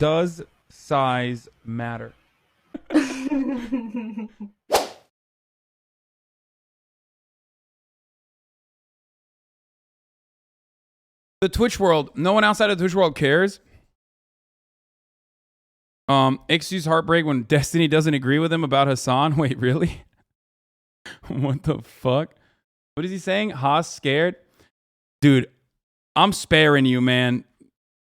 Does size matter? The Twitch world, no one outside of the Twitch world cares. xqc's heartbreak when Destiny doesn't agree with him about Hasan. Wait, really? What the fuck? What is he saying? Haas scared? Dude, I'm sparing you, man.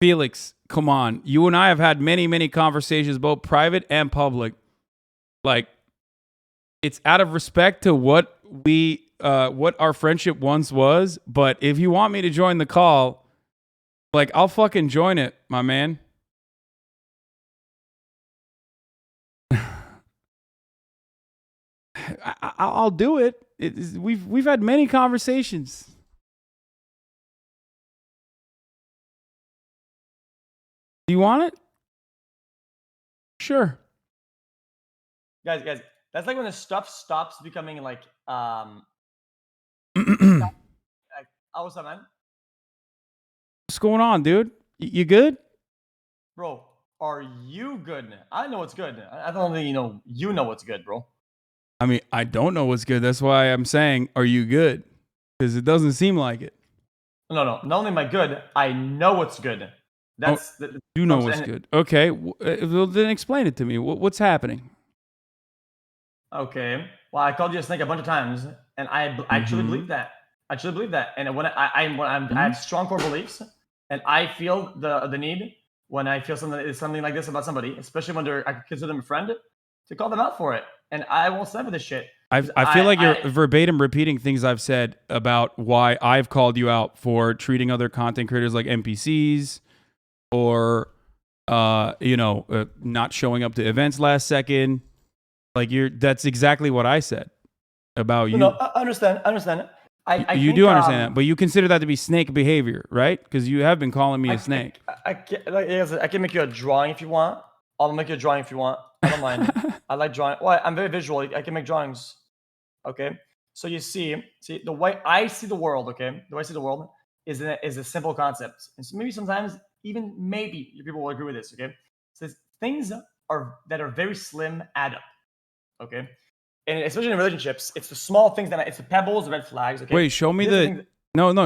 Felix, come on. You and I have had many, many conversations, both private and public. Like, it's out of respect to what our friendship once was. But if you want me to join the call, like, I'll fucking join it, my man. I'll do it. We've had many conversations. Do you want it? Sure. Guys, that's like when the stuff stops becoming like What's up, man? What's going on, dude? You good? Bro, are you good? I know what's good. I don't think you know what's good, bro. I mean, I don't know what's good. That's why I'm saying, are you good? Because it doesn't seem like it. No. Not only am I good, I know what's good. That's you know what's good. Okay, well, then explain it to me. What's happening? Okay. Well, I called you a snake a bunch of times, and I actually believe that. I actually believe that. And when I have strong core beliefs, and I feel the need when I feel something like this about somebody, especially when I consider them a friend, to call them out for it. And I won't stand for this shit. I feel like you're verbatim repeating things I've said about why I've called you out for treating other content creators like NPCs, or not showing up to events last second. Like, that's exactly what I said about you. No, I understand. You do understand that, but you consider that to be snake behavior, right? Because you have been calling me a snake. I can make you a drawing if you want. I'll make you a drawing if you want. I don't mind. I like drawing. Well, I'm very visual. I can make drawings. Okay. So you see the way I see the world. Okay, the way I see the world is a simple concept. And so maybe sometimes maybe people will agree with this. Okay. So things that are very slim add up. Okay. And especially in relationships, it's the small things it's the pebbles, the red flags. Okay. Wait, show me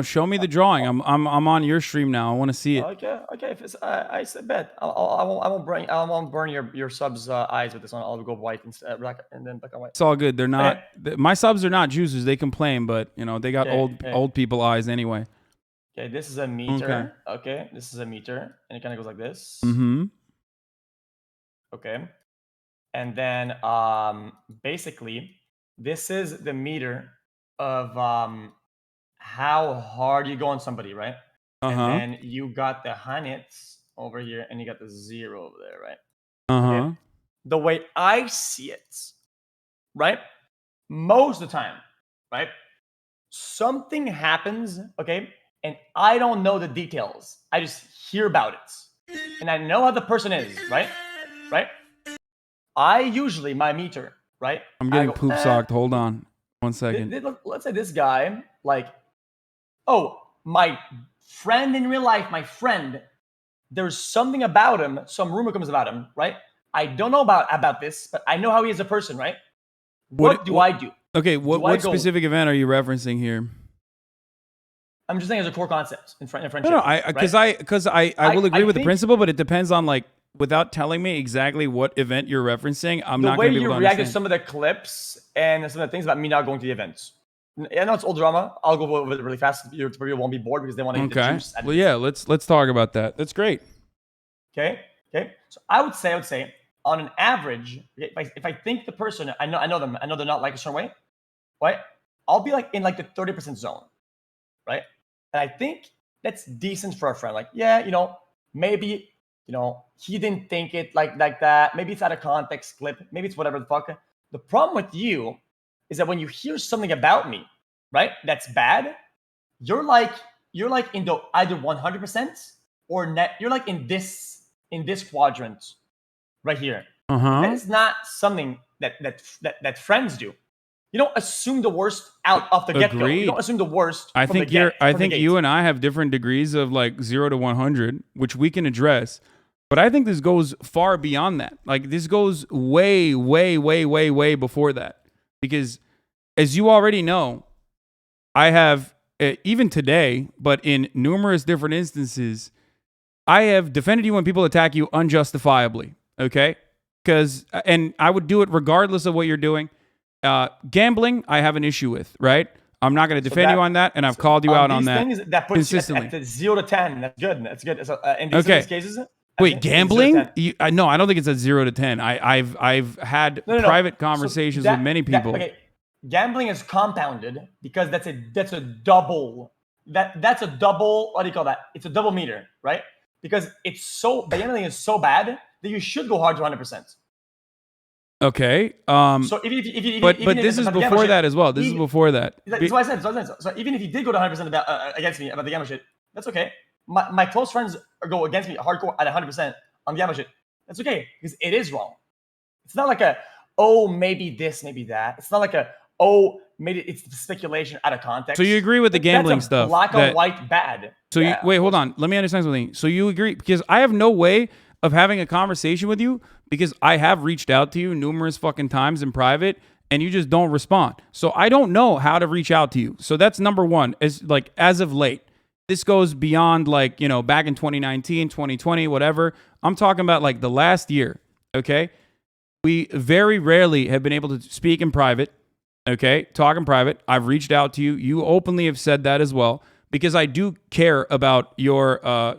show me the drawing. I'm on your stream now. I want to see it. Okay. If I bet I won't burn your subs eyes with this one. I'll go white and then black and white. It's all good. They're not my subs are not juicers. They complain, but they got old people eyes anyway. Okay, this is a meter. Okay, this is a meter, and it kind of goes like this. Mm-hmm. Okay. And then basically, this is the meter of how hard you go on somebody, right? And then you got the hundreds over here, and you got the 0 over there, right? Okay? The way I see it, right? Most of the time, right? Something happens, okay? And I don't know the details. I just hear about it. And I know how the person is, right? Right? I usually, my meter, right? I'm getting poop socked. Hold on 1 second. Let's say this guy, like, my friend in real life, there's something about him, some rumor comes about him, right? I don't know about this, but I know how he is a person, right? What do I do? Okay, what specific event are you referencing here? I'm just saying as a core concept in friendship. No, because I will agree with the principle, but it depends on, like, without telling me exactly what event you're referencing, I'm not going to be able to understand. The way you react to some of the clips and some of the things about me not going to the events. I know it's old drama. I'll go over it really fast. People won't be bored because they want to get the juice. Well, yeah, let's talk about that. That's great. Okay. So I would say, on an average, if I think the person, I know them, I know they're not like a certain way, right? I'll be like in like the 30% zone, right? And I think that's decent for a friend. Like, maybe. He didn't think it like that. Maybe it's out of context clip. Maybe it's whatever the fuck. The problem with you is that when you hear something about me, right, that's bad, you're like in the either 100% or net. You're like in this quadrant right here. That is not something that friends do. You don't assume the worst out of the get-go. You don't assume the worst. I think you and I have different degrees of like 0 to 100, which we can address. But I think this goes far beyond that. Like this goes way, way, way, way, way before that. Because as you already know, I have, even today, but in numerous different instances, I have defended you when people attack you unjustifiably. Okay? And I would do it regardless of what you're doing. Gambling, I have an issue with, right? I'm not going to defend you on that, and I've called you out on that things, that puts consistently. You at 0 to 10. That's good. That's good. So, in these cases, wait, gambling? No, I don't think it's at 0 to 10. I've had private conversations with many people. Gambling is compounded because that's a double. That's a double. What do you call that? It's a double meter, right? Because gambling is so bad that you should go hard to 100%. Okay. So if but this is before that as well. This is before that. That's what I said. So even if you did go to 100% against me about the gamble shit, that's okay. My close friends go against me hardcore at 100% on the gamble shit. That's okay because it is wrong. It's not like maybe this, maybe that. It's not like maybe it's speculation out of context. So you agree with the gambling stuff? Black or white bad. So wait, hold on. Let me understand something. So you agree because I have no way of having a conversation with you because I have reached out to you numerous fucking times in private and you just don't respond. So I don't know how to reach out to you. So that's number one. As of late, this goes beyond back in 2019, 2020, whatever. I'm talking about like the last year. Okay. We very rarely have been able to speak in private. Okay. Talk in private. I've reached out to you. You openly have said that as well because I do care about your,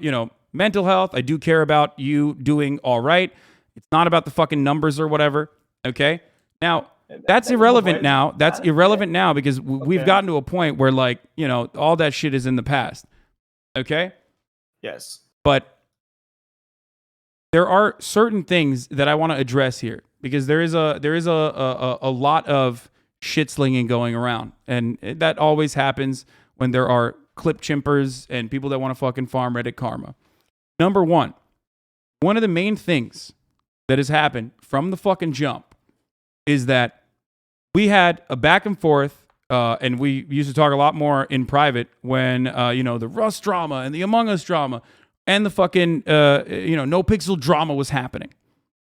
mental health. I do care about you doing all right. It's not about the fucking numbers or whatever. Okay. Now that's irrelevant now. That's irrelevant now because we've gotten to a point where all that shit is in the past. Okay. Yes. But there are certain things that I want to address here because there is a lot of shit slinging going around. And that always happens when there are clip chimpers and people that want to fucking farm Reddit karma. Number one of the main things that has happened from the fucking jump is that we had a back and forth, and we used to talk a lot more in private when, the Rust drama and the Among Us drama and the fucking, No Pixel drama was happening,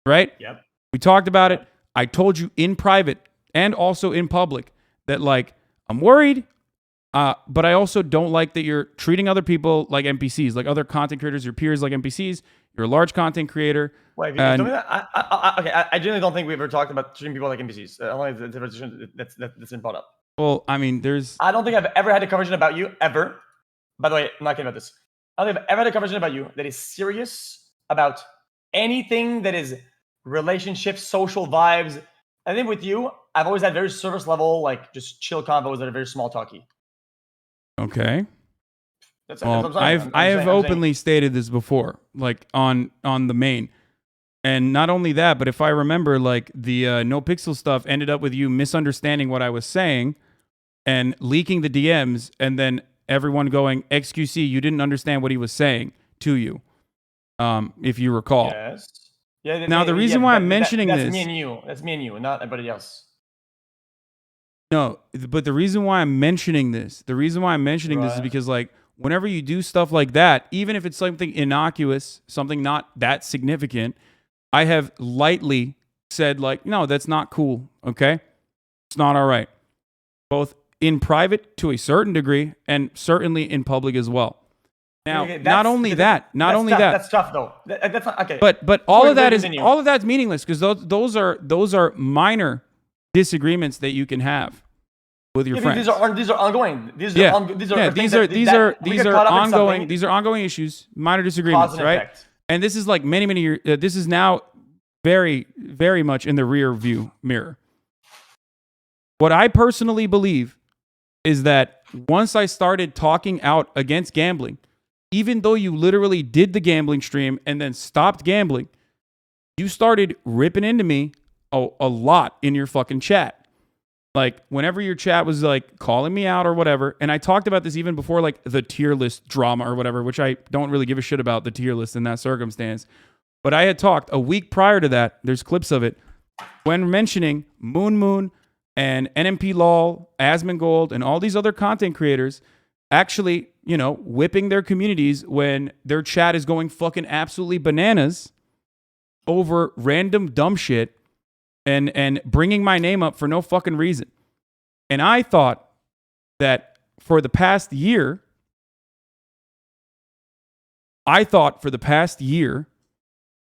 right? Yep. We talked about it. I told you in private and also in public that, I'm worried. But I also don't like that you're treating other people like NPCs, like other content creators, your peers like NPCs. You're a large content creator. Wait, I genuinely don't think we ever talked about treating people like NPCs. Only that's been brought up. Well, I don't think I've ever had a conversation about you, ever. By the way, I'm not kidding about this. I don't think I've ever had a conversation about you that is serious about anything that is relationships, social vibes. I think with you, I've always had very service level, just chill combos that are very small talky. Okay. I have openly stated this before, on the main. And not only that, but if I remember, the No Pixel stuff ended up with you misunderstanding what I was saying and leaking the DMs and then everyone going, XQC, you didn't understand what he was saying to you, if you recall. Yes. Yeah. Now, the reason why I'm mentioning this... That's me and you, not anybody else. No, but the reason why I'm mentioning this is because, whenever you do stuff like that, even if it's something innocuous, something not that significant, I have lightly said, no, that's not cool, okay? It's not all right. Both in private to a certain degree and certainly in public as well. Now, not only that. That's tough, though. That's not, okay. But all of that's meaningless because those are minor disagreements that you can have with your friends. These are ongoing. These are ongoing issues, minor disagreements, right? Effect. And this is many years. This is now very, very much in the rear view mirror. What I personally believe is that once I started talking out against gambling, even though you literally did the gambling stream and then stopped gambling, you started ripping into me a lot in your fucking chat. Whenever your chat was calling me out or whatever, and I talked about this even before the tier list drama or whatever, which I don't really give a shit about the tier list in that circumstance. But I had talked a week prior to that, there's clips of it, when mentioning Moon and NMP Lol, Asmongold, and all these other content creators actually, whipping their communities when their chat is going fucking absolutely bananas, over random dumb shit and bringing my name up for no fucking reason. And I thought that for the past year,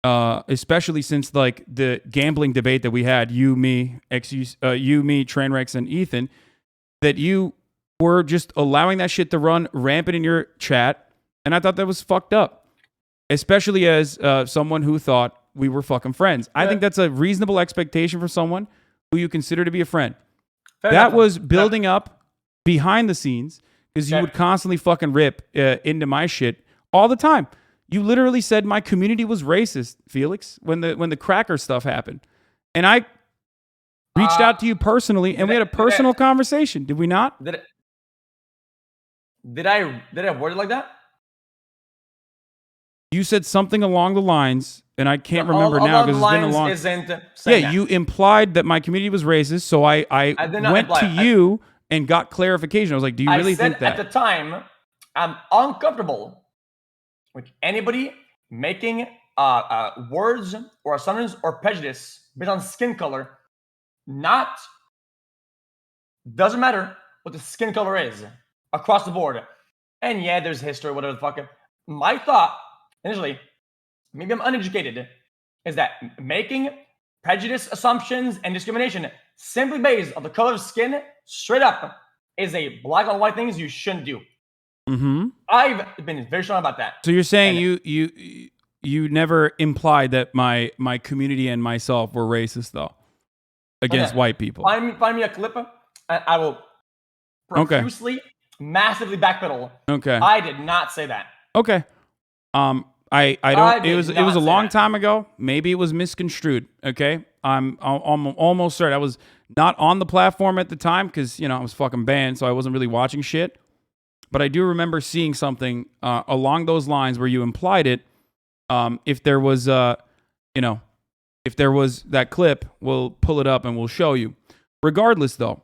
especially since like the gambling debate that we had, you, me, Trainwrecks, and Ethan, that you were just allowing that shit to run rampant in your chat, and I thought that was fucked up, especially as someone who thought we were fucking friends. I think that's a reasonable expectation for someone who you consider to be a friend. That was building up behind the scenes because you would constantly fucking rip into my shit all the time. You literally said my community was racist, Felix, when the cracker stuff happened. And I reached out to you personally, and we had a personal conversation. Did we not? Did I word it like that? You said something along the lines, and I can't remember now because it's been a long. Yeah, you implied that my community was racist, so I went to you and got clarification. I was like, "Do you really think that?" At the time, I'm uncomfortable with anybody making words or assumptions or prejudice based on skin color. Doesn't matter what the skin color is across the board. And yeah, there's history, whatever the fuck. My thought initially, maybe I'm uneducated, is that making prejudice, assumptions, and discrimination simply based on the color of skin, straight up, is a black and white things you shouldn't do. Mm-hmm. I've been very strong about that. So you're saying you never implied that my community and myself were racist though against white people. Find me a clip, and I will profusely, massively backpedal. Okay. I did not say that. Okay. I don't. It was a long time ago. Maybe it was misconstrued. Okay. I'm almost certain I was not on the platform at the time because I was fucking banned, so I wasn't really watching shit. But I do remember seeing something along those lines where you implied it. If there was that clip, we'll pull it up and we'll show you. Regardless, though,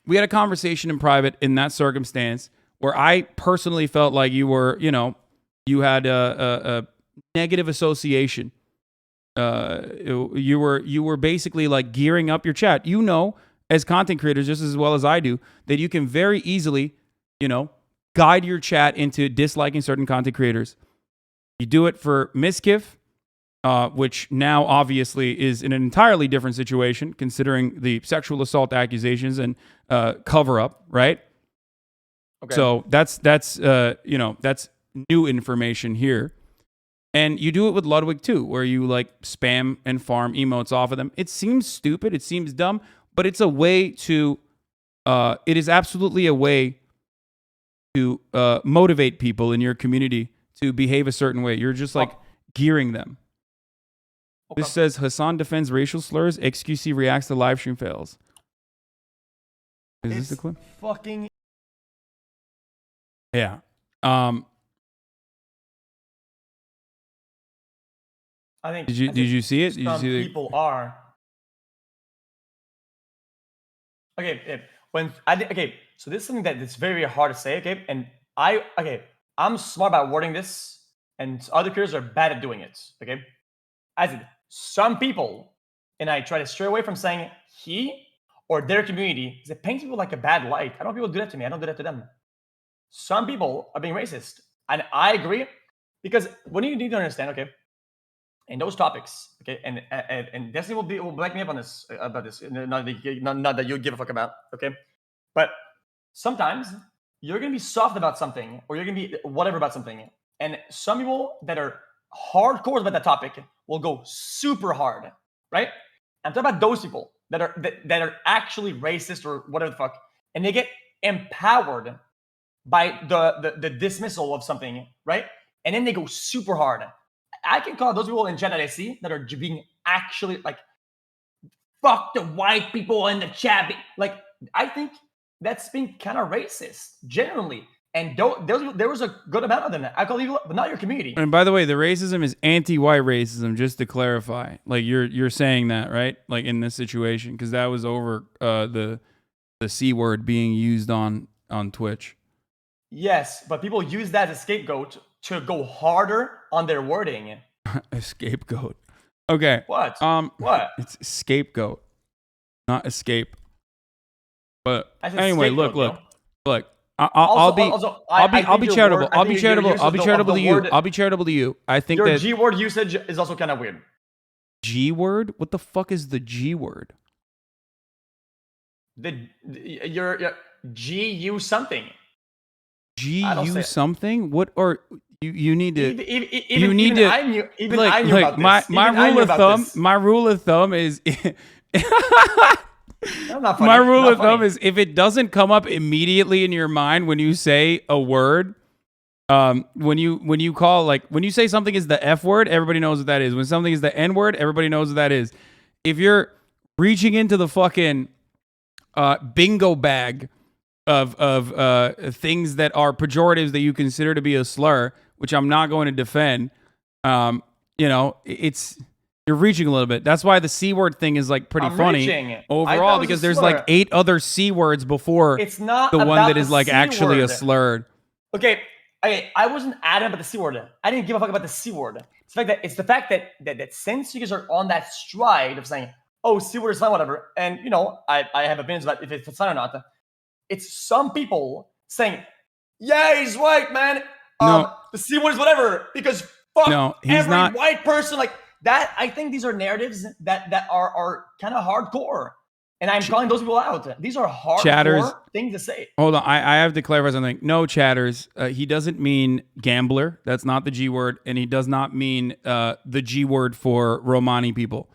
we had a conversation in private in that circumstance where I personally felt like you were, you had a negative association. You were basically like gearing up your chat. As content creators, just as well as I do, that you can very easily guide your chat into disliking certain content creators. You do it for Miskiff, which now obviously is in an entirely different situation, considering the sexual assault accusations and cover up, right? Okay. So that's new information here. And you do it with Ludwig too, where you like spam and farm emotes off of them. It seems stupid, it seems dumb, but it's a way to. It is absolutely a way to motivate people in your community to behave a certain way. You're just like gearing them. Okay. This says Hasan defends racial slurs. XQC reacts to live stream fails. Is this the clip? Fucking. Yeah. I think. Did you see it? Did you see people are. Okay. So this is something that's very hard to say. Okay, and I'm smart about wording this, and other creators are bad at doing it. Okay, as in some people, and I try to stray away from saying he or their community, because it paints people like a bad light. I don't want people to do that to me. I don't do that to them. Some people are being racist, and I agree, because what you need to understand, okay, in those topics, okay, and Destiny will back me up on this about this. Not that you give a fuck about, okay, but sometimes you're gonna be soft about something, or you're gonna be whatever about something, and some people that are hardcore about that topic will go super hard, right? I'm talking about those people that are actually racist or whatever the fuck, and they get empowered by the dismissal of something, right? And then they go super hard. I can call those people in chat that I see that are being actually like, fuck the white people in the chat. Like, I think that's being kind of racist, genuinely. And there was a good amount of them. I call you, but not your community. And by the way, the racism is anti-white racism, just to clarify. Like, you're saying that, right? Like, in this situation, because that was over the C word being used on Twitch. Yes, but people use that as a scapegoat to go harder on their wording. A scapegoat. Okay. What? What? It's scapegoat, not escape. But I said anyway, scapegoat, look. Also, I'll be charitable. I'll be charitable. I'll be charitable to you. Word, I'll be charitable to you. I think your that G word usage is also kind of weird. G word? What the fuck is the G word? Your GU something. GU something? What are you need to even I knew about this. My rule of thumb is not funny. my rule not of thumb is if it doesn't come up immediately in your mind when you say a word, when you say something is the F word, everybody knows what that is. When something is the N word, everybody knows what that is. If you're reaching into the fucking bingo bag of things that are pejoratives that you consider to be a slur, which I'm not going to defend, you're reaching a little bit. That's why the C word thing is like pretty funny overall, because there's like 8 other C words before it's not the one that is the like C actually word. a slur. Okay, I wasn't adamant about the C word. I didn't give a fuck about the C word. It's the fact that since you guys are on that stride of saying, oh, C word is fine, whatever, and I have opinions about if it's fine or not. It's some people saying, yeah, he's white, man. No. The C word is whatever, because fuck he's every not. white person like that. I think these are narratives that are kind of hardcore. And I'm calling those people out. These are hardcore things to say. Hold on. I have to clarify something. No, chatters. He doesn't mean gambler. That's not the G word. And he does not mean the G word for Romani people.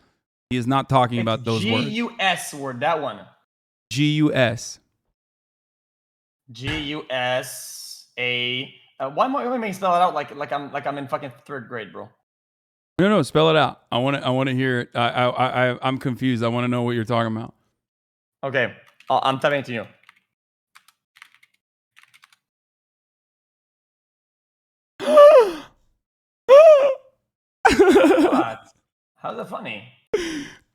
He is not talking about those words. G-U-S word, that one. G-U-S. G-U-S-A. Why am I spell it out like I'm in fucking 3rd grade, bro? No, spell it out. I want to hear it. I'm confused. I want to know what you're talking about. Okay, I'm typing it to you. What? How's that funny?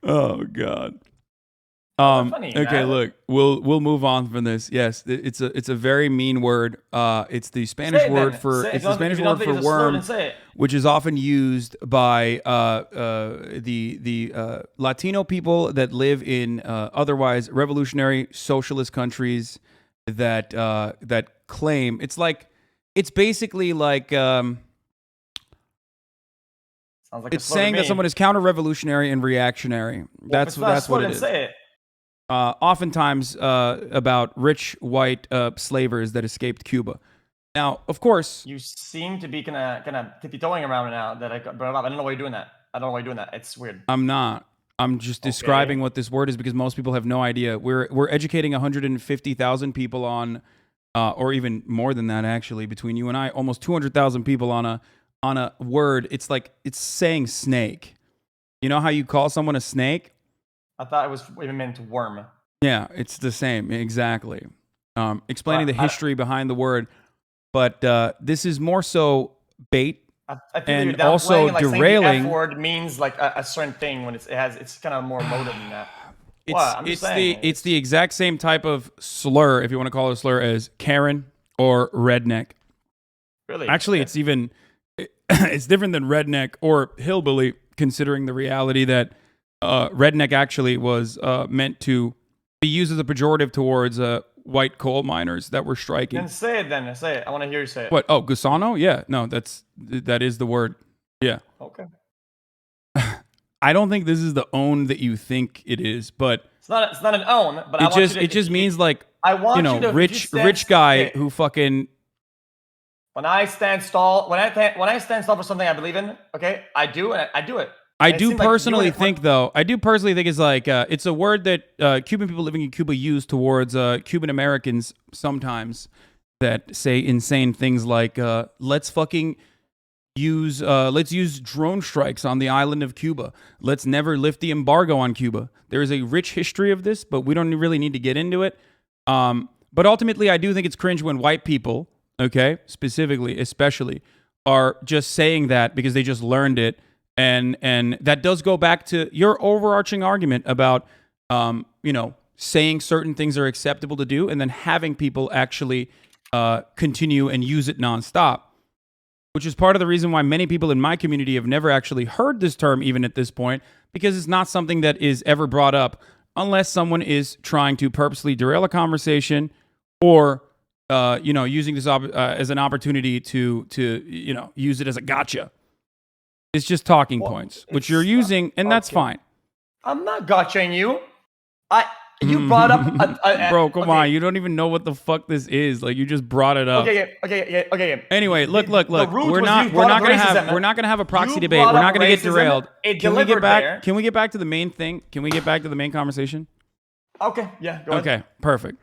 Oh God. Funny, okay, man. Look, we'll move on from this. Yes, it's a very mean word. It's the Spanish word for worm, which is often used by the Latino people that live in otherwise revolutionary socialist countries that claim it's basically like it's saying that someone is counter-revolutionary and reactionary. That's what it is. Say it. Oftentimes about rich white slavers that escaped Cuba. Now, of course, you seem to be kind of tippy-toeing around now that I brought up. I don't know why you're doing that. It's weird. I'm not. I'm just describing what this word is because most people have no idea. We're educating 150,000 people on, or even more than that actually, between you and I, almost 200,000 people on a word. It's like it's saying snake. You know how you call someone a snake? I thought it was even meant worm. Yeah, it's the same. Exactly. Explaining the history behind the word. But this is more so bait and also derailing. Saying the F word means like a certain thing when it's kind of more motive than that. It's the exact same type of slur, if you want to call it a slur, as Karen or redneck. Really? Actually, it's different than redneck or hillbilly, considering the reality that redneck actually was meant to be used as a pejorative towards white coal miners that were striking. Then say it. I want to hear you say it. What? Oh, Gusano? Yeah. No, that is the word. Yeah. Okay. I don't think this is the own that you think it is, but it's not an own. But it just means like rich guy who fucking. When I stand tall for something I believe in, okay, I do it. I do personally think it's like it's a word that Cuban people living in Cuba use towards Cuban Americans sometimes that say insane things like let's use drone strikes on the island of Cuba. Let's never lift the embargo on Cuba. There is a rich history of this, but we don't really need to get into it. But ultimately, I do think it's cringe when white people, okay, especially, are just saying that because they just learned it. And that does go back to your overarching argument about, saying certain things are acceptable to do and then having people actually continue and use it nonstop. which is part of the reason why many people in my community have never actually heard this term even at this point, because it's not something that is ever brought up unless someone is trying to purposely derail a conversation or using this as an opportunity to use it as a gotcha. It's just talking points, which you're using, and that's fine. I'm not gotchaing you. You brought up bro, come on. You don't even know what the fuck this is. Like, you just brought it up. Okay. Anyway, look. We're not gonna have a proxy debate. We're not gonna get derailed. Can we get back? Can we get back to the main thing? Can we get back to the main conversation? Okay. Yeah. Go ahead. Okay. Perfect.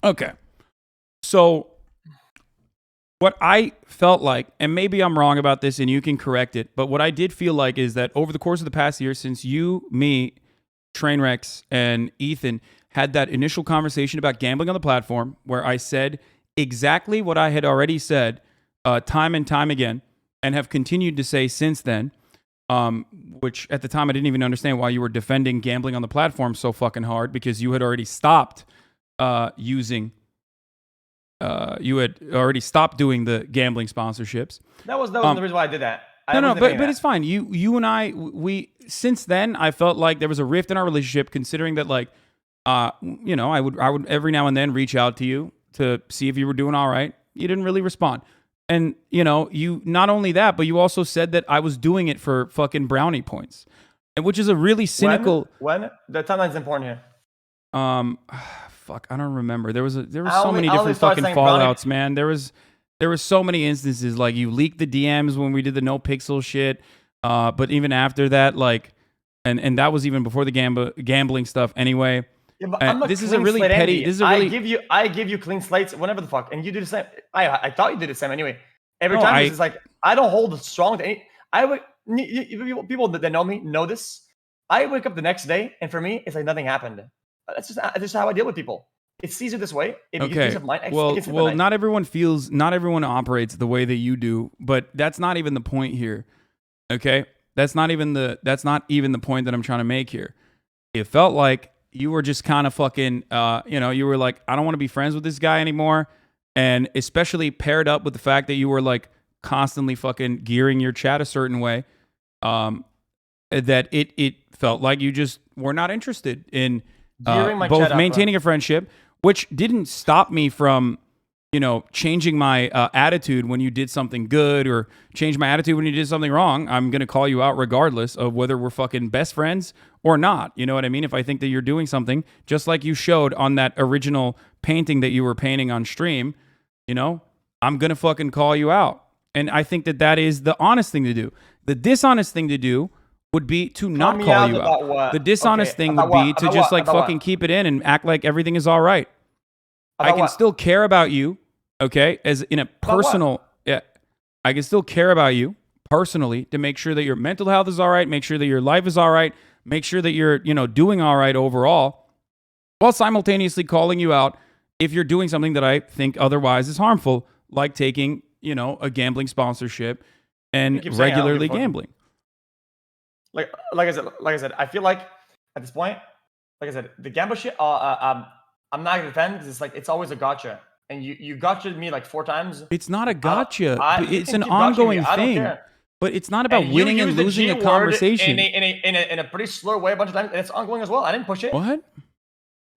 Okay. So, what I felt like, and maybe I'm wrong about this, and you can correct it, but what I did feel like is that over the course of the past year, since you, me, Trainwrecks, and Ethan had that initial conversation about gambling on the platform, where I said exactly what I had already said time and time again, and have continued to say since then, which at the time I didn't even understand why you were defending gambling on the platform so fucking hard, because you had already stopped you had already stopped doing the gambling sponsorships. That was the reason why I did that. But it's fine. You and I, since then, I felt like there was a rift in our relationship, considering that, like, I would every now and then reach out to you to see if you were doing all right. You didn't really respond. And, you not only that, but you also said that I was doing it for fucking brownie points, and which is a really cynical. When the timeline's important here. Fuck, I don't remember. There was so many different fucking fallouts, man. There was so many instances, like, you leaked the DMs when we did the no pixel shit. But even after that, like, and that was even before the gambling stuff anyway. Yeah, but this is a really petty. This is a really. I give you clean slates whenever the fuck, and you do the same. I thought you did the same anyway. Every time it's like, I don't hold strong to any. People that know me know this. I wake up the next day, and for me, it's like nothing happened. That's just how I deal with people. It's easier this way. Okay. Well, not everyone operates the way that you do, but that's not even the point here. Okay? That's not even the point that I'm trying to make here. It felt like you were just kind of fucking you were like, I don't want to be friends with this guy anymore, and especially paired up with the fact that you were like constantly fucking gearing your chat a certain way, that it felt like you just were not interested in both maintaining a friendship, which didn't stop me from, changing my attitude when you did something good, or change my attitude when you did something wrong. I'm going to call you out regardless of whether we're fucking best friends or not. You know what I mean? If I think that you're doing something, just like you showed on that original painting that you were painting on stream, I'm going to fucking call you out. And I think that is the honest thing to do. The dishonest thing to do would be to not call you out. What? The dishonest thing would be to just fucking keep it in and act like everything is all right. I can still care about you, okay? As in a personal, I can still care about you personally to make sure that your mental health is all right, make sure that your life is all right, make sure that you're, doing all right overall, while simultaneously calling you out if you're doing something that I think otherwise is harmful, like taking, a gambling sponsorship and regularly gambling. Like I said, I feel like at this point, like I said, the gamble shit, I'm not gonna defend, because it's always a gotcha, and you gotcha'd me like 4 times. It's not a gotcha. It's an ongoing thing. But it's not about winning and losing a conversation in a pretty slur way a bunch of times, and it's ongoing as well. I didn't push it. What?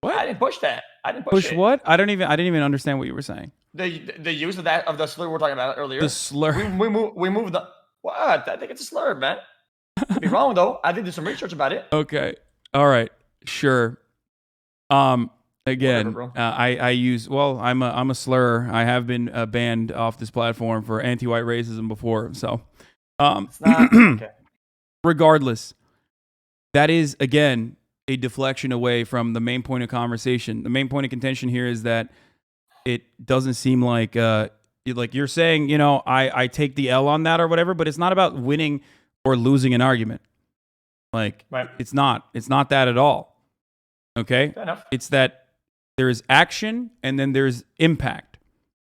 I didn't push that. I didn't push it. What? I didn't even understand what you were saying. The use of the slur we were talking about earlier. The slur. We moved the what? I think it's a slur, man. Could be wrong though. I did some research about it. Okay. All right. Sure. Again, whatever, I use, I'm a slur. I have been banned off this platform for anti-white racism before. So, it's not, okay. Regardless, that is again a deflection away from the main point of conversation. The main point of contention here is that it doesn't seem like you're saying, I take the L on that or whatever, but it's not about winning or losing an argument. Like, right. It's not that at all. Okay? Fair enough. It's that there's action and then there's impact.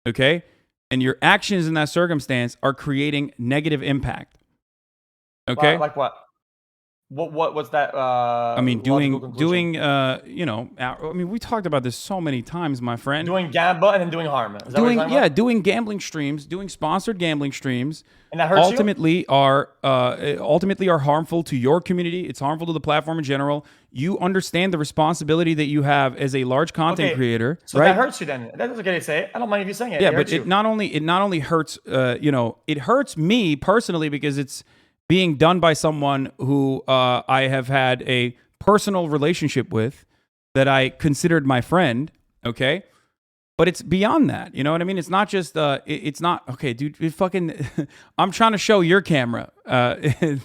Okay? And your actions in that circumstance are creating negative impact. Okay? Like what? What's that? I mean, logical conclusion? we talked about this so many times, my friend. Doing gamba and then doing harm. Is that what you're talking about? Doing gambling streams, doing sponsored gambling streams, And that hurts ultimately are harmful to your community. It's harmful to the platform in general. You understand the responsibility that you have as a large content creator, so right? that hurts you then. That's okay to say. I don't mind if you saying it. Yeah, it but it not only hurts, it hurts me personally because it's being done by someone who I have had a personal relationship with, that I considered my friend. Okay. But it's beyond that. You know what I mean? It's not just, it's not, okay, dude, I'm trying to show your camera. I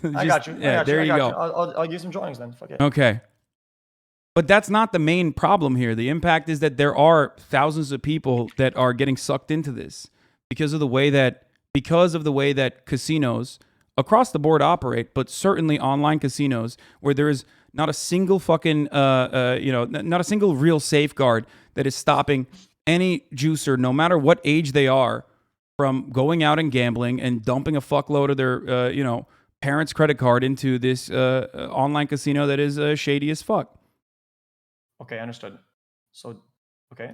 got you. Yeah, there you go. I'll use some drawings then. Fuck it. Okay. But that's not the main problem here. The impact is that there are thousands of people that are getting sucked into this because of the way that casinos across the board operate, but certainly online casinos where there is not a single fucking, not a single real safeguard that is stopping any juicer, no matter what age they are, from going out and gambling and dumping a fuckload of their, parents' credit card into this online casino that is shady as fuck. Okay, understood. So, okay.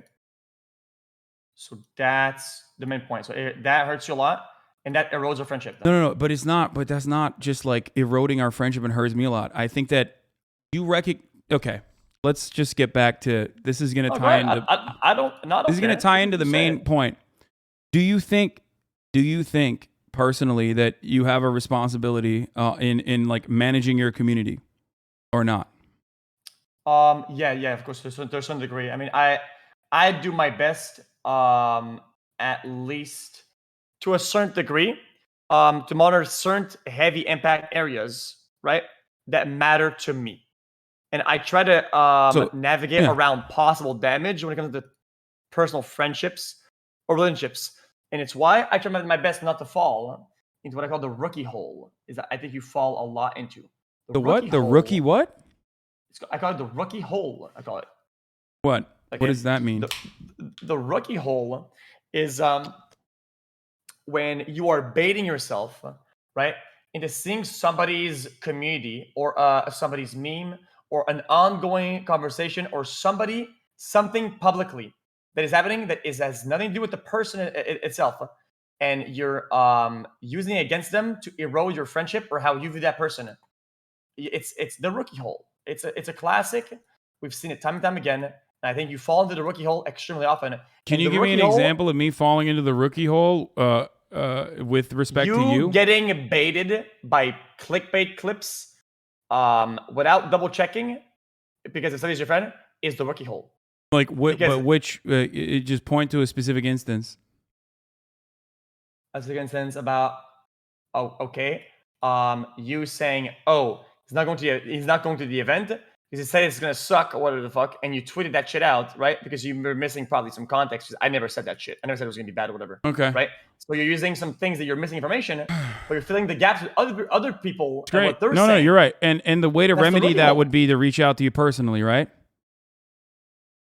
So that's the main point. So that hurts you a lot, and that erodes our friendship. Then. No. But it's not. But that's not just like eroding our friendship and hurts me a lot. I think that you Okay, let's just get back to this. Is going to tie into. I don't. Not. This is going to tie into the main point. Do you think personally that you have a responsibility in like managing your community, or not? Yeah, of course, to some degree. I mean, I do my best, at least to a certain degree, to monitor certain heavy impact areas, right, that matter to me, and I try to navigate around possible damage when it comes to personal friendships or relationships, and it's why I try my best not to fall into what I call the rookie hole. Is that I think you fall a lot into the what? The rookie what? I call it the rookie hole. I call it. What? Okay. What does that mean? The rookie hole is when you are baiting yourself, right, into seeing somebody's community or somebody's meme or an ongoing conversation or something publicly that is happening that has nothing to do with the person itself, and you're using it against them to erode your friendship or how you view that person. It's the rookie hole. It's a classic. We've seen it time and time again. And I think you fall into the rookie hole extremely often. Can you give me an example of me falling into the rookie hole with respect to you? Getting baited by clickbait clips without double checking because it says your friend is the rookie hole. Like what? But which? Just point to a specific instance. A specific instance about you saying he's not going to the event because he said it's gonna suck or whatever the fuck, and you tweeted that shit out, right? Because you were missing probably some context. I never said that shit. I never said it was gonna be bad or whatever. Okay. Right? So you're using some things that you're missing information, but you're filling the gaps with other people. It's great. No, you're right. And the way to remedy that would be to reach out to you personally, right?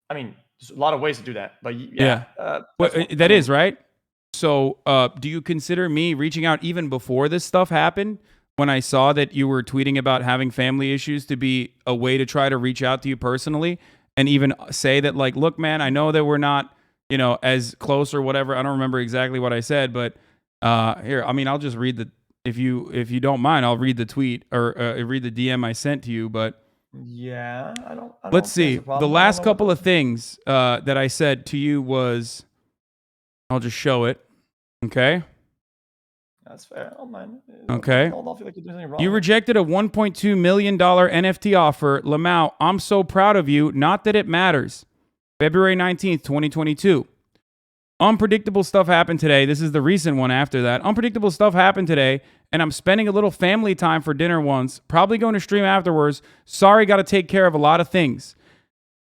I mean, there's a lot of ways to do that, but yeah. That is right. So, do you consider me reaching out even before this stuff happened? When I saw that you were tweeting about having family issues to be a way to try to reach out to you personally and even say that, like, look, man, I know that we're not, as close or whatever. I don't remember exactly what I said, but here, I mean, I'll just read if you don't mind, I'll read the tweet or read the DM I sent to you, but yeah, I don't let's see. The last couple of things that I said to you was, I'll just show it. Okay. That's fair. I don't mind. Okay. I don't feel like you're doing anything wrong. You rejected a $1.2 million NFT offer. Lamau, I'm so proud of you. Not that it matters. February 19th, 2022. Unpredictable stuff happened today. This is the recent one after that. Unpredictable stuff happened today, and I'm spending a little family time for dinner once. Probably going to stream afterwards. Sorry, got to take care of a lot of things.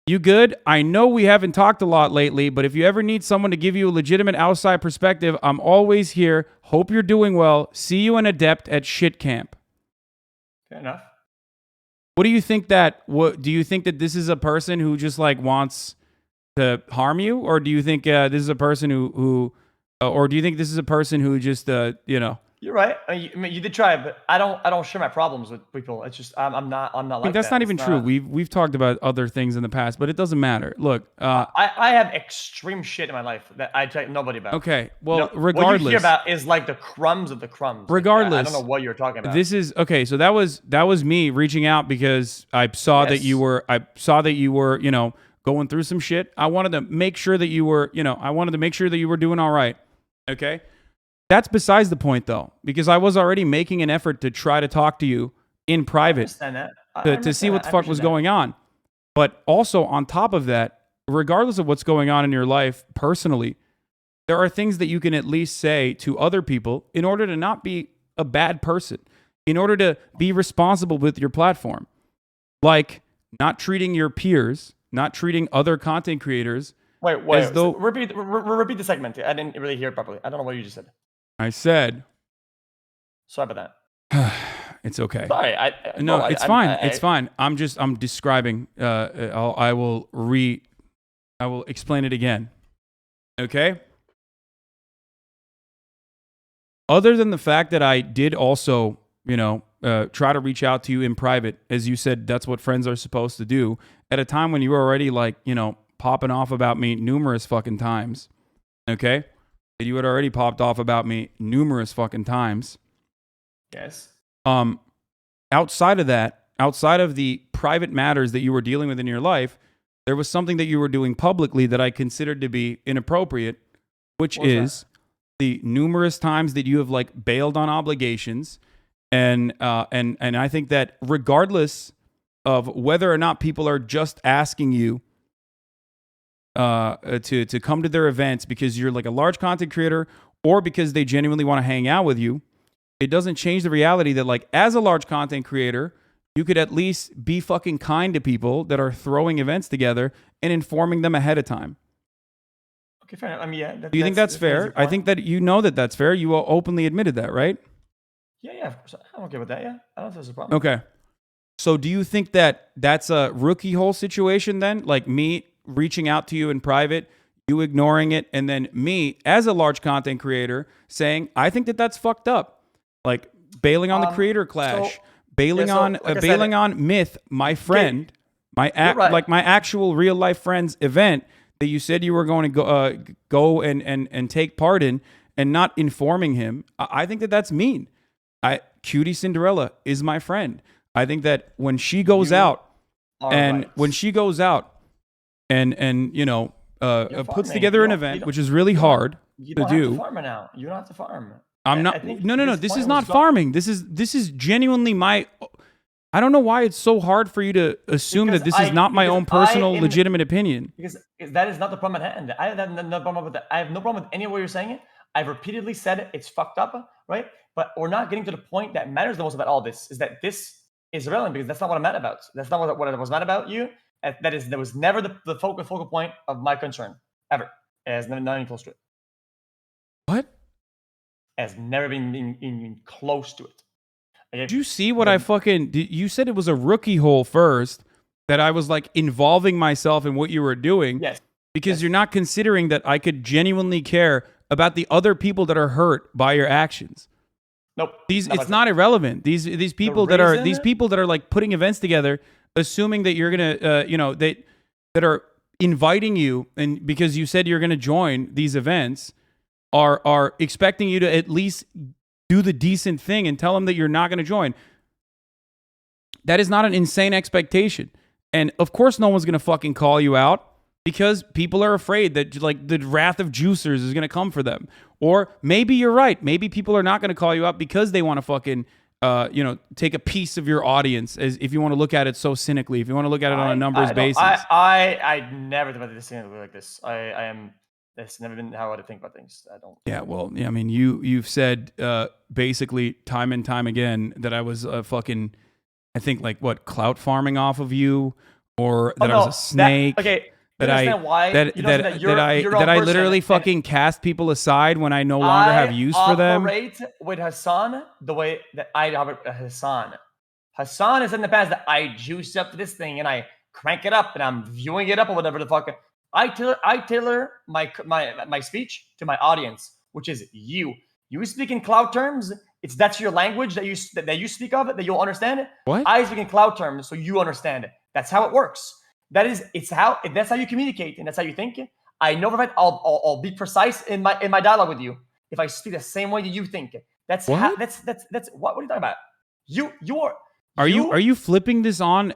You good? I know we haven't talked a lot lately, but if you ever need someone to give you a legitimate outside perspective, I'm always here. Hope you're doing well. See you in Adept at Shit Camp. Fair enough. What do you think do you think that this is a person who just like wants to harm you, or do you think this is a person who or do you think this is a person who just You're right. I mean, you did try, but I don't share my problems with people. It's just I'm not I like mean, that's that. not It's even true. not. We've talked about other things in the past, but it doesn't matter. Look, I have extreme shit in my life that I tell nobody about. okay. No, Well, what you hear regardless, about is like the crumbs of the crumbs. Like, I don't know regardless, what you're talking about. this is okay. So that was me reaching out because I saw that you were, you know, going through some shit. I wanted to make sure that you were, you know, I wanted to make sure that you were doing all right. Okay. That's besides the point, though, because I was already making an effort to try to talk to you in I private understand that. to see what the fuck was going on. But also, on top of that, regardless of what's going on in your life personally, there are things that you can at least say to other people in order to not be a bad person, in order to be responsible with your platform. Like not treating your peers, not treating other content creators. Wait. As though, Repeat the segment. I didn't really hear it properly. I don't know what you just said. I said, Sorry about that. it's okay. Sorry. It's fine. It's fine. I'm describing. I will explain it again. Okay. Other than the fact that I did also, you know, try to reach out to you in private, as you said, that's what friends are supposed to do. At a time when you were already like, you know, popping off about me numerous fucking times. Okay. You had already popped off about me numerous fucking times. Yes. Outside of that, outside of the private matters that you were dealing with in your life, there was something that you were doing publicly that I considered to be inappropriate, which is the numerous times that you have like bailed on obligations. And I think that regardless of whether or not people are just asking you to come to their events because you're like a large content creator or because they genuinely want to hang out with you, it doesn't change the reality that like as a large content creator, you could at least be fucking kind to people that are throwing events together and informing them ahead of time. Okay, fair enough. I mean, yeah. Do you think that's fair? I think that you know that that's fair. You openly admitted that, right? Yeah, of course. I'm okay with that, yeah. I don't think there's a problem. Okay. So do you think that that's a rookie hole situation then? Like me reaching out to you in private, you ignoring it, and then me as a large content creator saying, I think that that's fucked up. Like bailing on the creator clash, bailing on Myth, my friend, my actual real life friend's event that you said you were going to go and take part in and not informing him. I think that that's mean. Cutie Cinderella is my friend. I think that when she goes out and you know puts together an event, which is really hard you to don't do. have to farm it now. You don't have to farm. I'm not. No. This is not farming. This is genuinely my. I don't know why it's so hard for you to assume that this is not my own personal legitimate opinion. Because that is not the problem at hand. I have no problem with that. I have no problem with any way you're saying it. I've repeatedly said it's fucked up, right? But we're not getting to the point that matters the most about all this. Is that this is irrelevant because that's not what I'm mad about. That's not what I was mad about you. That was never the focal point of my concern ever. It has not even close to it. What? It has never been close to it. Okay? Did you see what I fucking? You said it was a rookie hole first. That I was like involving myself in what you were doing. Yes. Because you're not considering that I could genuinely care about the other people that are hurt by your actions. Nope. It's not irrelevant. These people that are like putting events together, assuming that you're gonna that are inviting you and because you said you're gonna join these events are expecting you to at least do the decent thing and tell them that you're not gonna join. That is not an insane expectation. And of course no one's gonna fucking call you out. Because people are afraid that like the wrath of juicers is going to come for them. Or maybe you're right. Maybe people are not going to call you out because they want to fucking, take a piece of your audience. As if you want to look at it so cynically, if you want to look at it on a numbers basis. I never thought this like this. That's never been how I think about things. I don't. Yeah, well, yeah. I mean, you've said basically time and time again that I was fucking, I think like what clout farming off of you, or that I was a snake. That I literally fucking cast people aside when I no longer have use for them. I operate with Hasan the way that I operate with Hasan. Hasan is in the past that I juice up this thing and I crank it up and I'm viewing it up or whatever the fuck. I tailor my speech to my audience, which is you. You speak in cloud terms That's your language that you speak of that you'll understand. What? I speak in cloud terms, so you understand it. That's how it works. That's how you communicate, and that's how you think. I know that I'll be precise in my dialogue with you if I speak the same way that you think. That's what? What are you talking about? Are you flipping this on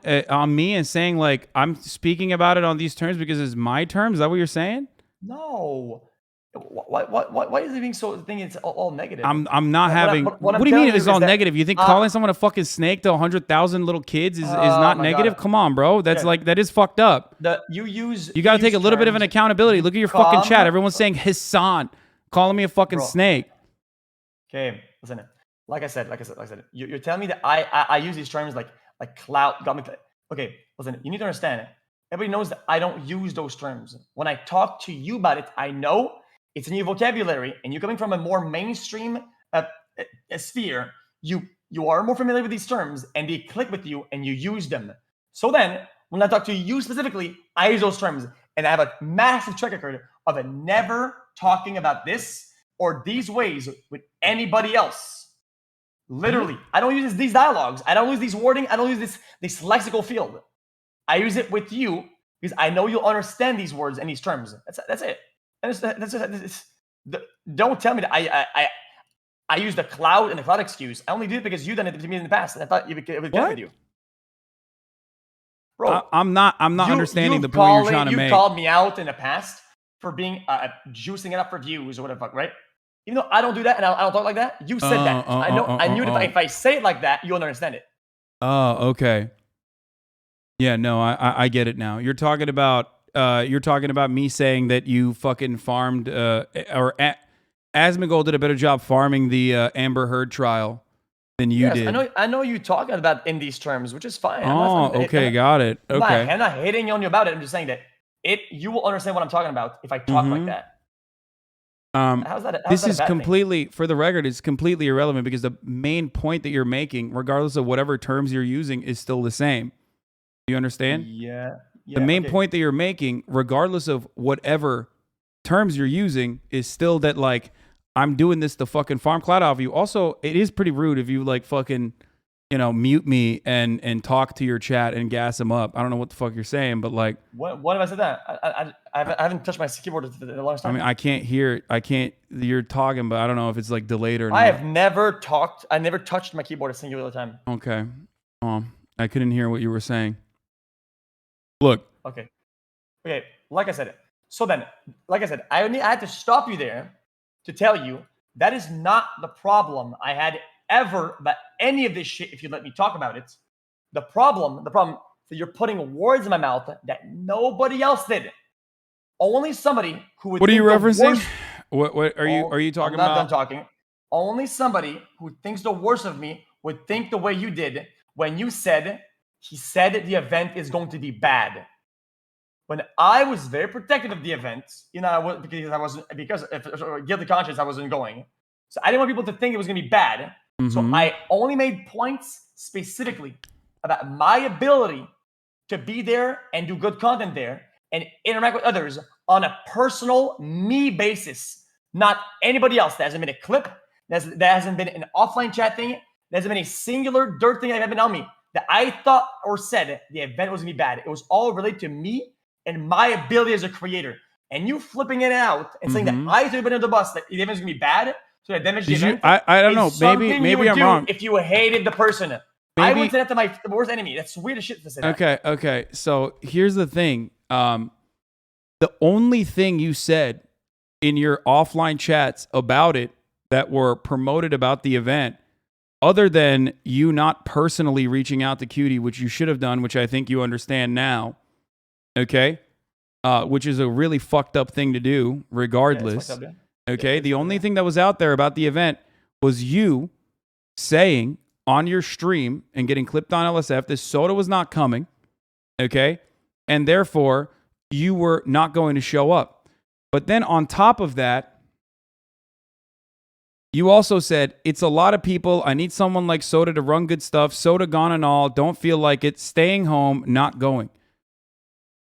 me and saying like I'm speaking about it on these terms because it's my terms? Is that what you're saying? No. Why is it being so thing? It's all negative. I'm not having. What do you mean it's all negative? You think calling someone a fucking snake to 100,000 little kids is not negative? God. Come on, bro. That's that is fucked up. You got to take a little bit of an accountability. Look at your fucking chat. Everyone's saying Hasan, calling me a fucking snake. Okay, listen. Like I said, you're telling me that I use these terms like clout. Okay, listen. You need to understand. Everybody knows that I don't use those terms. When I talk to you about it, I know it's in your vocabulary, and you're coming from a more mainstream sphere. You are more familiar with these terms, and they click with you, and you use them. So then, when I talk to you specifically, I use those terms, and I have a massive track record of never talking about this or these ways with anybody else. Literally, I don't use these dialogues. I don't use these wording. I don't use this lexical field. I use it with you because I know you'll understand these words and these terms. That's it. Don't tell me that I use the cloud and the cloud excuse. I only did it because you done it to me in the past, and I thought it would get with you. Bro, I'm not understanding the point you're trying to make. You called me out in the past for being juicing it up for views or whatever, right? Even though I don't do that and I don't talk like that, you said that. I knew that if I say it like that, you'll understand it. Oh, okay. Yeah, no, I get it now. You're talking about me saying that you fucking farmed Asmongold did a better job farming the Amber Heard trial than you did. I know you talking about in these terms, which is fine. Okay, got it. Okay. I'm not hating on you about it. I'm just saying that you will understand what I'm talking about if I talk like that. This is completely, for the record, it's completely irrelevant because the main point that you're making, regardless of whatever terms you're using, is still the same. Do you understand? Yeah. The main point that you're making, regardless of whatever terms you're using, is still that like I'm doing this to fucking farm clout off of you. Also, it is pretty rude if you like fucking, mute me and talk to your chat and gas them up. I don't know what the fuck you're saying, but like, what if I said that? I haven't touched my keyboard in a long time. I mean, I can't hear. You're talking, but I don't know if it's like delayed or not. I have never talked. I never touched my keyboard a singular time. Okay. I couldn't hear what you were saying. Look. Okay. Like I said. So then, like I said, I had to stop you there to tell you that is not the problem I had ever about any of this shit. If you let me talk about it, the problem that you're putting words in my mouth that nobody else did. Only somebody who would. What are you referencing? What are you talking about? I'm not done talking. Only somebody who thinks the worst of me would think the way you did when you said he said the event is going to be bad. When I was very protective of the event, because of guilty conscience, I wasn't going. So I didn't want people to think it was going to be bad. Mm-hmm. So I only made points specifically about my ability to be there and do good content there and interact with others on a personal me basis, not anybody else. There hasn't been a clip. There hasn't been an offline chat thing. There hasn't been a singular dirt thing that has been on me that I thought or said the event was going to be bad. It was all related to me and my ability as a creator. And you flipping it out and saying that I should have been on the bus, that the event was going to be bad, so that damaged the event. I don't know. Maybe I'm wrong. If you hated the person. I would say that to my worst enemy. That's weird as shit to say that. Okay. So here's the thing. The only thing you said in your offline chats about it that were promoted about the event, other than you not personally reaching out to Cutie, which you should have done, which I think you understand now, okay? Which is a really fucked up thing to do, regardless. Yeah, okay? The only thing that was out there about the event was you saying on your stream and getting clipped on LSF, this soda was not coming, okay? And therefore, you were not going to show up. But then on top of that, you also said, it's a lot of people. I need someone like Soda to run good stuff. Soda gone and all. Don't feel like it. Staying home, not going.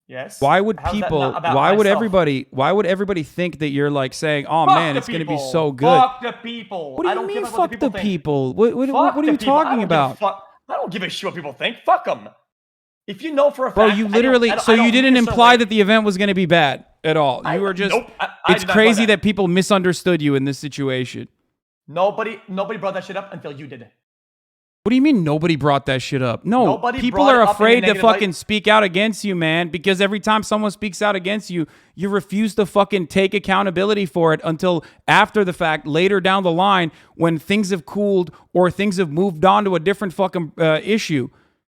Yes. Why would How's that people? not about Why would myself? everybody? Why would everybody think that you're like saying, "Oh Fuck man, the it's going to be people. so good"? Fuck the people. What do I you don't mean, care about fuck what the think. people? What Fuck are the you people. I talking don't give a about? fuck. I don't give a shit what people think. Fuck them. If you know for a Bro, fact, you literally. So you didn't imply that the event was going to be bad at all. You were just. Nope. It's crazy that people misunderstood you in this situation. Nobody brought that shit up until you did. What do you mean nobody brought that shit up? No, Nobody people brought are it up in a afraid to negative fucking light. speak out against you, man, because every time someone speaks out against you, you refuse to fucking take accountability for it until after the fact, later down the line, when things have cooled or things have moved on to a different fucking issue.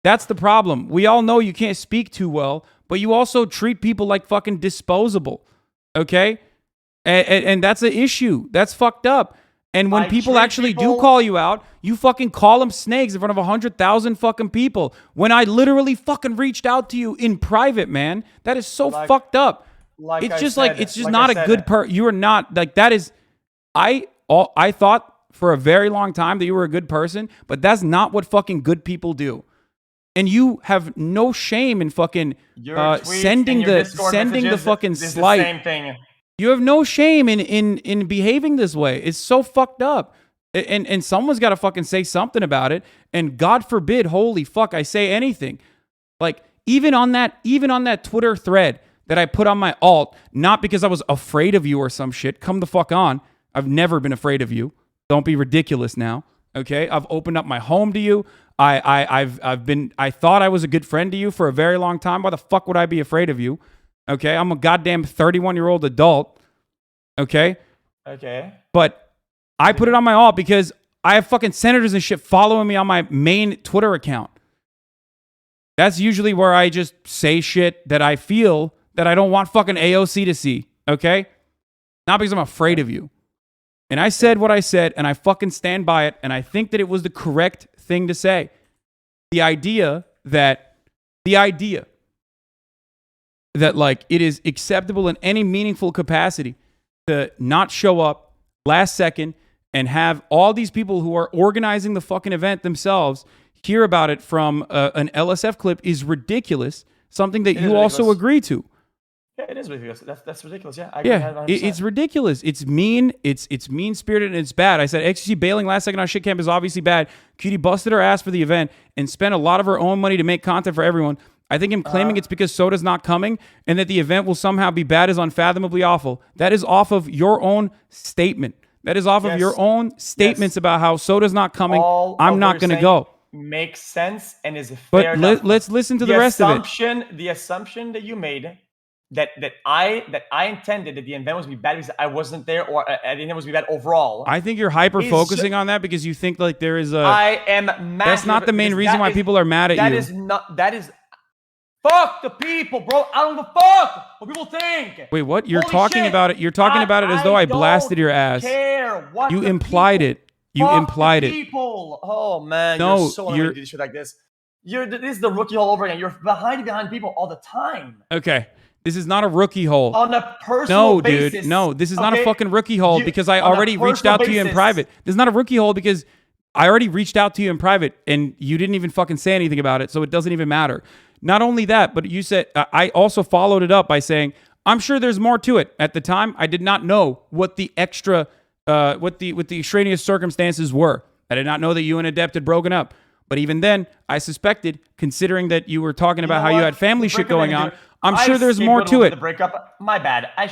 That's the problem. We all know you can't speak too well, but you also treat people like fucking disposable, okay? And that's an issue. That's fucked up. And when people actually do call you out, you fucking call them snakes in front of 100,000 fucking people. When I literally fucking reached out to you in private, man, that is so fucked up. It's just not a good you are not like that is. I thought for a very long time that you were a good person, but that's not what fucking good people do. And you have no shame in fucking sending the fucking slight. The same thing. You have no shame in behaving this way. It's so fucked up. And someone's got to fucking say something about it. And God forbid, holy fuck, I say anything. Like even on that Twitter thread that I put on my alt, not because I was afraid of you or some shit. Come the fuck on. I've never been afraid of you. Don't be ridiculous now. Okay? I've opened up my home to you. I thought I was a good friend to you for a very long time. Why the fuck would I be afraid of you? Okay, I'm a goddamn 31-year-old adult. Okay? Okay. But I put it on my alt because I have fucking senators and shit following me on my main Twitter account. That's usually where I just say shit that I feel that I don't want fucking AOC to see. Okay? Not because I'm afraid of you. And I said what I said, and I fucking stand by it, and I think that it was the correct thing to say. The idea that like it is acceptable in any meaningful capacity to not show up last second and have all these people who are organizing the fucking event themselves hear about it from an LSF clip is ridiculous. Something that you also agree to. Yeah, it is ridiculous. That's ridiculous. Yeah, I agree. It's ridiculous. It's mean. It's mean-spirited and it's bad. I said xqc bailing last second on shit camp is obviously bad. Cutie busted her ass for the event and spent a lot of her own money to make content for everyone. I think him claiming it's because Soda's not coming and that the event will somehow be bad is unfathomably awful. That is off of your own statement. That is off of your own statements about how Soda's not coming. I'm not going to go. Makes sense and is fair. But let's listen to the rest of it. The assumption that you made that I intended that the event was to be bad because I wasn't there or I didn't think it was to be bad overall. I think you're hyper focusing on that because you think like there is a. I am mad. That's not the main reason why people are mad at you. That is. Fuck the people, bro. I don't give a fuck what people think. Wait, what? You're talking about it. You're talking about it as though I blasted your ass. Care what you implied it. You implied it. People. Oh man, no, you're so annoying to do shit like this. This is the rookie all over again. You're behind people all the time. Okay. This is not a rookie hole. On a personal basis. No, dude. No, this is not a fucking rookie hole because I already reached out to you in private. This is not a rookie hole because I already reached out to you in private and you didn't even fucking say anything about it, so it doesn't even matter. Not only that, but you said, I also followed it up by saying, I'm sure there's more to it. At the time, I did not know what the extra, what the extraneous circumstances were. I did not know that you and Adept had broken up. But even then, I suspected, considering that you were talking about how you had family shit going on, I'm sure there's more to it. The breakup, my bad. I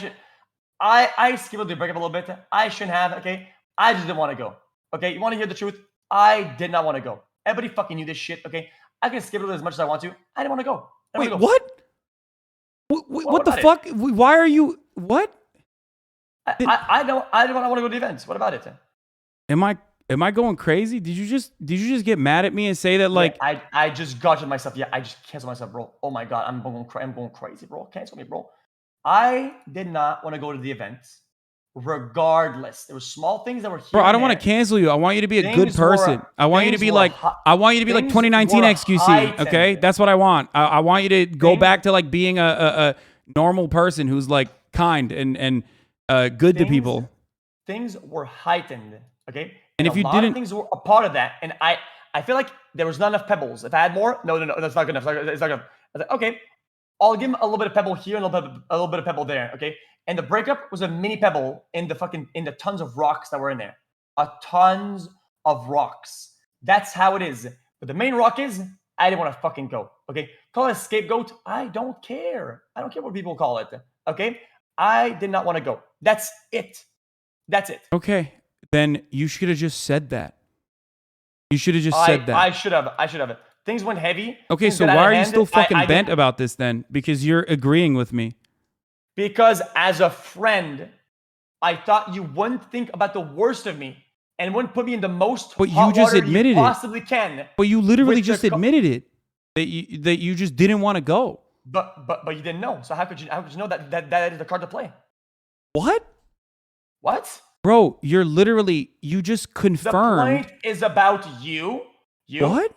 skipped the breakup a little bit. I shouldn't have, okay? I just didn't want to go. Okay, you want to hear the truth? I did not want to go. Everybody fucking knew this shit, okay? I can skip it as much as I want to. I didn't want to go. Wait, what? What the fuck? Why are you... What? I don't want to go to the events. What about it? Am I going crazy? Did you just get mad at me and say that like... Yeah, I just got to myself. Yeah, I just canceled myself, bro. Oh my God, I'm going crazy, bro. Cancel me, bro. I did not want to go to the events. Regardless, there were small things that were here. Bro, I don't want to cancel you. I want you to be a good person. I want you to be like 2019 xqc. Okay, that's what I want. I want you to go back to like being a normal person who's like kind and good to people. Things were heightened. Okay, and if you didn't, things were a part of that. And I feel like there was not enough pebbles. If I had more, no, that's not good enough. It's not good. I was like, okay, I'll give him a little bit of pebble here and a little bit of pebble there. Okay. And the breakup was a mini pebble in the tons of rocks that were in there. Tons of rocks. That's how it is. But the main rock is I didn't want to fucking go. Okay. Call it a scapegoat. I don't care. I don't care what people call it. Okay. I did not want to go. That's it. That's it. Okay. Then you should have just said that. You should have just said that. I should have. Things went heavy. Okay, so why are you still fucking bent about this then? Because you're agreeing with me. Because as a friend, I thought you wouldn't think about the worst of me and wouldn't put me in the most hot water you possibly can. But you literally just admitted it. That you just didn't want to go. But you didn't know. So how could you know that is the card to play? What? What? Bro, you just confirmed. The point is about you. What?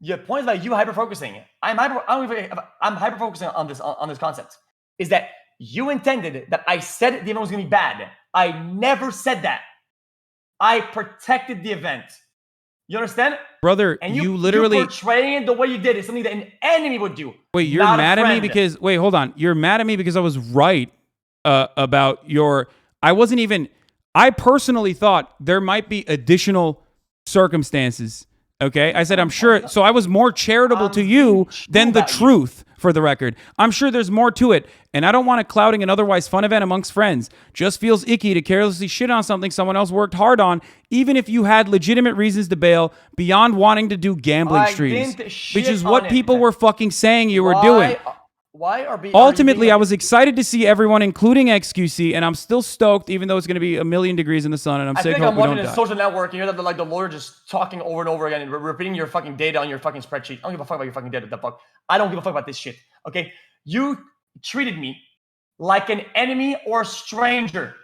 The point is about you hyper-focusing. I'm hyper-focusing on this concept. Is that you intended that I said the event was going to be bad. I never said that. I protected the event. You understand? Brother, and you literally... You portraying the way you did is something that an enemy would do. Wait, you're mad at me because... Wait, hold on. You're mad at me because I was right about your... I personally thought there might be additional circumstances. Okay, I said I'm sure. So I was more charitable to you than the truth, for the record. I'm sure there's more to it, and I don't want it clouding an otherwise fun event amongst friends. Just feels icky to carelessly shit on something someone else worked hard on, even if you had legitimate reasons to bail beyond wanting to do gambling streams, which is what people were fucking saying you were doing. Ultimately, I was excited to see everyone, including XQC, and I'm still stoked, even though it's going to be a million degrees in the sun, and I'm sick. I'm watching a social network, and you're the lawyer just talking over and over again and repeating your fucking data on your fucking spreadsheet. I don't give a fuck about your fucking data. The fuck, I don't give a fuck about this shit. Okay, you treated me like an enemy or a stranger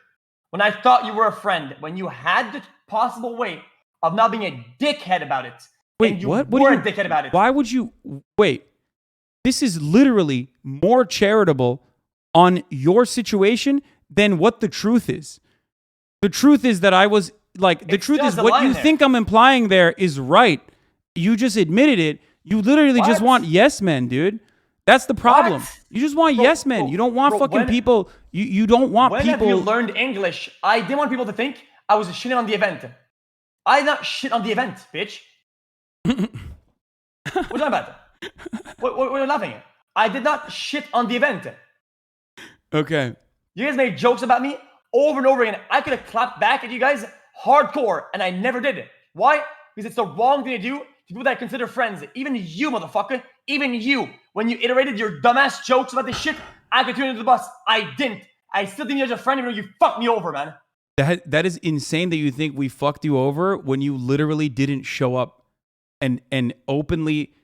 when I thought you were a friend. When you had the possible way of not being a dickhead about it. Wait, what? Were a dickhead about it. Why would you wait? This is literally more charitable on your situation than what the truth is. The truth is that I was like, the truth is what you think I'm implying there is right. You just admitted it. You literally just want yes men, dude. That's the problem. You just want yes men. You don't want fucking people. You don't want people. When have you learned English? I didn't want people to think I was shitting on the event. I did not shit on the event, bitch. What are you talking about? What are you laughing at? I did not shit on the event. Okay. You guys made jokes about me over and over again. I could have clapped back at you guys hardcore, and I never did it. Why? Because it's the wrong thing to do to people that I consider friends. Even you, motherfucker. Even you. When you iterated your dumbass jokes about this shit, I could tune into the bus. I didn't. I still think you're just a friend even though you fucked me over, man. That is insane that you think we fucked you over when you literally didn't show up and openly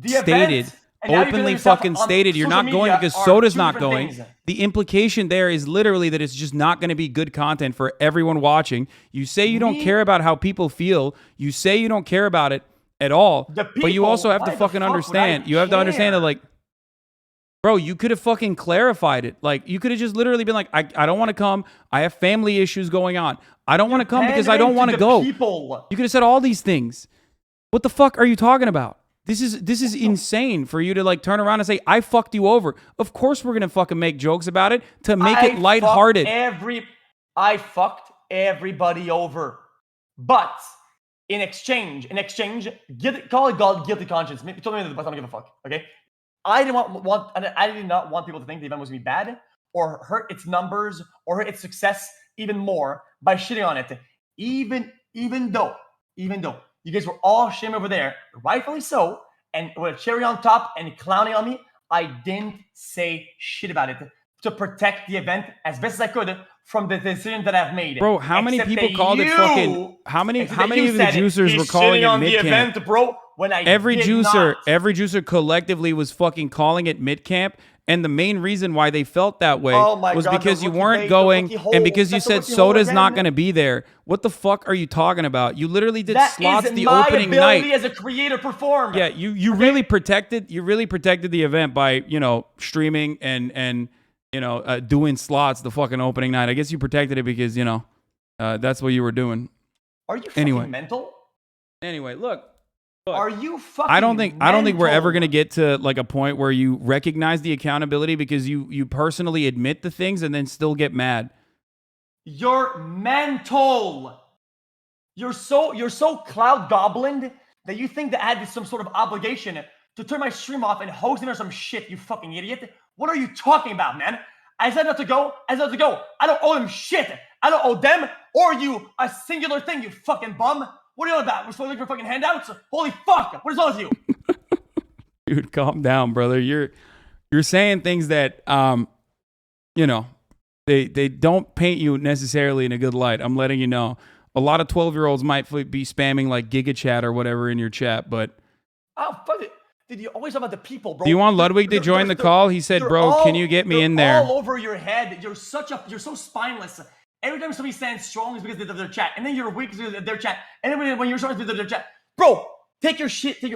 stated... Openly fucking stated you're not going because Soda's not going. The implication there is literally that it's just not going to be good content for everyone watching. You say you don't care about how people feel. You say you don't care about it at all. But you also have to fucking understand. You have to understand that, like, bro, you could have fucking clarified it. Like, you could have just literally been like, I don't want to come. I have family issues going on. I don't want to come because I don't want to go. You could have said all these things. What the fuck are you talking about? This is insane for you to like turn around and say, I fucked you over. Of course we're going to fucking make jokes about it to make it lighthearted. I fucked everybody over. But in exchange, call it God guilty conscience. Maybe tell me the bus, I don't give a fuck. Okay? I did not want people to think the event was going to be bad or hurt its numbers or hurt its success even more by shitting on it. Even though you guys were all shame over there, rightfully so, and with a cherry on top and clowning on me, I didn't say shit about it to protect the event as best as I could from the decision that I've made. Bro, how many people called it fucking... How many of the juicers were calling it mid-camp? Bro, when every juicer collectively was fucking calling it mid-camp. And the main reason why they felt that way was because you weren't going and because you said Soda's not going to be there. What the fuck are you talking about? You literally did slots the opening night. That is my ability as a creator perform. Yeah, you really protected the event by, streaming and doing slots the fucking opening night. I guess you protected it because, that's what you were doing. Are you fucking mental? Anyway, look. Are you fucking I don't think we're ever mental? gonna get to like a point where you recognize the accountability because you personally admit the things and then still get mad. You're mental. You're so cloud goblin that you think that I had some sort of obligation to turn my stream off and host it or some shit, you fucking idiot. What are you talking about, man? I said not to go. I said not to go. I don't owe them shit. I don't owe them or you a singular thing, you fucking bum. What are you on about? We're supposed to look for fucking handouts? Holy fuck. What is wrong with you? Dude, calm down, brother. You're saying things that you know, they don't paint you necessarily in a good light. I'm letting you know. A lot of 12-year-olds might be spamming like Giga Chat or whatever in your chat, but oh fuck it. Did you always talk about the people, bro? do you want Ludwig to join the call? He said, "Bro, can you get me in there?" All over your head. You're so spineless. Every time somebody stands strong is because of their chat, and then you're weak because of their chat, and then when you're strong is because of their chat. Bro, take your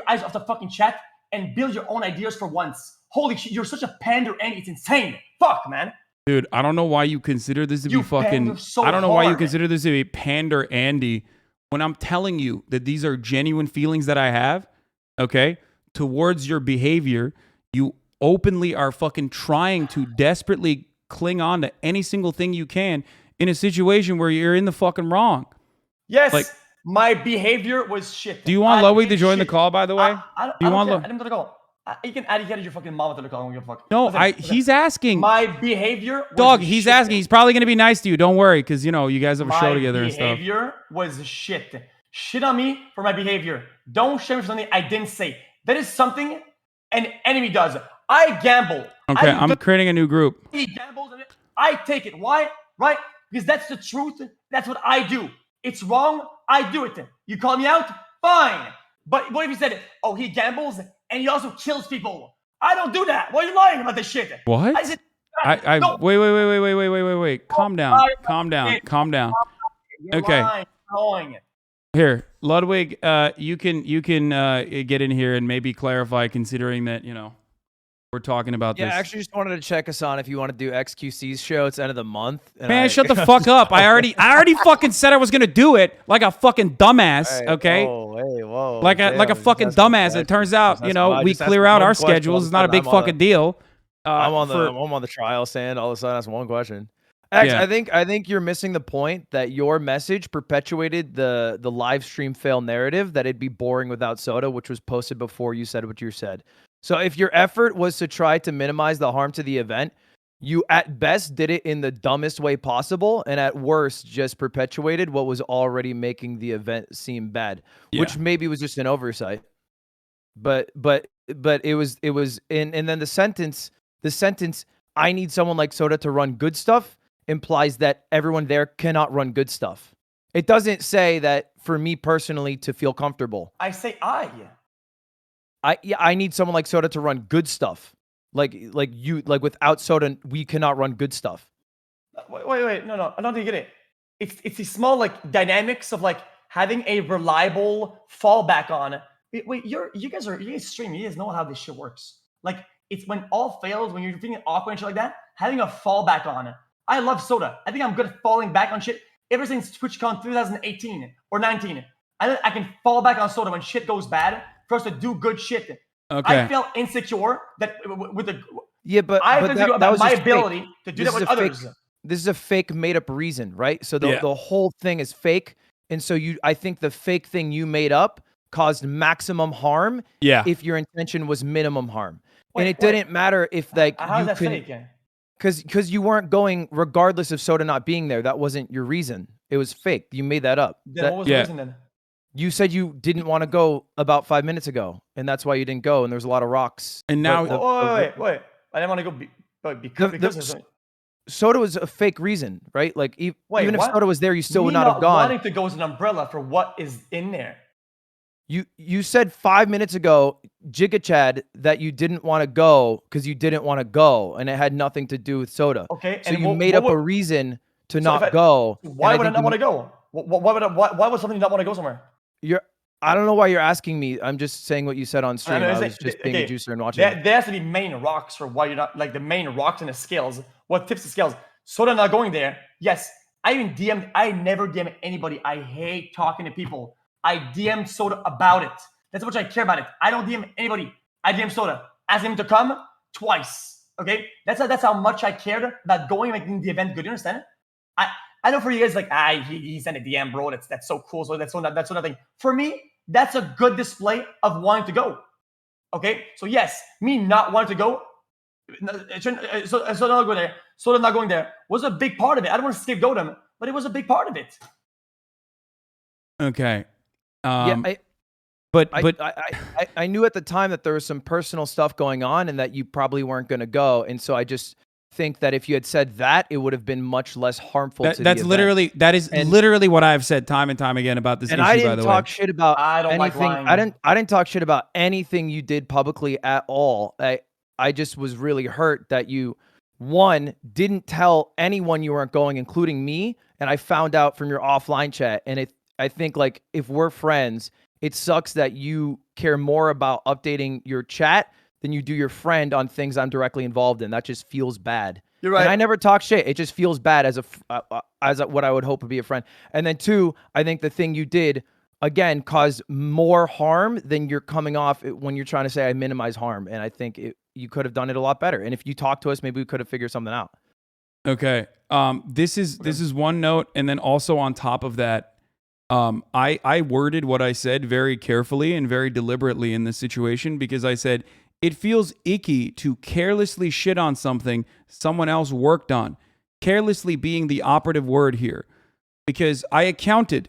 eyes off the fucking chat and build your own ideas for once. Holy shit, you're such a pander, and it's insane. Fuck, man. Dude, I don't know why you consider this to be fucking. So I don't know hard. why you consider this to be pander Andy when I'm telling you that these are genuine feelings that I have, okay, towards your behavior. You openly are fucking trying to desperately cling on to any single thing you can in a situation where you're in the fucking wrong. Yes, like, my behavior was shit. Do you want Ludwig to join the call, by the way? I don't care. I didn't go. You can add your fucking mama to the call. I don't give a fuck. No, he's asking. My behavior was Dog, he's shit. asking. He's probably going to be nice to you. Don't worry, because, you know, you guys have a show together and stuff. My behavior was shit. Shit on me for my behavior. Don't shame me for something I didn't say. That is something an enemy does. I gamble. Okay, I'm creating a new group. He gambles and I take it. Why? Right? Because that's the truth. That's what I do. It's wrong. I do it. You call me out? Fine. But what if you said, oh, he gambles and he also kills people? I don't do that. Why are you lying about this shit? What? I said, no. Wait. Calm down. Calm down. You're okay. Lying. Here, Ludwig, you can get in here and maybe clarify, considering that, you know, we're talking about this. Yeah, actually just wanted to check us on if you want to do XQC's show. It's end of the month. Man, shut the fuck up. I already fucking said I was going to do it like a fucking dumbass, okay? Whoa. Like a fucking dumbass. It turns out, you know, we clear out our schedules. It's not a big fucking deal. I'm on the trial stand. All of a sudden, that's one question. Actually, I think you're missing the point that your message perpetuated the live stream fail narrative that it'd be boring without soda, which was posted before you said what you said. So if your effort was to try to minimize the harm to the event, you at best did it in the dumbest way possible, and at worst just perpetuated what was already making the event seem bad, which maybe was just an oversight. But it was and then the sentence I need someone like Soda to run good stuff implies that everyone there cannot run good stuff. It doesn't say that for me personally to feel comfortable. I say I need someone like Soda to run good stuff. Like without Soda, we cannot run good stuff. Wait. No. I don't think you get it. It's the small like dynamics of like having a reliable fallback on. Wait, you guys stream. You guys know how this shit works. Like it's when all fails, when you're feeling awkward and shit like that, having a fallback on it. I love Soda. I think I'm good at falling back on shit. Ever since TwitchCon 2018 or 19, I can fall back on Soda when shit goes bad for us to do good shit. Okay. I felt insecure that with the I feel insecure about my ability to do that with others. This is a fake made up reason, right? So the whole thing is fake, and so I think the fake thing you made up caused maximum harm. Yeah. If your intention was minimum harm, and it didn't matter if like how's that fake? Because you weren't going regardless of Soda not being there. That wasn't your reason. It was fake. You made that up. Then what was the reason then? You said you didn't want to go about 5 minutes ago, and that's why you didn't go. And there's a lot of rocks. And now, wait. I didn't want to go because Soda was a fake reason, right? Like even if Soda was there, you still would not have gone. Wanting to go as an umbrella for what is in there. You said 5 minutes ago, Giga Chad, that you didn't want to go because you didn't want to go, and it had nothing to do with Soda. Okay, so you made up a reason to not go. Why would I not want to go? Why would something not want to go somewhere? I don't know why you're asking me. I'm just saying what you said on stream. I was just being a juicer and watching. There has to be main rocks for why you're not, like the main rocks and the scales. What tips the scales? Soda not going there. Yes, I never DM anybody. I hate talking to people. I DM'd Soda about it That's how much I care about it. I don't DM anybody. I DM Soda. Ask him to come twice. Okay? That's how much I cared about going and making the event good. You understand? I know for you guys, like, he sent a DM, bro. That's so cool. So that's so nothing. For me, that's a good display of wanting to go. Okay? So yes, me not wanting to go, so not going there, so not going there was a big part of it. I don't want to scapegoat him, but it was a big part of it. Okay. Yeah, but I knew at the time that there was some personal stuff going on and that you probably weren't going to go, and so I just think that if you had said that, it would have been much less harmful to the event. That is literally what I've said time and time again about this issue. I didn't by the talk way, shit about I don't anything. like lying. I didn't talk shit about anything you did publicly at all. I just was really hurt that you, one, didn't tell anyone you weren't going, including me, and I found out from your offline chat. And I think, like, if we're friends, it sucks that you care more about updating your chat than you do your friend on things I'm directly involved in. That just feels bad. You're right. And I never talk shit. It just feels bad as what I would hope would be a friend. And then two, I think the thing you did, again, caused more harm than you're coming off when you're trying to say I minimize harm. And I think you could have done it a lot better. And if you talked to us, maybe we could have figured something out. Okay. This is one note, and then also on top of that, I worded what I said very carefully and very deliberately in this situation, because I said it feels icky to carelessly shit on something someone else worked on. Carelessly being the operative word here, because I accounted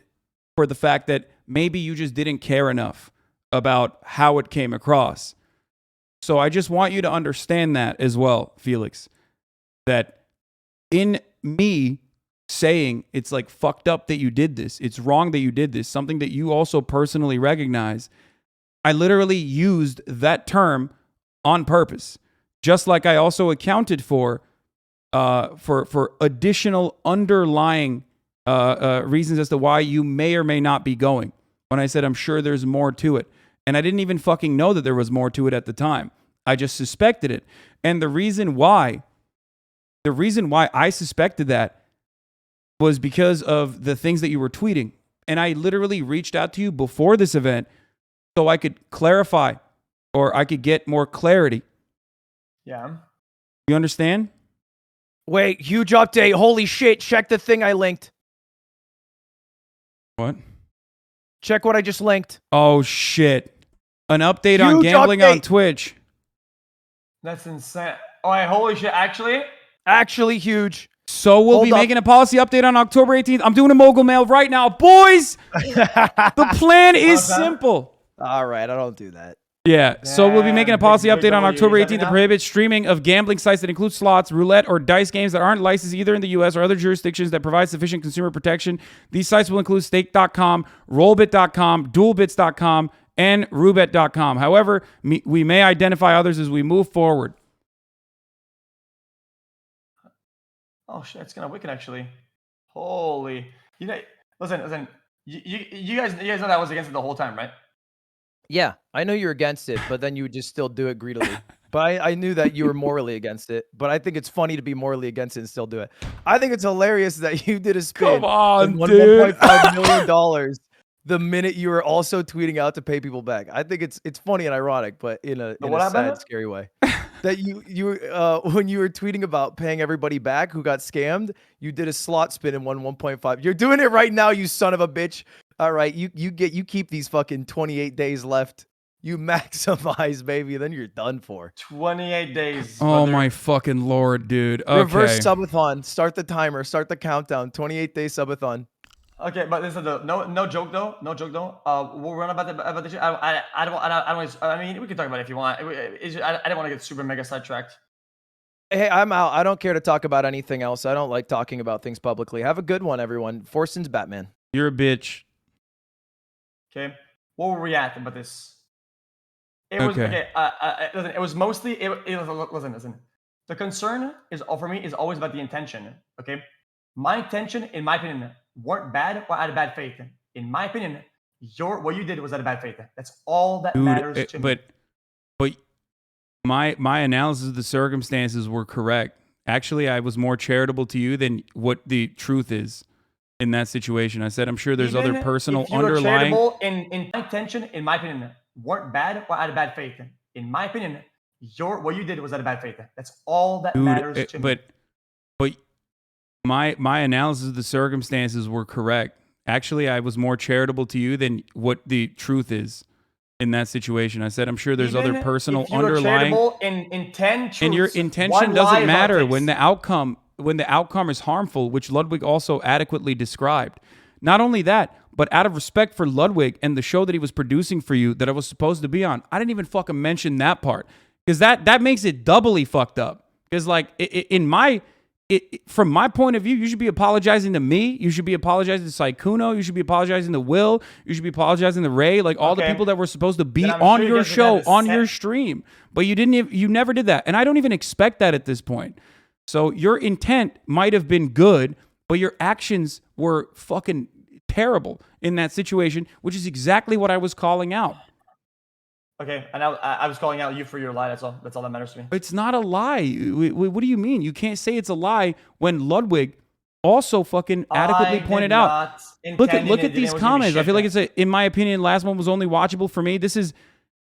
for the fact that maybe you just didn't care enough about how it came across. So I just want you to understand that as well, Felix, that in me saying it's like fucked up that you did this, it's wrong that you did this, something that you also personally recognize, I literally used that term on purpose, just like I also accounted for additional underlying reasons as to why you may or may not be going. When I said I'm sure there's more to it, and I didn't even fucking know that there was more to it at the time. I just suspected it, and the reason why I suspected that was because of the things that you were tweeting, and I literally reached out to you before this event so I could clarify, or I could get more clarity. Yeah. You understand? Wait, huge update. Holy shit. Check the thing I linked. What? Check what I just linked. Oh, shit. An update on gambling on Twitch. That's insane. Oh, wait, holy shit. Actually huge. So we'll be making a policy update on October 18th. I'm doing a mogul mail right now. Boys, the plan is simple. All right, I don't do that. Yeah, so we'll be making a policy update on October 18th to prohibit streaming of gambling sites that include slots, roulette, or dice games that aren't licensed either in the U.S. or other jurisdictions that provide sufficient consumer protection. These sites will include stake.com, rollbit.com, duelbits.com, and roobet.com. However, we may identify others as we move forward. Oh shit, it's kind of wicked actually. Holy, listen. You guys know that I was against it the whole time, right? Yeah, I know you're against it, but then you would just still do it greedily. But I knew that you were morally against it. But I think it's funny to be morally against it and still do it. I think it's hilarious that you did a spin. Come on, dude. $1.5 million the minute you were also tweeting out to pay people back. I think it's funny and ironic, but in a sad, scary way. That you when you were tweeting about paying everybody back who got scammed, you did a slot spin and won 1.5. You're doing it right now, you son of a bitch. All right, you keep these fucking 28 days left. You maximize, baby, then you're done for. 28 days. Oh my fucking Lord, dude. Okay. Reverse subathon. Start the timer. Start the countdown. 28-day subathon. Okay, but this is no joke though. No joke though. We'll run about the I don't. I mean, we can talk about it if you want. I didn't want to get super mega sidetracked. Hey, I'm out. I don't care to talk about anything else. I don't like talking about things publicly. Have a good one, everyone. Forson's Batman. You're a bitch. Okay, what were we at about this? It was okay. Listen, it was mostly. Listen. The concern is for me is always about the intention. Okay, my intention, in my opinion, weren't bad or out of bad faith. In my opinion, what you did was out of bad faith. That's all that matters to me. But my analysis of the circumstances were correct. Actually, I was more charitable to you than what the truth is in that situation. I said, I'm sure there's other personal underlying. In my intention, in my opinion, weren't bad or out of bad faith. In my opinion, what you did was out of bad faith. That's all that Dude, matters to me. But my analysis of the circumstances were correct. Actually, I was more charitable to you than what the truth is in that situation. I said, I'm sure there's other personal underlying. In 10 truths, and your intention doesn't matter when the outcome is harmful, which Ludwig also adequately described. Not only that, but out of respect for Ludwig and the show that he was producing for you that I was supposed to be on, I didn't even fucking mention that part because that makes it doubly fucked up. Because like from my point of view, you should be apologizing to me. You should be apologizing to Saikuno. You should be apologizing to Will. You should be apologizing to Ray. Like all the people that were supposed to be on your show, on your stream. But you never did that. And I don't even expect that at this point. So your intent might have been good, but your actions were fucking terrible in that situation, which is exactly what I was calling out. Okay, and I was calling out you for your lie. That's all that matters to me. It's not a lie. What do you mean? You can't say it's a lie when Ludwig also fucking adequately pointed out. Look at these comments. I feel like in my opinion, last one was only watchable for me. This is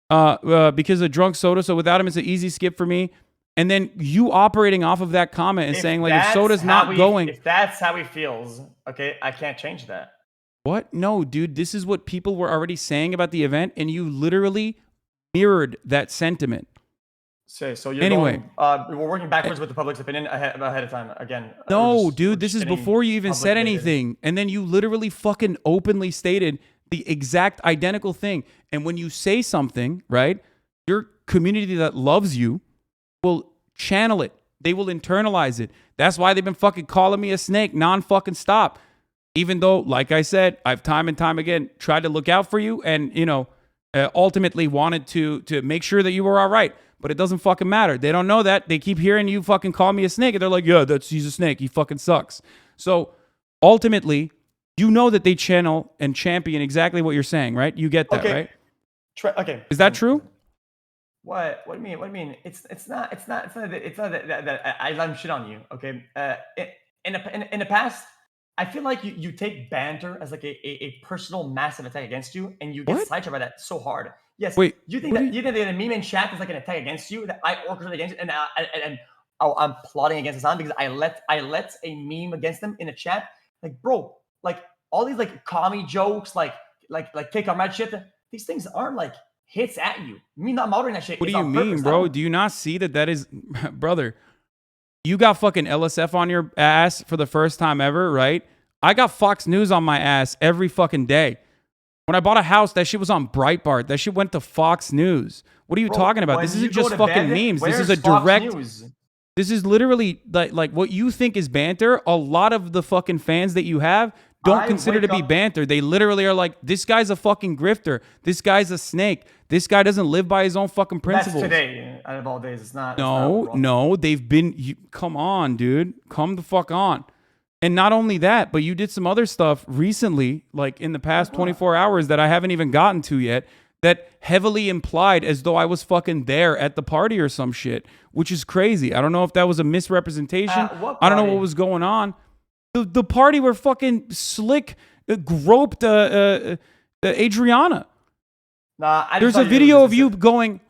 because of drunk soda. So without him, it's an easy skip for me. And then you operating off of that comment and saying like, if soda's not going. If that's how he feels, okay, I can't change that. What? No, dude. This is what people were already saying about the event, and you literally mirrored that sentiment. So you're anyway, we're working backwards with the public's opinion ahead of time again. No, dude, this is before you even said anything, and then you literally fucking openly stated the exact identical thing. And when you say something, right, your community that loves you will channel it. They will internalize it. That's why they've been fucking calling me a snake non-fucking stop. Even though, like I said, I've time and time again tried to look out for you and, ultimately wanted to make sure that you were all right. But it doesn't fucking matter. They don't know that. They keep hearing you fucking call me a snake. And they're like, yeah, he's a snake. He fucking sucks. So ultimately, you know that they channel and champion exactly what you're saying, right? You get that, right? Okay. Is that true? What do you mean? It's not that I let him shit on you. Okay. In the past, I feel like you take banter as like a personal massive attack against you, and you get sidetracked by that so hard. Yes. Wait. You think that a meme in chat is like an attack against you that I orchestrated against you, and I'm plotting against Hasan because I let a meme against them in a chat. Like, bro, like all these like commie jokes, like kick our mad shit. These things aren't like hits at you. Me not moderating that shit. What do you mean, bro? Do you not see that is, brother? You got fucking LSF on your ass for the first time ever, right? I got Fox News on my ass every fucking day. When I bought a house, that shit was on Breitbart. That shit went to Fox News. What are you talking about? This isn't just fucking memes. This is a direct. This is literally like what you think is banter. A lot of the fucking fans that you have don't consider to be banter. They literally are like, this guy's a fucking grifter. This guy's a snake. This guy doesn't live by his own fucking principles. That's today. Out of all days, it's not. No. They've been. Come on, dude. Come the fuck on. And not only that, but you did some other stuff recently, like in the past 24 hours that I haven't even gotten to yet, that heavily implied as though I was fucking there at the party or some shit, which is crazy. I don't know if that was a misrepresentation. I don't know what was going on. The party where fucking Slick groped Adriana. There's a video of you going,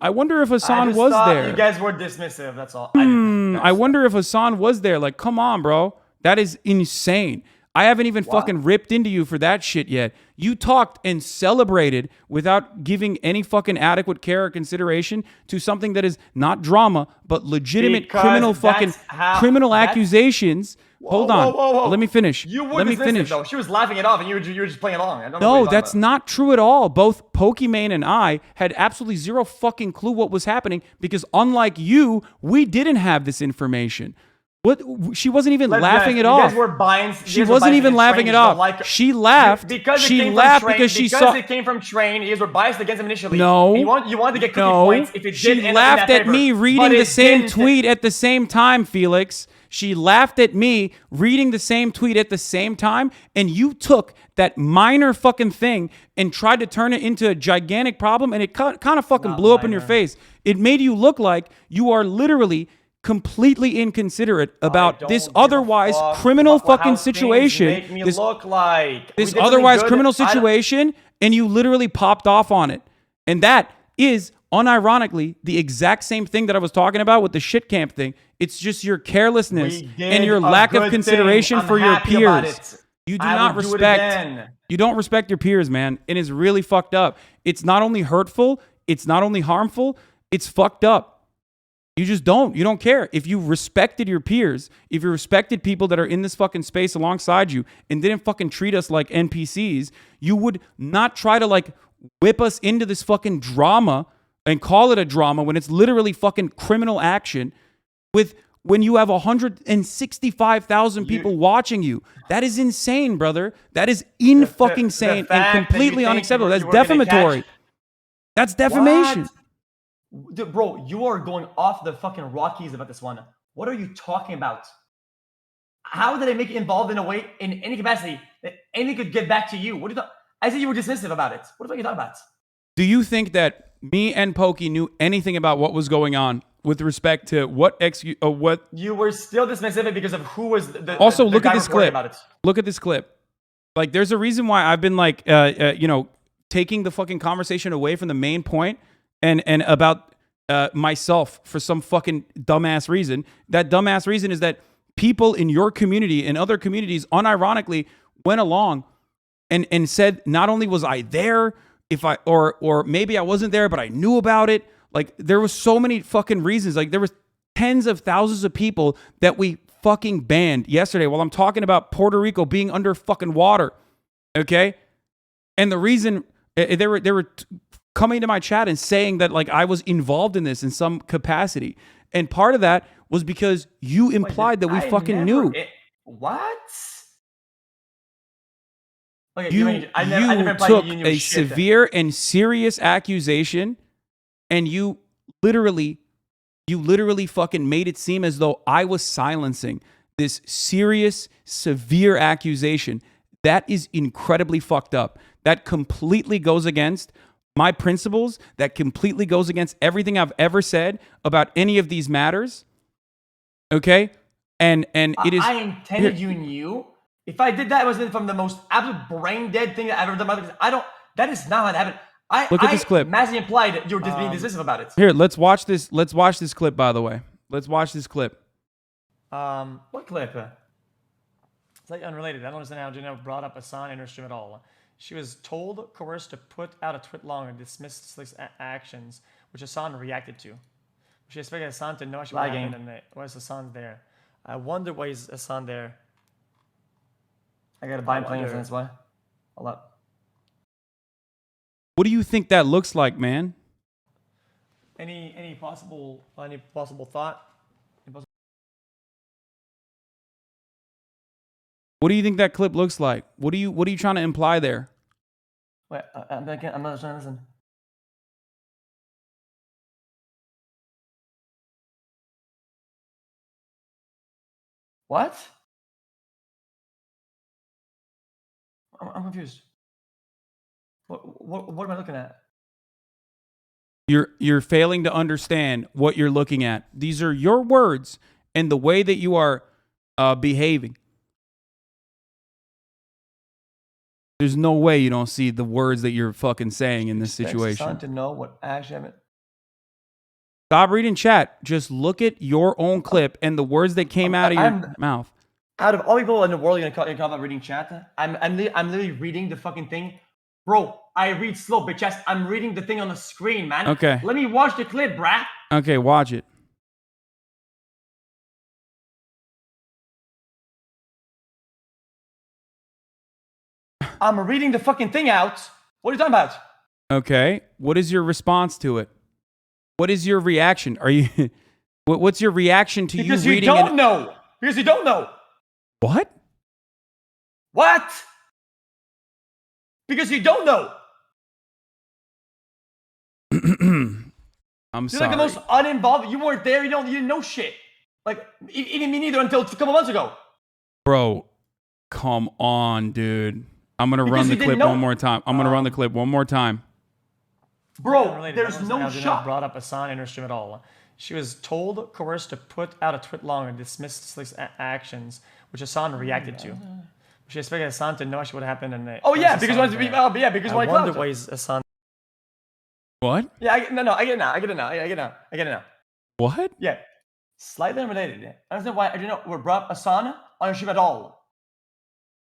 I wonder if Hasan was there. You guys were dismissive, that's all. I wonder if Hasan was there. Like, come on, bro. That is insane. I haven't even fucking ripped into you for that shit yet. You talked and celebrated without giving any fucking adequate care or consideration to something that is not drama, but legitimate criminal accusations. Hold on. Let me finish. Let me finish. Though. She was laughing it off and you were just playing along. No, that's not true at all. Both Pokimane and I had absolutely zero fucking clue what was happening because unlike you, we didn't have this information. What? She wasn't even laughing it off. She wasn't even laughing it off. She laughed. She laughed because she saw. Because it came from Train, you guys were biased against him initially. No. You wanted to get cookie points if it she did laughed at me reading the same tweet at the same time, Felix. She laughed at me reading the same tweet at the same time, and you took that minor fucking thing and tried to turn it into a gigantic problem, and it kind of fucking blew up in your face. It made you look like you are literally completely inconsiderate about this otherwise criminal fucking situation. This otherwise criminal situation, and you literally popped off on it. And that is unironically the exact same thing that I was talking about with the shit camp thing. It's just your carelessness and your lack of consideration for your peers. You do not respect. You don't respect your peers, man. And it's really fucked up. It's not only hurtful, it's not only harmful, it's fucked up. You just don't. You don't care. If you respected your peers, if you respected people that are in this fucking space alongside you and didn't fucking treat us like NPCs, you would not try to like whip us into this fucking drama and call it a drama when it's literally fucking criminal action when you have 165,000 people watching you. That is insane, brother. That is fucking insane and completely unacceptable. That's defamatory. That's defamation. Dude, bro, you are going off the fucking Rockies about this one. What are you talking about? How did I make it involved in a way, in any capacity, that anything could get back to you? What are you talking? I said you were dismissive about it. What the fuck are you talking about? Do you think that me and Pokey knew anything about what was going on with respect to what you were still dismissive because of who was the also the look guy at this reporting clip. about it. Look at this clip. Like, there's a reason why I've been like, taking the fucking conversation away from the main point and about myself for some fucking dumbass reason. That dumbass reason is that people in your community and other communities unironically went along and said, not only was I there, or maybe I wasn't there, but I knew about it. Like, there was so many fucking reasons. Like, there was tens of thousands of people that we fucking banned yesterday while I'm talking about Puerto Rico being under fucking water. Okay? And the reason they were coming to my chat and saying that like I was involved in this in some capacity. And part of that was because you implied that we fucking knew. What? Okay, you took a severe and serious accusation and you literally fucking made it seem as though I was silencing this serious, severe accusation. That is incredibly fucked up. That completely goes against my principles. That completely goes against everything I've ever said about any of these matters. Okay? And it is... I intended you knew. If I did that, it was from the most absolute brain dead thing that I've ever done. Because that is not how it happened. Look at this clip. Massively implied that you were just being dismissive about it. Here, let's watch this. Let's watch this clip, by the way. Let's watch this clip. What clip? It's like unrelated. I don't understand how Jenna brought up Hasan in her stream at all. She was told, coerced to put out a tweet long and dismiss Slick's actions, which Hasan reacted to. She expected Hasan to know she was happening, and why is Hasan there? I wonder why is Hasan there. I gotta buy him playing that's why. Hold up. What do you think that looks like, man? Any possible thought? What do you think that clip looks like? What are you trying to imply there? Wait, I'm not trying to listen. What? I'm confused. What am I looking at? You're failing to understand what you're looking at. These are your words and the way that you are behaving. There's no way you don't see the words that you're fucking saying in this situation. To know what actually happened. Stop reading chat. Just look at your own clip and the words that came out of your mouth. Out of all people in the world, you're gonna call about reading chat? I'm literally reading the fucking thing. Bro, I read slow, bitch ass. I'm reading the thing on the screen, man. Okay. Let me watch the clip, brah. Okay, watch it. I'm reading the fucking thing out. What are you talking about? Okay. What is your response to it? What is your reaction? Are you... What's your reaction to because you reading it? Because you don't know. Because you don't know. What? What? Because you don't know. I'm You're sorry. like the most uninvolved. You weren't there. You didn't know shit. Like, even me neither until a couple months ago. Bro, come on, dude. I'm going to run the clip one more time. I'm going to run the clip one more time. Bro, there's no shot. Brought up Hasan in her stream at all. She was told, coerced to put out a tweet long and dismiss Slick's actions, which Hasan reacted to. She expected Hasan to know what happened, and because why is Hasan? What? Yeah, I get it now. What? Yeah, slightly unrelated. I understand why I didn't know we brought Hasan on your stream at all.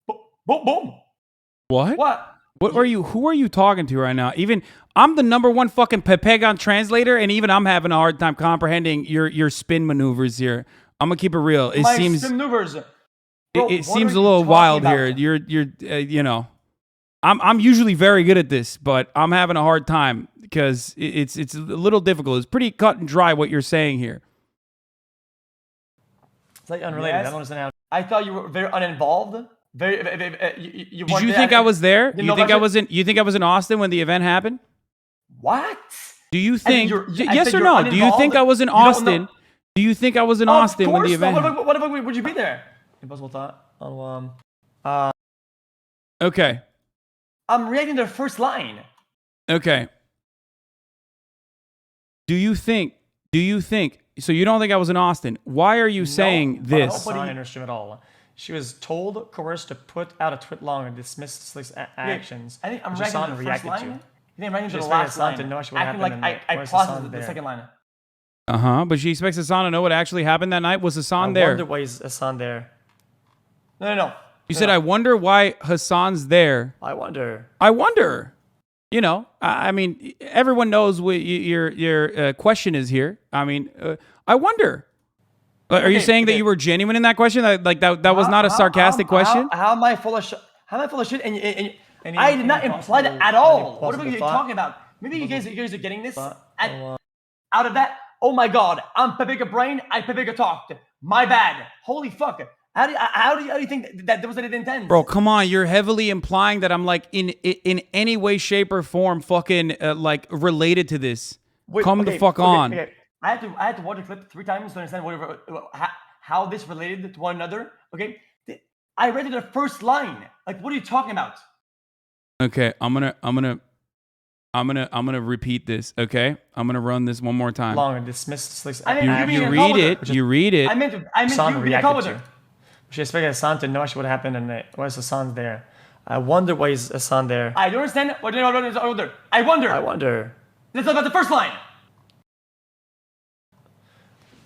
Boom, boom. What? What? What are you? Who are you talking to right now? Even I'm the #1 fucking Pepegon translator, and even I'm having a hard time comprehending your spin maneuvers here. I'm gonna keep it real. It My seems spin maneuvers. Bro, it what seems are a you little talking wild about? here. You're you know, I'm usually very good at this, but I'm having a hard time because it's a little difficult. It's pretty cut and dry what you're saying here. It's like unrelated. Yes. I don't understand how. I thought you were very uninvolved. Very. You Did you think I was there? didn't You know think I about was in? You think I was in Austin when the event happened? What? Do you think? I Yes said or you're no? Do you think uninvolved. I was in You don't know. Austin? Do you think I was in Austin when the event? No. happened? What the fuck would you be there? Impossible thought. Okay. I'm reacting to the first line. Okay. Do you think? So you don't think I was in Austin? Why are you saying this? Nobody in her stream at all. She was told, coerced to put out a tweet long and dismiss Slick's actions. I think I'm reacting to the first line. You think I'm reacting to the last line? To know what acting like I processed the second line. But she expects Hasan to know what actually happened that night. Was Hasan there? I wonder why is Hasan there. No. You said I wonder why Hasan's there. I wonder. You know, I mean, everyone knows what your question is here. I mean, I wonder. Are you saying that you were genuine in that question? That was not a sarcastic question? How am I full of shit? And I did not imply that at all. What are you talking about? Maybe you guys are getting this out of that. Oh my God, I'm Pepega Brain. I Pepega talked. My bad. Holy fuck. How do you think that was an intent? Bro, come on. You're heavily implying that I'm like in any way, shape, or form fucking like related to this. Come the fuck on. Okay. I had to watch the clip 3 times to understand how this related to one another. Okay, I read it the first line. Like, what are you talking about? Okay, I'm gonna repeat this. Okay, I'm gonna run this one more time. Long and dismissed. You read it. I meant you reacted with her. She expected Hasan to know what would happen, and why is Hasan there? I wonder why is Hasan there. I don't understand. I wonder. That's about the first line.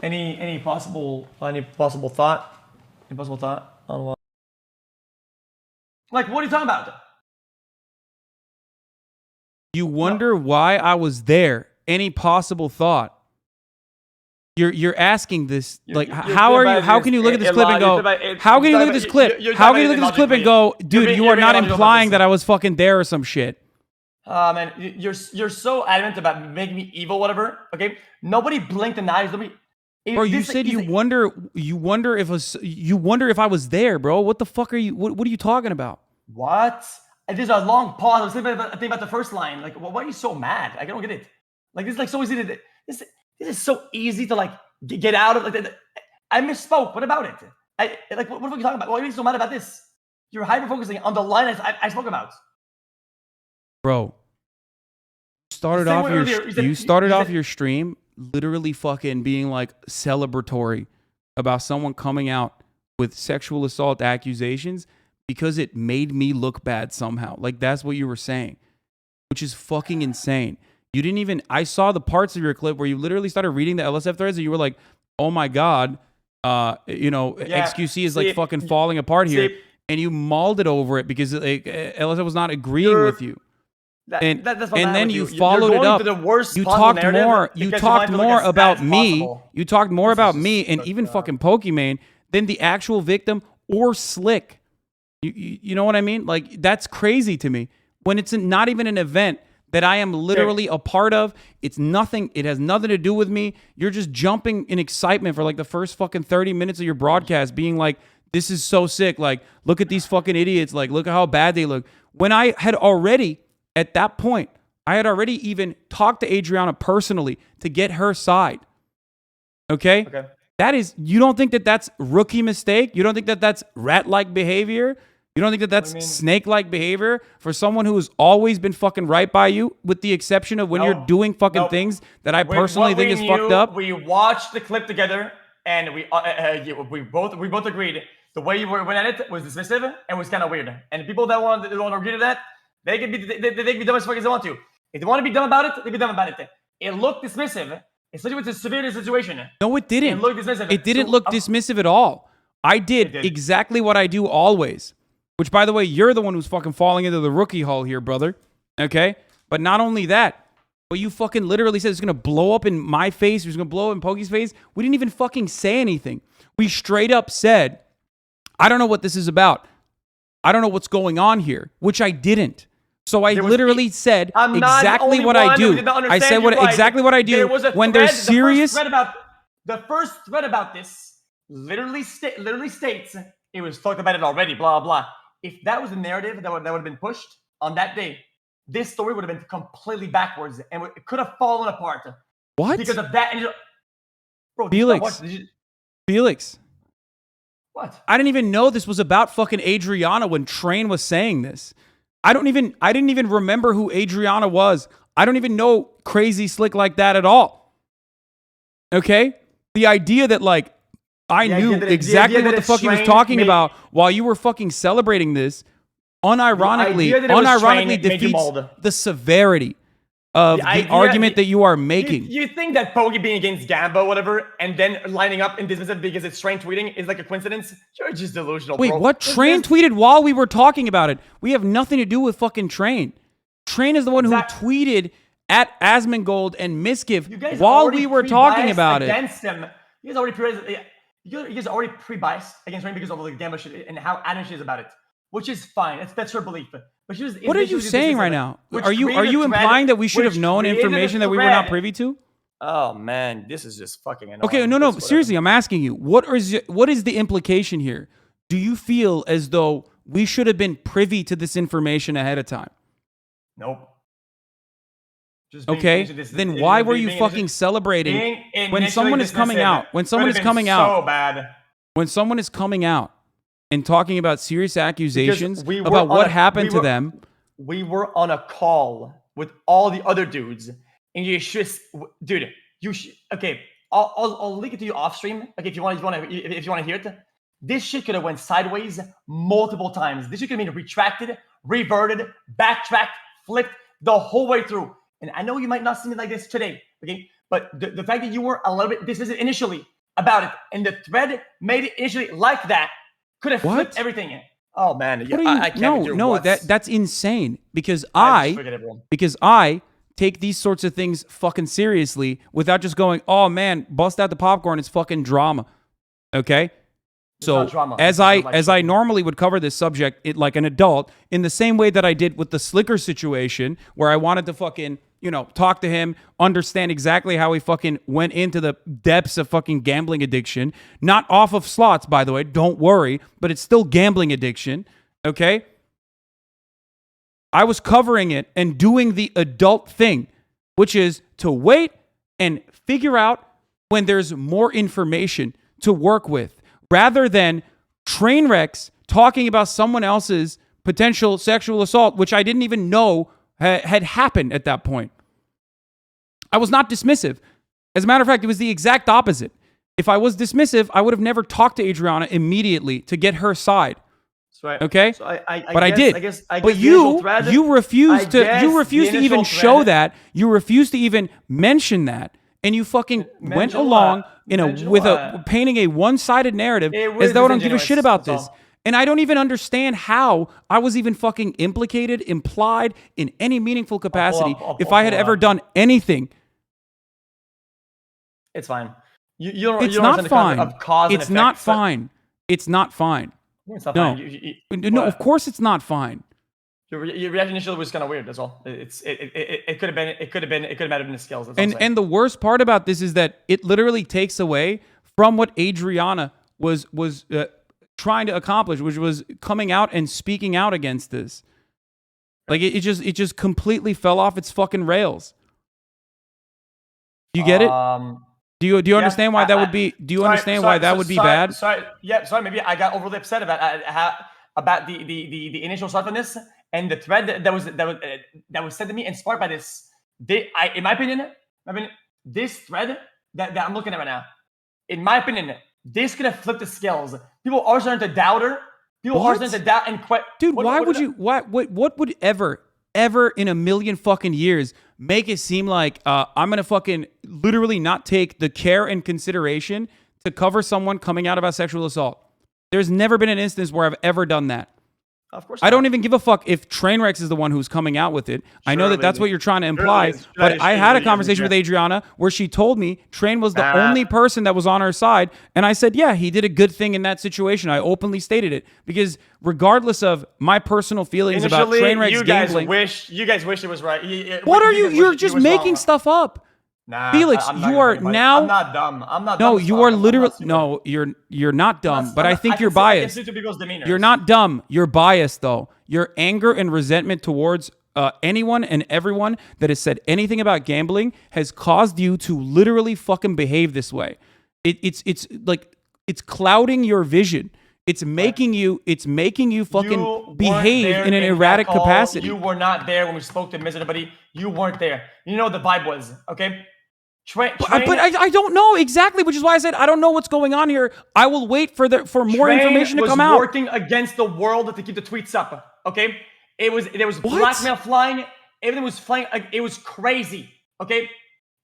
Any possible thought? On what? Like, what are you talking about? You wonder why I was there. Any possible thought? You're asking this like how can you look at this clip and go how can you look at this clip and go dude you are not implying that I was fucking there or some shit. Man, you're so adamant about making me evil, whatever. Okay, nobody blinked an eye. Bro, you said you wonder if I was there, bro. What the fuck are you? What are you talking about? What? There's a long pause. I was thinking about the first line. Like, why are you so mad? I don't get it. Like, this is like so easy to this is so easy to like get out of. Like, I misspoke. What about it? What are you talking about? Why are you so mad about this? You're hyper focusing on the line I spoke about. Bro, you started off your stream literally fucking being like celebratory about someone coming out with sexual assault accusations because it made me look bad somehow. Like that's what you were saying, which is fucking insane. You didn't even, I saw the parts of your clip where you literally started reading the LSF threads and you were like, oh my God, XQC is like fucking falling apart here. And you mauled it over it because like, LSF was not agreeing with you. And then you followed it up. You talked more. You talked more about me. You talked more about me and even fucking Pokimane than the actual victim or Slick. You know what I mean? Like that's crazy to me. When it's not even an event that I am literally a part of, it's nothing. It has nothing to do with me. You're just jumping in excitement for like the first fucking 30 minutes of your broadcast, being like, "This is so sick." Like, look at these fucking idiots. Like, look at how bad they look. When I had already. At that point, I had already even talked to Adriana personally to get her side. Okay? That is, you don't think that that's rookie mistake? You don't think that that's rat-like behavior? You don't think that that's snake-like behavior for someone who has always been fucking right by you, with the exception of when you're doing fucking things that I personally think is fucked up? We watched the clip together, and we both agreed the way you went at it was dismissive and was kind of weird. And people that want to agree to that, they can be dumb as fuck as they want to. If they want to be dumb about it, they be dumb about it. It looked dismissive, especially with the severe situation. No, it didn't. It looked dismissive. It didn't look dismissive at all. I did exactly what I do always. Which, by the way, you're the one who's fucking falling into the rookie hole here, brother. Okay? But not only that, but you fucking literally said it's going to blow up in my face. It was going to blow up in Pokey's face. We didn't even fucking say anything. We straight up said, I don't know what this is about. I don't know what's going on here, which I didn't. So I literally said exactly what I do. I said exactly what I do when there's serious. The first thread about this literally states it was talked about it already, blah, blah. If that was the narrative that would have been pushed on that day, this story would have been completely backwards and it could have fallen apart. What? Because of that. Bro, Felix. What? I didn't even know this was about fucking Adriana when Train was saying this. I didn't even remember who Adriana was. I don't even know Crazy Slick like that at all. Okay? The idea that like I knew exactly what the fuck he was talking about while you were fucking celebrating this unironically defeats the severity of the argument that you are making. You think that Pokey being against Gamba, whatever, and then lining up in dismissive because it's Train tweeting is like a coincidence? You're just delusional, Wait, bro. what? Train tweeted while we were talking about it. We have nothing to do with fucking Train. Train is the one who tweeted at Asmongold and Misgive while we were talking about it. Against him. You guys already pre-biased against Train because of the Gamba shit and how adamant she is about it. Which is fine. That's her belief. But what are you saying right now? Are you implying that we should have known information that we were not privy to? Oh man, this is just fucking annoying. Okay, no, seriously, I'm asking you. What is the implication here? Do you feel as though we should have been privy to this information ahead of time? Nope. Okay, then why were you fucking celebrating when someone is coming out? When someone is coming out. So bad. When someone is coming out and talking about serious accusations about what happened to them. We were on a call with all the other dudes, and you should, dude. Okay. I'll link it to you off stream. Okay, if you want to hear it. This shit could have went sideways multiple times. This shit could have been retracted, reverted, backtracked, flipped the whole way through. And I know you might not see me like this today, okay? But the fact that you were a little bit dismissive initially about it, and the thread made it initially like that, could have flipped everything in. Oh man, I can't. No, that's insane. Because I take these sorts of things fucking seriously without just going, oh man, bust out the popcorn, it's fucking drama. Okay? So as I normally would cover this subject like an adult, in the same way that I did with the Slicker situation, where I wanted to fucking, talk to him, understand exactly how he fucking went into the depths of fucking gambling addiction. Not off of slots, by the way, don't worry, but it's still gambling addiction, okay? I was covering it and doing the adult thing, which is to wait and figure out when there's more information to work with, rather than train wrecks talking about someone else's potential sexual assault, which I didn't even know had happened at that point. I was not dismissive. As a matter of fact, it was the exact opposite. If I was dismissive, I would have never talked to Adriana immediately to get her side. That's right. Okay? So I did. But you refused to even show that. You refused to even mention that. And you fucking went along painting a one-sided narrative as though I don't give a shit about this. And I don't even understand how I was even fucking implicated, implied in any meaningful capacity if I had ever done anything. It's fine. You it's not fine. It's not fine. It's not fine. It's not no. fine. No, of course it's not fine. Your reaction initially was kind of weird. That's all. It could have been. It could have been the skills. And the worst part about this is that it literally takes away from what Adriana was trying to accomplish, which was coming out and speaking out against this. Like it just completely fell off its fucking rails. You get it? Do you understand why that would be? Do you understand why that would be bad? Sorry. Maybe I got overly upset about the initial start on this and the thread that was sent to me, inspired by this. In my opinion, this thread that I'm looking at right now, in my opinion, this could have flipped the scales. People are starting to doubt her. People are starting to doubt and quit. Dude, what would ever in a million fucking years make it seem like I'm going to fucking literally not take the care and consideration to cover someone coming out about sexual assault. There's never been an instance where I've ever done that. Of course I don't even give a fuck if Trainwreck is the one who's coming out with it. I know that that's what you're trying to imply, but I had a conversation with Adriana where she told me Train was the only person that was on her side, and I said, yeah, he did a good thing in that situation. I openly stated it because regardless of my personal feelings about Trainwreck's gambling, you guys wish it was right. What are you? You're just making stuff up. Nah, Felix, you are now. I'm not dumb. I'm not. No, dumb you are literally. No, you're not dumb. But I think you're biased. You're not dumb. You're biased though. Your anger and resentment towards anyone and everyone that has said anything about gambling has caused you to literally fucking behave this way. It's like it's clouding your vision. It's making you fucking behave in an erratic capacity. You were not there when we spoke to Miss Everybody. You weren't there. You know what the vibe was, okay? But I don't know exactly, which is why I said I don't know what's going on here. I will wait for more information to come out. Working against the world to keep the tweets up, okay? There was blackmail flying. Everything was flying. It was crazy, okay?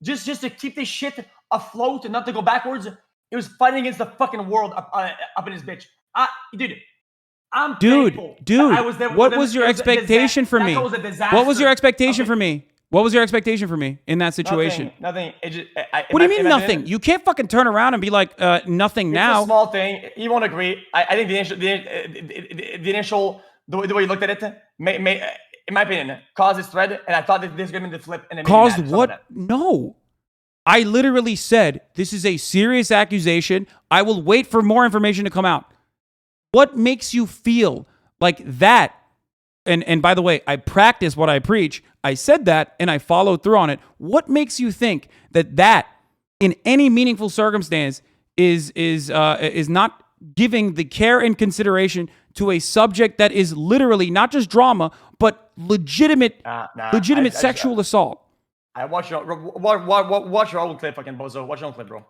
Just to keep this shit afloat and not to go backwards. It was fighting against the fucking world up in his bitch. Dude, I'm thankful. I was there. What was your expectation for me? What was your expectation for me? What was your expectation for me in that situation? Nothing. What do you mean nothing? You can't fucking turn around and be like nothing now. It's a small thing. You won't agree. I think the way you looked at it, in my opinion, caused this thread, and I thought that this was going to flip. And it caused what? No. I literally said, this is a serious accusation. I will wait for more information to come out. What makes you feel like that? And by the way, I practice what I preach. I said that and I followed through on it. What makes you think that in any meaningful circumstance is not giving the care and consideration to a subject that is literally not just drama, but legitimate sexual assault? I watch your own clip, fucking bozo. Watch your own clip, bro.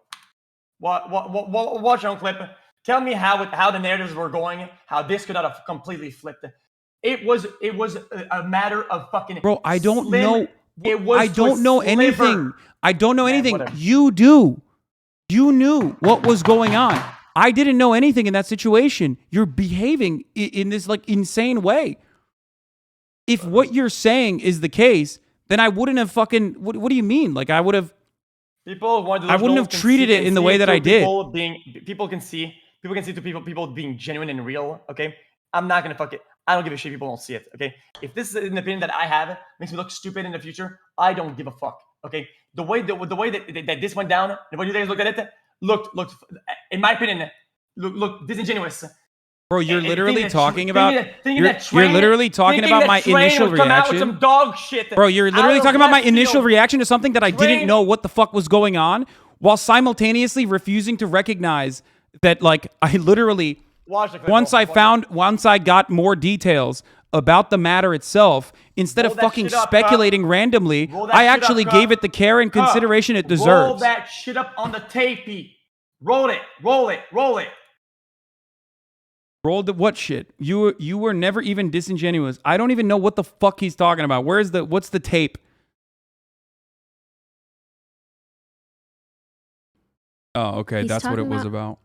Watch your own clip. Tell me how the narratives were going, how this could not have completely flipped. It was a matter of fucking. Bro, I don't know. I don't know anything. I don't know anything. Whatever. You do. You knew what was going on. I didn't know anything in that situation. You're behaving in this like insane way. If what you're saying is the case, then I wouldn't have fucking. What do you mean? Like I would have. I wouldn't have treated it in the way that I did. People can see people being genuine and real. Okay, I'm not gonna fuck it. I don't give a shit. People don't see it. Okay, if this is an opinion that I have makes me look stupid in the future, I don't give a fuck. Okay, the way that this went down, and when you guys looked at it, looked in my opinion, look disingenuous. Bro, you're literally talking about. You're literally talking about my initial reaction. Some dog shit. Bro, you're literally talking about my initial reaction to something that I didn't know what the fuck was going on, while simultaneously refusing to recognize that, like, I literally. Once I got more details about the matter itself, instead of fucking speculating randomly, I actually gave it the care and consideration it deserves. Roll that shit up on the tapey. Roll it. Rolled the what shit? You were never even disingenuous. I don't even know what the fuck he's talking about. What's the tape? Oh, okay. That's what it was about.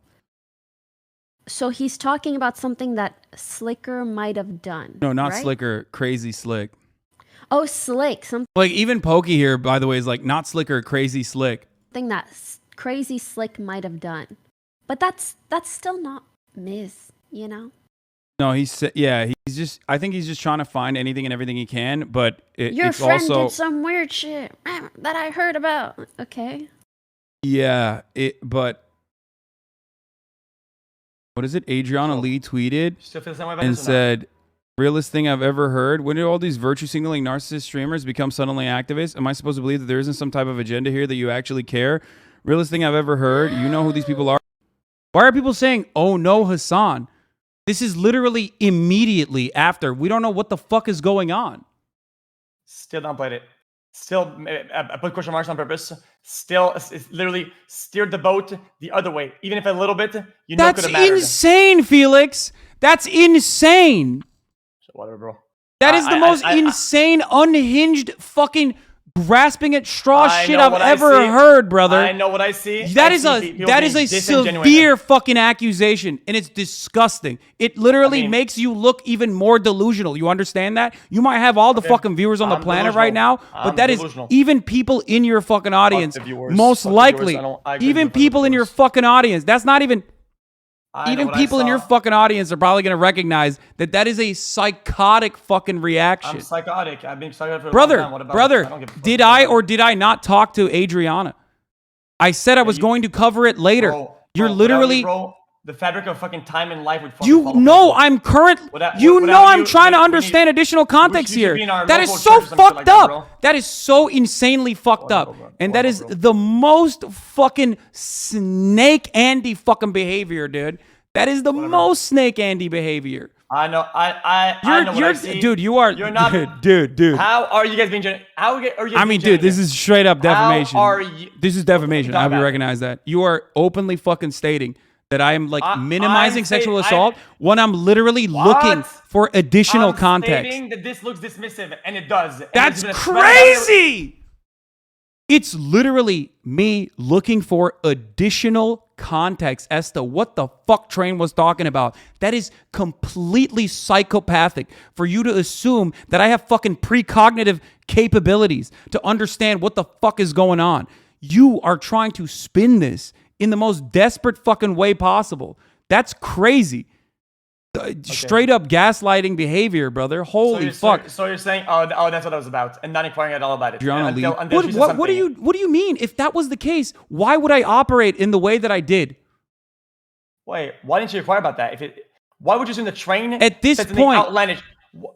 So he's talking about something that Slicker might have done. No, not right? Slicker. Crazy Slick. Oh, Slick. Like even Pokey here, by the way, is like not Slicker, Crazy Slick. Something that Crazy Slick might have done, but that's still not Miz, you know. No, he's just. I think he's just trying to find anything and everything he can, but your it's friend also did some weird shit that I heard about. Okay. Yeah, but. What is it? Adriana Lee tweeted and said, realest thing I've ever heard. When did all these virtue signaling narcissist streamers become suddenly activists? Am I supposed to believe that there isn't some type of agenda here that you actually care? Realest thing I've ever heard. You know who these people are. Why are people saying, oh no, Hasan? This is literally immediately after. We don't know what the fuck is going on. Still not played it. Still, I put question marks on purpose. Still, it's literally steered the boat the other way. Even if a little bit, you know, that's insane, Felix. That's insane. Whatever, bro. That is the most insane, unhinged fucking grasping at straw I shit know I've what I ever see. heard, brother. I know what I see. That I is see people that is being a disingenuous. severe fucking accusation, and it's disgusting. It literally makes you look even more delusional. You understand that? You might have all the fucking viewers on the planet right now, but that is even people in your fucking audience, most likely, even people in your fucking audience. That's not even. Even people in your fucking audience are probably going to recognize that that is a psychotic fucking reaction. I'm psychotic. I've been psychotic for a Brother, long time. What about brother, did I or did I not talk to Adriana? I said I was going to cover it later. You're literally... the fabric of fucking time and life would fucking you know I'm current... I'm trying to understand additional context here. That is so fucked up. That is so insanely fucked up. And that is the most fucking Snake Andy fucking behavior, dude. That is the most Snake Andy behavior. I know. I know what I see. Dude, you are... You're not... Dude. How are you guys being... Dude, this is straight up defamation. How are you... This is defamation. I will recognize that. You are openly fucking stating that I am like minimizing sexual assault when I'm literally looking for additional context. Stating that this looks dismissive, and it does. That's crazy! It's literally me looking for additional context as to what the fuck Train was talking about. That is completely psychopathic for you to assume that I have fucking precognitive capabilities to understand what the fuck is going on. You are trying to spin this in the most desperate fucking way possible. That's crazy. Straight up gaslighting behavior, brother. Holy fuck. So you're saying, oh, that's what I was about, and not inquiring at all about it. What do you mean? If that was the case, why would I operate in the way that I did? Wait, why didn't you inquire about that? Why would you assume the Train at this point outlandish?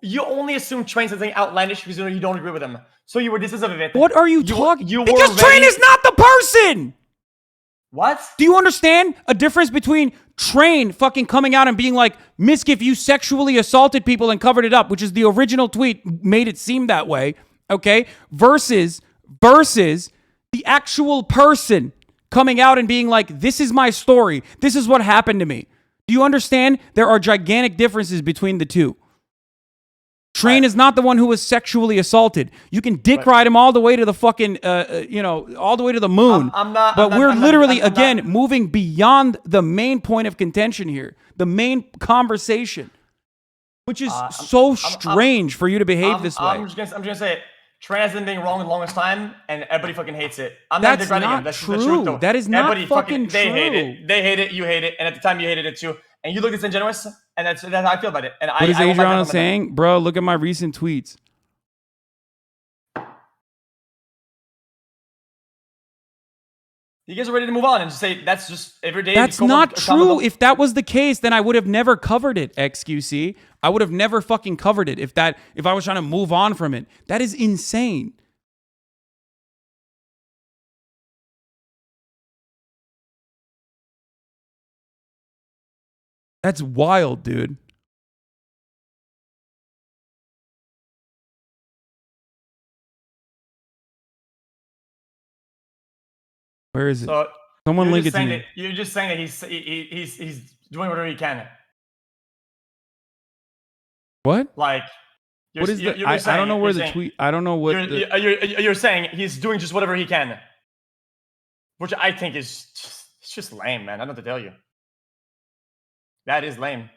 You only assume Train said something outlandish because you don't agree with him. So you were dismissive of it. What are you talking? Because Train is not the person. What? Do you understand a difference between Train fucking coming out and being like, Miskiff, you sexually assaulted people and covered it up, which is the original tweet, made it seem that way, okay? Versus the actual person coming out and being like, this is my story. This is what happened to me. Do you understand? There are gigantic differences between the two. Train is not the one who was sexually assaulted. You can dick ride him all the way to the fucking, all the way to the moon. We're literally moving beyond the main point of contention here, the main conversation, which is so strange for you to behave this way. I'm just gonna say, Train has been being wrong the longest time, and everybody fucking hates it. That's not true. That is not fucking true. They hate it. They hate it. You hate it. And at the time, you hated it too. And you look disingenuous, and that's how I feel about it. And what is Adriana saying? Bro, look at my recent tweets. You guys are ready to move on and just say that's just every day. That's not true. If that was the case, then I would have never covered it, XQC. I would have never fucking covered it if I was trying to move on from it. That is insane. That's wild, dude. Where is it? So someone link it to me. You're just saying that he's doing whatever he can. What? Like, what is the? I don't know where the tweet. I don't know what. You're saying he's doing just whatever he can, which I think is just lame, man. I don't know what to tell you. That is lame.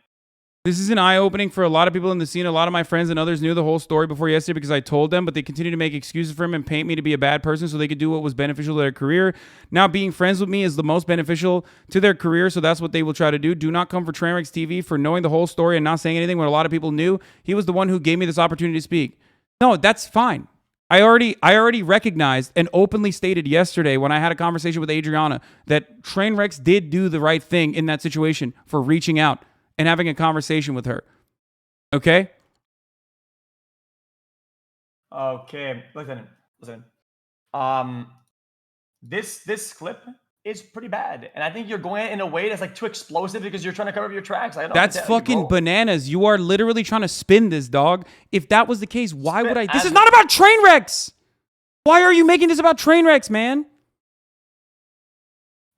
This is an eye-opening for a lot of people in the scene. A lot of my friends and others knew the whole story before yesterday because I told them, but they continue to make excuses for him and paint me to be a bad person so they could do what was beneficial to their career. Now, being friends with me is the most beneficial to their career, so that's what they will try to do. Do not come for Trainwreck's TV for knowing the whole story and not saying anything when a lot of people knew. He was the one who gave me this opportunity to speak. No, that's fine. I already recognized and openly stated yesterday when I had a conversation with Adriana that Trainwreck did do the right thing in that situation for reaching out and having a conversation with her. Okay? Okay. Listen. This clip is pretty bad. And I think you're going in a way that's like too explosive because you're trying to cover your tracks. That's fucking bananas. You are literally trying to spin this, dog. If that was the case, why would I? This is not about Trainwrecks. Why are you making this about Trainwrecks, man?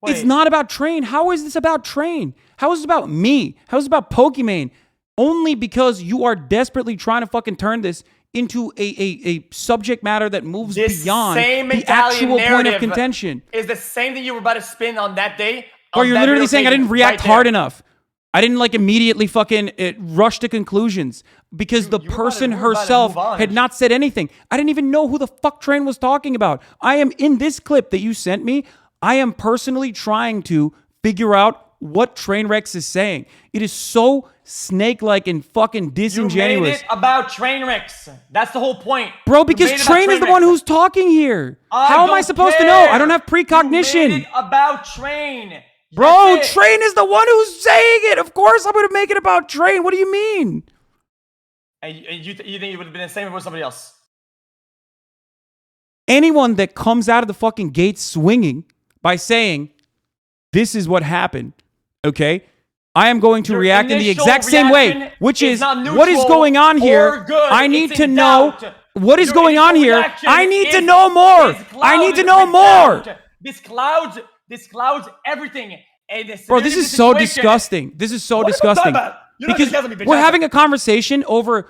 Wait. It's not about Train. How is this about Train? How is it about me? How is it about Pokimane? Only because you are desperately trying to fucking turn this into a subject matter that moves This beyond same the Italian actual point of narrative contention. Is the same thing you were about to spin on that day. Or you're that literally real saying I occasion didn't react right hard there. enough. I didn't like immediately fucking rush to conclusions because the you were about to- person you were about to herself move on. had not said anything. I didn't even know who the fuck Train was talking about. I am in this clip that you sent me. I am personally trying to figure out what Trainwreck is saying. It is so snake-like and fucking You disingenuous. made it about train wrecks. That's the whole point. Bro, You because made it about Train is the one wrecks. who's talking here. I How am I don't supposed to know? care. I don't have precognition. You made it about Train. Bro, That's it. Train is the one who's saying it. Of course I'm going to make it about Train. What do you mean? And you think it would have been the same if it was somebody else? Anyone that comes out of the fucking gate swinging by saying, this is what happened, okay? I am going to Your react in the initial exact same way, reaction which is is, not what is neutral going on or here? good. I need It's to in know doubt. what is Your going on initial here. reaction I need to is- know more. is I need to clouded know with more. doubt. This clouds everything. And Bro, this is so disgusting. This is so What are you disgusting. talking about? You're not Because discussing me, bitch. we're having a conversation over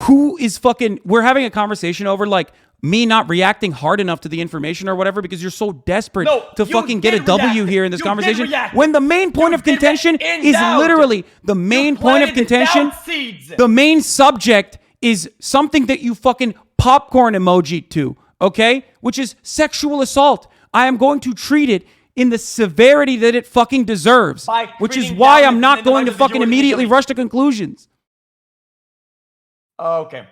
who is fucking... We're having a conversation over, like, me not reacting hard enough to the information or whatever because you're so desperate No, to you fucking get a did W react. here in this You did conversation. react. When the main point You of did contention in is doubt. literally... The main You point of planted contention... doubt seeds. The main subject is something that you fucking popcorn emoji to, okay? Which is sexual assault. I am going to treat it in the severity that it fucking deserves. By Which is treating why down I'm the not going to minimizers fucking you immediately initially- rush to conclusions. Okay.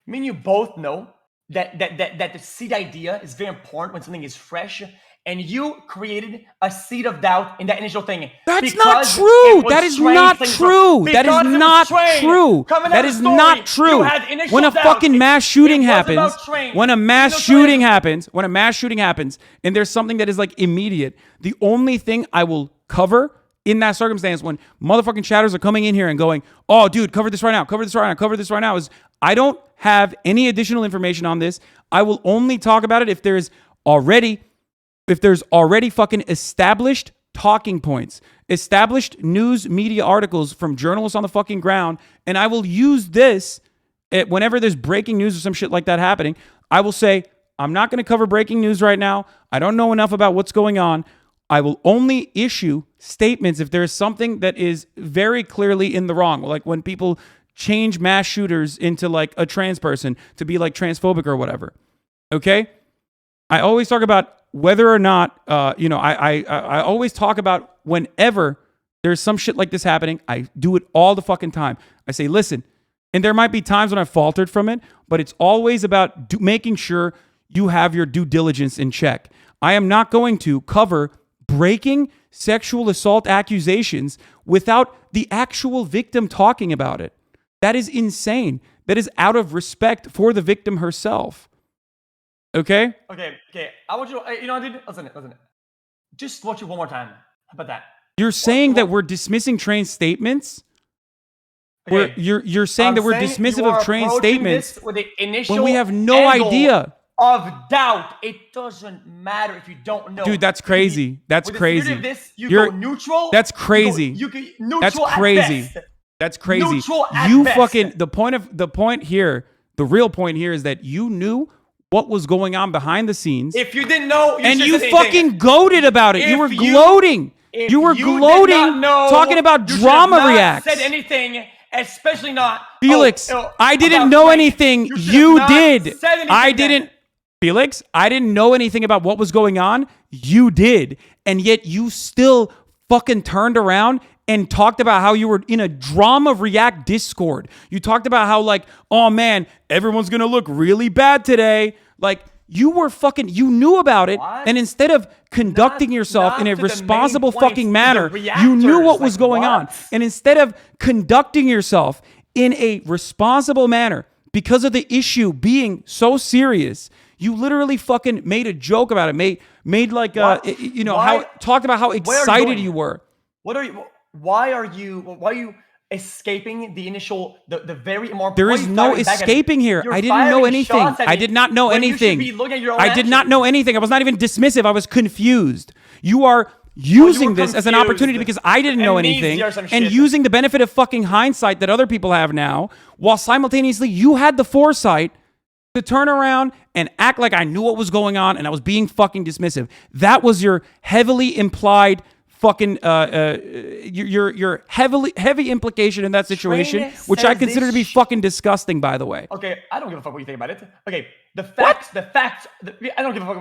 Me and you both know that the seed idea is very important when something is fresh, and you created a seed of doubt in that initial thing. That's not because true. it was That is Train's not thing true. from- That is because it was not Train. true. Coming That out of is the story, not true. you had initial When a doubt. fucking mass shooting It was happens, about Train. when a mass You know, shooting Train- happens, when a mass shooting happens, and there's something that is like immediate, the only thing I will cover in that circumstance when motherfucking chatters are coming in here and going, oh, dude, cover this right now, cover this right now, cover this right now, is I don't have any additional information on this. I will only talk about it if there's already fucking established talking points, established news media articles from journalists on the fucking ground, and I will use this whenever there's breaking news or some shit like that happening. I will say, I'm not going to cover breaking news right now. I don't know enough about what's going on. I will only issue statements if there is something that is very clearly in the wrong. Like when people change mass shooters into like a trans person to be like transphobic or whatever. Okay? I always talk about whether or not, I always talk about whenever there's some shit like this happening, I do it all the fucking time. I say, listen, and there might be times when I've faltered from it, but it's always about making sure you have your due diligence in check. I am not going to cover breaking sexual assault accusations without the actual victim talking about it. That is insane. That is out of respect for the victim herself. Okay? Okay. I want you to, you know, dude, listen. Just watch it one more time. How about that? You're saying that we're dismissing Train's statements? Okay. You're saying that we're dismissive of Train's statements with the initial when we have no angle idea. of doubt. It doesn't matter if you don't know. Dude, that's crazy. That's With the crazy. theory of this, you You're- go neutral. that's crazy. You go neutral That's at crazy. best. That's crazy. Neutral at You best. fucking the point here, the real point here is that you knew what was going on behind the scenes. If you didn't know, And shouldn't you say anything. fucking goaded about it. You If were you- gloating. If You were did not gloating, know, talking about you should drama have not reacts. Said anything, especially not Felix, I didn't about know Train. anything. You should You have not did. said anything I then. didn't. Felix, I didn't know anything about what was going on. You did. And yet you still fucking turned around and talked about how you were in a drama react Discord. You talked about how like, oh man, everyone's going to look really bad today. Like you were fucking, you knew about it. What? And instead of conducting yourself not in a to the main responsible points, fucking to the manner, you knew what reactors. was Like, going what? on. And instead of conducting yourself in a responsible manner because of the issue being so serious, you literally fucking made a joke about it. Made like What? how talked about how you excited going? you were. Why are you escaping the initial, the very more? There why are is you no firing back at me? escaping here. You're I didn't know firing anything. shots at I me did not know when you should anything. be looking at your own I did not actions. know anything. I was not even dismissive. I was confused. You are using this as an opportunity confused. because I didn't know anything, and using the benefit of fucking hindsight that other people have now, while simultaneously you had the foresight to turn around and act like I knew what was going on and I was being fucking dismissive. That was your heavily implied fucking your heavy implication in that situation, which I consider to be fucking disgusting, by the way. Okay, I don't give a fuck what you think about it. Okay, the facts, I don't give a fuck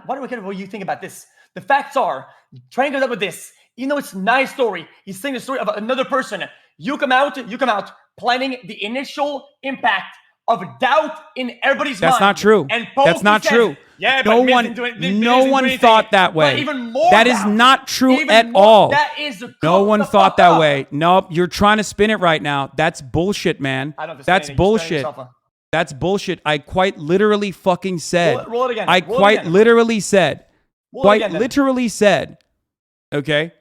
why do I care what you think about this? The facts are, Train goes up with this, even though it's a nice story, he's saying the story of another person. You come out planning the initial impact of doubt in everybody's mind. That's not true. And that's not true. Yeah, no one thought that way. Even more that is not true at all. That is no one thought that way. Nope, you're trying to spin it right now. That's bullshit, man. That's bullshit. That's bullshit. I quite literally fucking said. Roll it again. I quite literally said. Literally said. Okay.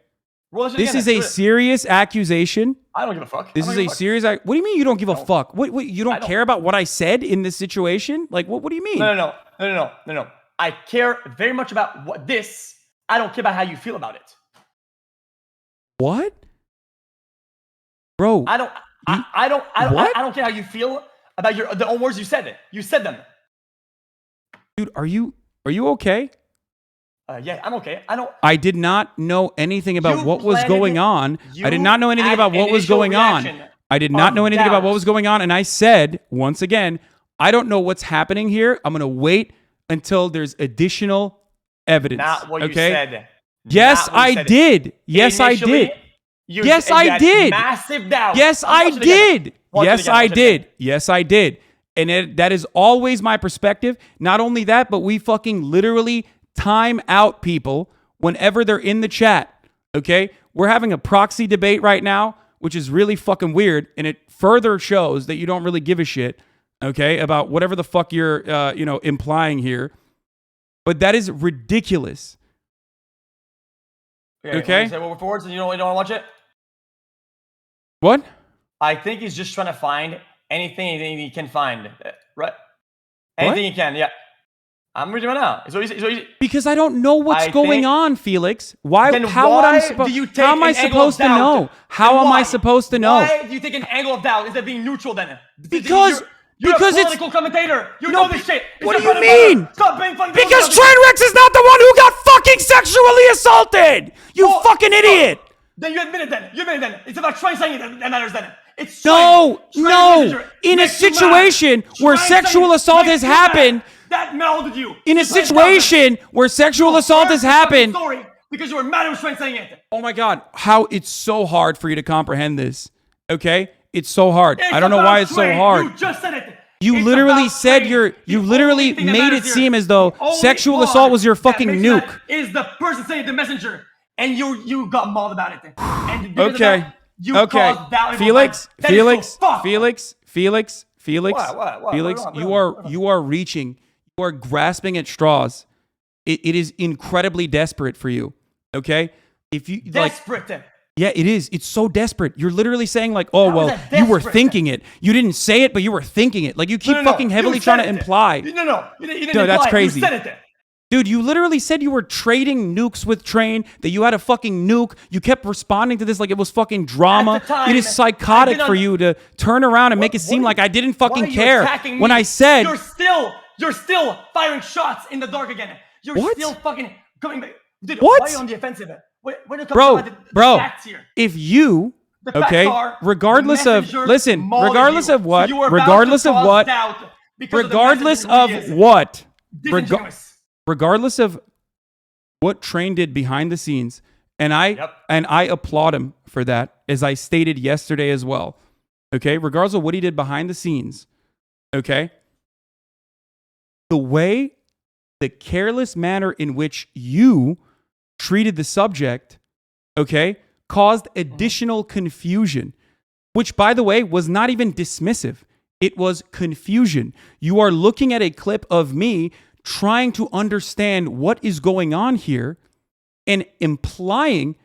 This is a serious accusation. I don't give a fuck. This is a serious. What do you mean you don't give a fuck? What you don't care about what I said in this situation? Like what do you mean? No. I care very much about what this. I don't care about how you feel about it. What? Bro. I don't care how you feel about the own words you said. You said them. Dude, are you okay? Yeah, I'm okay. I did not know anything about what was going on. I did not know anything about what was going on. I did not know anything about what was going on. And I said, once again, I don't know what's happening here. I'm going to wait until there's additional evidence. Not what you said. Yes, I did. Yes, I did. Yes, I did. Massive doubt. Yes, I did. Yes, I did. Yes, I did. And that is always my perspective. Not only that, but we fucking literally time out people whenever they're in the chat. Okay? We're having a proxy debate right now, which is really fucking weird, and it further shows that you don't really give a shit, okay, about whatever the fuck you're implying here. But that is ridiculous. Okay? Say what forwards and you don't want to watch it? What? I think he's just trying to find anything he can find. Right? Anything he can, yeah. I'm reading right now. So easy. Because I don't know what's going on, Felix. How am I supposed to know? How am I supposed to know? Why do you take an angle of doubt instead of being neutral then? Because you're a political commentator. You know this shit. What do you mean? Stop being funny. Because Trainwreck is not the one who got fucking sexually assaulted. You fucking idiot. Then you admit it then. It's about Train saying it that matters then. It's no. In a situation where sexual assault has happened. That melded you. In a situation where sexual assault has happened. Because you were mad at Train saying it. Oh my God. How it's so hard for you to comprehend this. Okay? It's so hard. I don't know why it's so hard. You just said it. You literally said you literally made it seem as though sexual assault was your fucking nuke. Is the person saying the messenger. And you got mauled about it. And okay. Felix, you are reaching. You are grasping at straws. It is incredibly desperate for you. Okay? If you desperate. Yeah, it is. It's so desperate. You're literally saying like, oh, well, you were thinking it. You didn't say it, but you were thinking it. Like you keep fucking heavily trying to imply. No. You didn't no, that's crazy. You said it there. Dude, you literally said you were trading nukes with Train, that you had a fucking nuke. You kept responding to this like it was fucking drama. It is psychotic for you to turn around and make it seem like I didn't fucking care when I said... You're still firing shots in the dark again. You're still fucking coming back. Dude, what? Why are you on the offensive? Bro, if you... Okay, regardless of what, regardless of what Train did behind the scenes, and I applaud him for that, as I stated yesterday as well. Okay, regardless of what he did behind the scenes, okay, the careless manner in which you treated the subject, okay, caused additional confusion, which, by the way, was not even dismissive. It was confusion. You are looking at a clip of me trying to understand what is going on here and implying,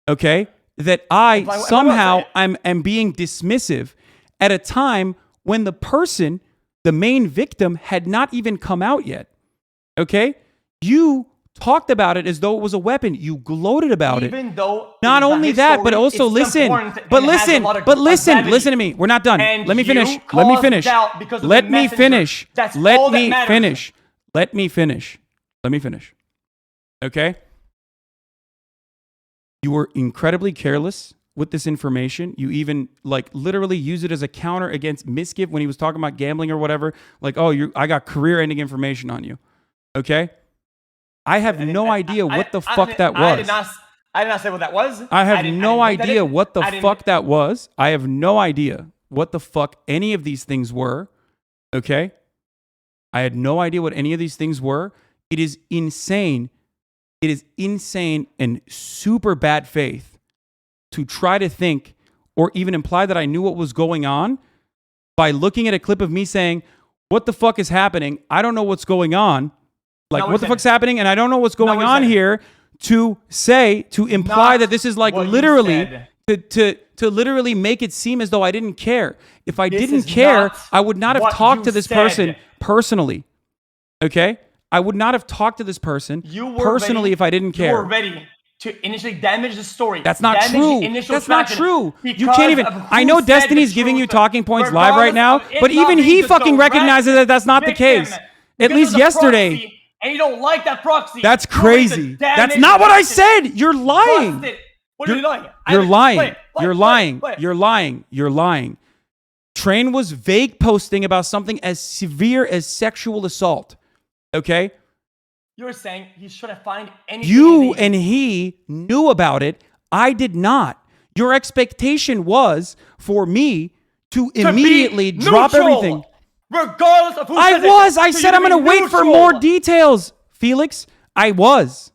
okay, that I somehow am being dismissive at a time when the person, the main victim, had not even come out yet. Okay? You talked about it as though it was a weapon. You gloated about it. Even though not only that, but also listen. But listen. But listen. Listen to me. We're not done. Let me finish. Let me finish. Let me finish. Let me finish. Let me finish. Let me finish. Okay? You were incredibly careless with this information. You even like literally use it as a counter against Misgive when he was talking about gambling or whatever. Like, oh, I got career-ending information on you. Okay? I have no idea what the fuck that was. I did not say what that was. I have no idea what the fuck that was. I have no idea what the fuck any of these things were. Okay? I had no idea what any of these things were. It is insane. It is insane and super bad faith to try to think or even imply that I knew what was going on by looking at a clip of me saying, what the fuck is happening? I don't know what's going on. Like, what the fuck's happening? And I don't know what's going on here to imply that this is like literally to literally make it seem as though I didn't care. If I didn't care, I would not have talked to this person personally. Okay? I would not have talked to this person personally if I didn't care. You were ready to initially damage the story. That's not true. That's not true. You can't even. I know Destiny's giving you talking points live right now, but even he fucking recognizes that that's not the case. At least yesterday. And you don't like that proxy. That's crazy. That's not what I said. You're lying. What are you lying? You're lying. You're lying. You're lying. You're lying. Train was vague posting about something as severe as sexual assault. Okay? You're saying he should have found anything. You and he knew about it. I did not. Your expectation was for me to immediately drop everything. Regardless of who I said I'm going to wait for more details, Felix. I was.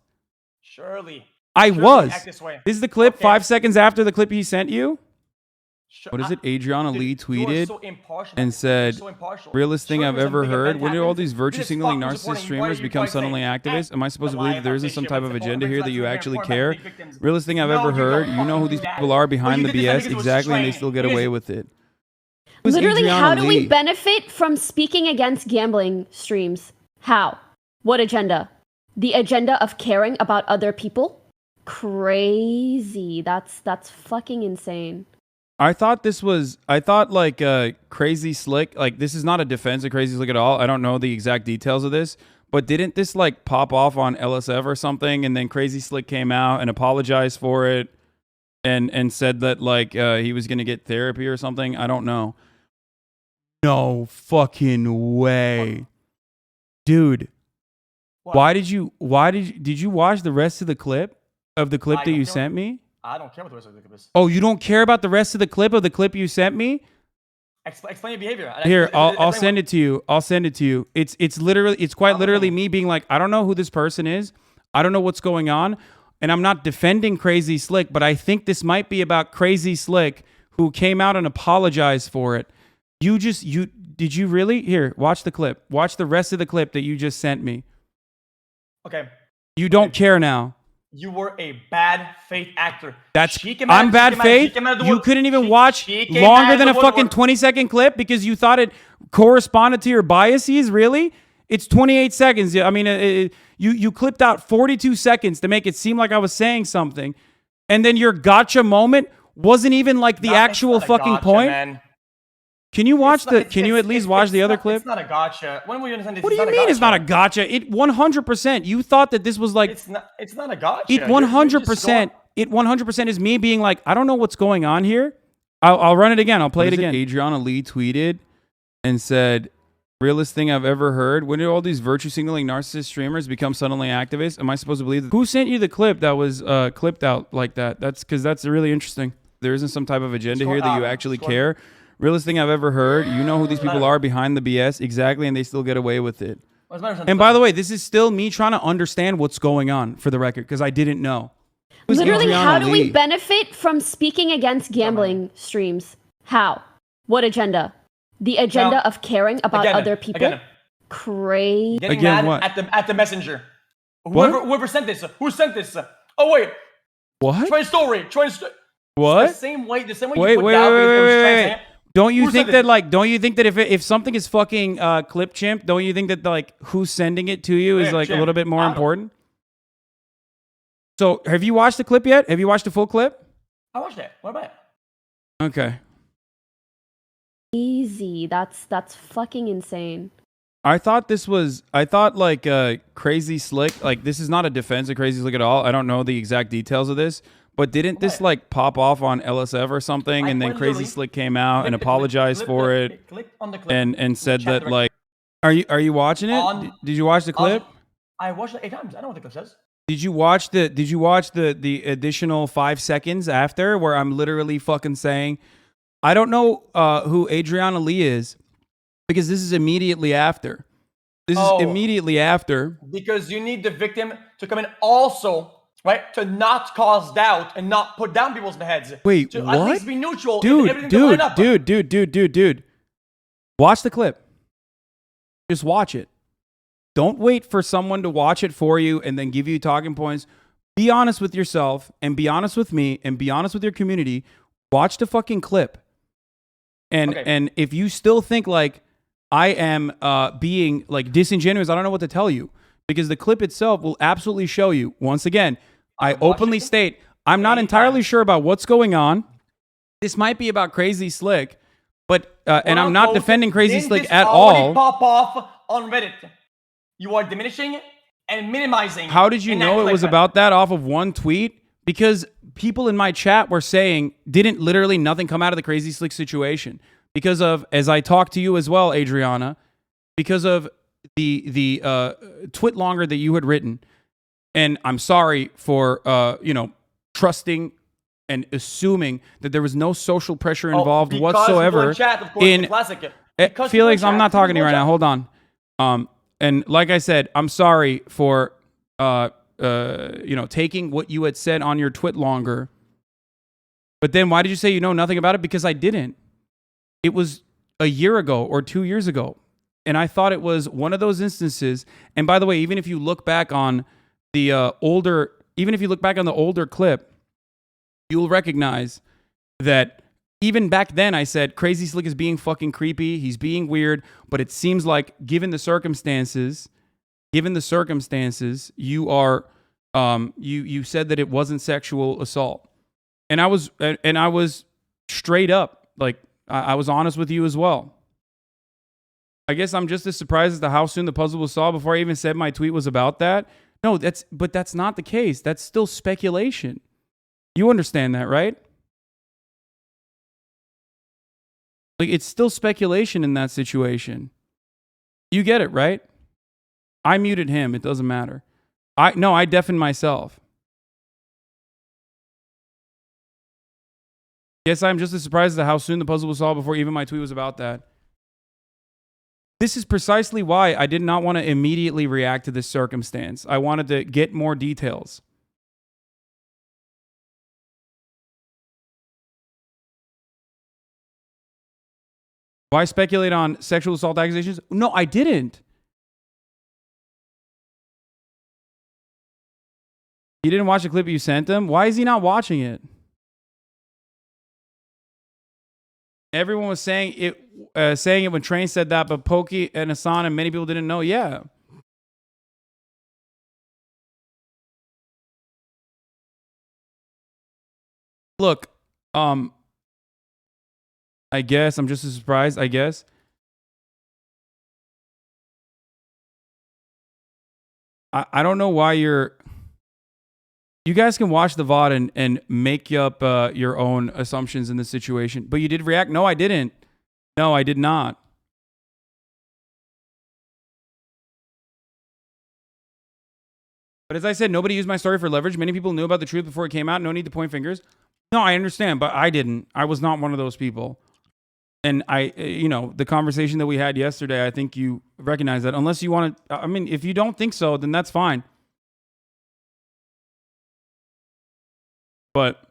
Surely. I was. Act this way. This is the clip 5 seconds after the clip he sent you. What is it? Adriana Dude, Lee tweeted so impartial, and said, realest thing I've ever heard. When did all these virtue This signaling fucking narcissist supporting streamers why become you suddenly say, activists? Am I supposed to believe that there isn't some type of agenda here that you actually Support care? big victims. Realest thing I've No, ever you heard. don't You know who fucking these do that. people are behind Well, the you did this, I BS think it was exactly, and they trained. still get Because- away with it. Who's Literally, Adriana how do we Lee? benefit from speaking against gambling streams? How? What agenda? The agenda of caring about other people? Crazy. That's fucking insane. I thought like Crazy Slick, like this is not a defense of Crazy Slick at all. I don't know the exact details of this, but didn't this like pop off on LSF or something? And then Crazy Slick came out and apologized for it and said that like he was going to get therapy or something. I don't know. No fucking way. Dude. What? Did you watch the rest of the clip that you sent me? I don't care what the rest of the clip is. Oh, you don't care about the rest of the clip you sent me? Explain your behavior. Here, I'll send it to you. I'll send it to you. It's quite literally me being like, I don't know who this person is. I don't know what's going on. And I'm not defending Crazy Slick, but I think this might be about Crazy Slick who came out and apologized for it. Did you really? Here, watch the clip. Watch the rest of the clip that you just sent me. Okay. You don't care now. You were a bad faith actor. I'm bad faith. You couldn't even watch longer than a fucking 20-second clip because you thought it corresponded to your biases. Really? It's 28 seconds. I mean, you clipped out 42 seconds to make it seem like I was saying something, and then your gotcha moment wasn't even like the actual fucking point. Man. Can you watch Can you at least watch the other clip? It's not a gotcha. When will you understand this? What do you mean it's not a gotcha? It 100%. You thought that this was like. It's not a gotcha. It 100%. It 100% is me being like, I don't know what's going on here. I'll run it again. I'll play it again. Adriana Lee tweeted and said, realest thing I've ever heard. When did all these virtue signaling narcissist streamers become suddenly activists? Am I supposed to believe that? Who sent you the clip that was clipped out like that? That's because that's really interesting. There isn't some type of agenda here that you actually care. Realest thing I've ever heard. You know who these people are behind the BS exactly, and they still get away with it. And by the way, this is still me trying to understand what's going on for the record because I didn't know. Literally, how do we benefit from speaking against gambling streams? How? What agenda? The agenda of caring about other people? Crazy. Getting mad at the messenger. Whoever sent this. Who sent this? Oh wait. What? Train story. What? The same way wait. Don't you think that if something is fucking clip chimp, don't you think that like who's sending it to you is like a little bit more important? So, have you watched the clip yet? Have you watched the full clip? I watched it. What about it? Okay. Easy. That's fucking insane. I thought like Crazy Slick, like this is not a defense of Crazy Slick at all. I don't know the exact details of this, but didn't this like pop off on LSF or something? And then Crazy Slick came out and apologized for it and said that like, are you watching it? Did you watch the clip? I watched it 8 times. I know what the clip says. Did you watch the additional 5 seconds after where I'm literally fucking saying, I don't know who Adriana Lee is because this is immediately after. This is immediately after. Because you need the victim to come in also, right? To not cause doubt and not put down people's heads. Wait, to what? At least be neutral. Dude. Watch the clip. Just watch it. Don't wait for someone to watch it for you and then give you talking points. Be honest with yourself and be honest with me and be honest with your community. Watch the fucking clip. And if you still think like I am being like disingenuous, I don't know what to tell you because the clip itself will absolutely show you. Once again, I openly state I'm not entirely sure about what's going on. This might be about Crazy Slick, but and I'm not defending Crazy Slick at all. Pop off on Reddit. You are diminishing and minimizing. How did you know it was about that off of one tweet? Because people in my chat were saying didn't literally nothing come out of the Crazy Slick situation because of, as I talked to you as well, Adriana, because of the twit longer that you had written. And I'm sorry for trusting and assuming that there was no social pressure involved whatsoever. Felix, I'm not talking to you right now. Hold on. And like I said, I'm sorry for taking what you had said on your twit longer. But then why did you say you know nothing about it? Because I didn't. It was a year ago or 2 years ago. And I thought it was one of those instances. And by the way, even if you look back on the older clip, you'll recognize that even back then I said Crazy Slick is being fucking creepy. He's being weird. But it seems like given the circumstances, you are you said that it wasn't sexual assault. And I was straight up, like I was honest with you as well. I guess I'm just as surprised as to how soon the puzzle was solved before I even said my tweet was about that. No, but that's not the case. That's still speculation. You understand that, right? Like it's still speculation in that situation. You get it, right? I muted him. It doesn't matter. I deafened myself. Yes, I'm just as surprised at how soon the puzzle was solved before even my tweet was about that. This is precisely why I did not want to immediately react to this circumstance. I wanted to get more details. Why speculate on sexual assault accusations? No, I didn't. He didn't watch the clip you sent him? Why is he not watching it? Everyone was saying it when Train said that, but Pokey and Hasan and many people didn't know. Yeah. Look, I guess I'm just as surprised, I guess. I don't know why you guys can watch the VOD and make up your own assumptions in this situation. But you did react? No, I didn't. No, I did not. But as I said, nobody used my story for leverage. Many people knew about the truth before it came out. No need to point fingers. No, I understand, but I didn't. I was not one of those people. And the conversation that we had yesterday, I think you recognize that. Unless you want to, I mean, if you don't think so, then that's fine. But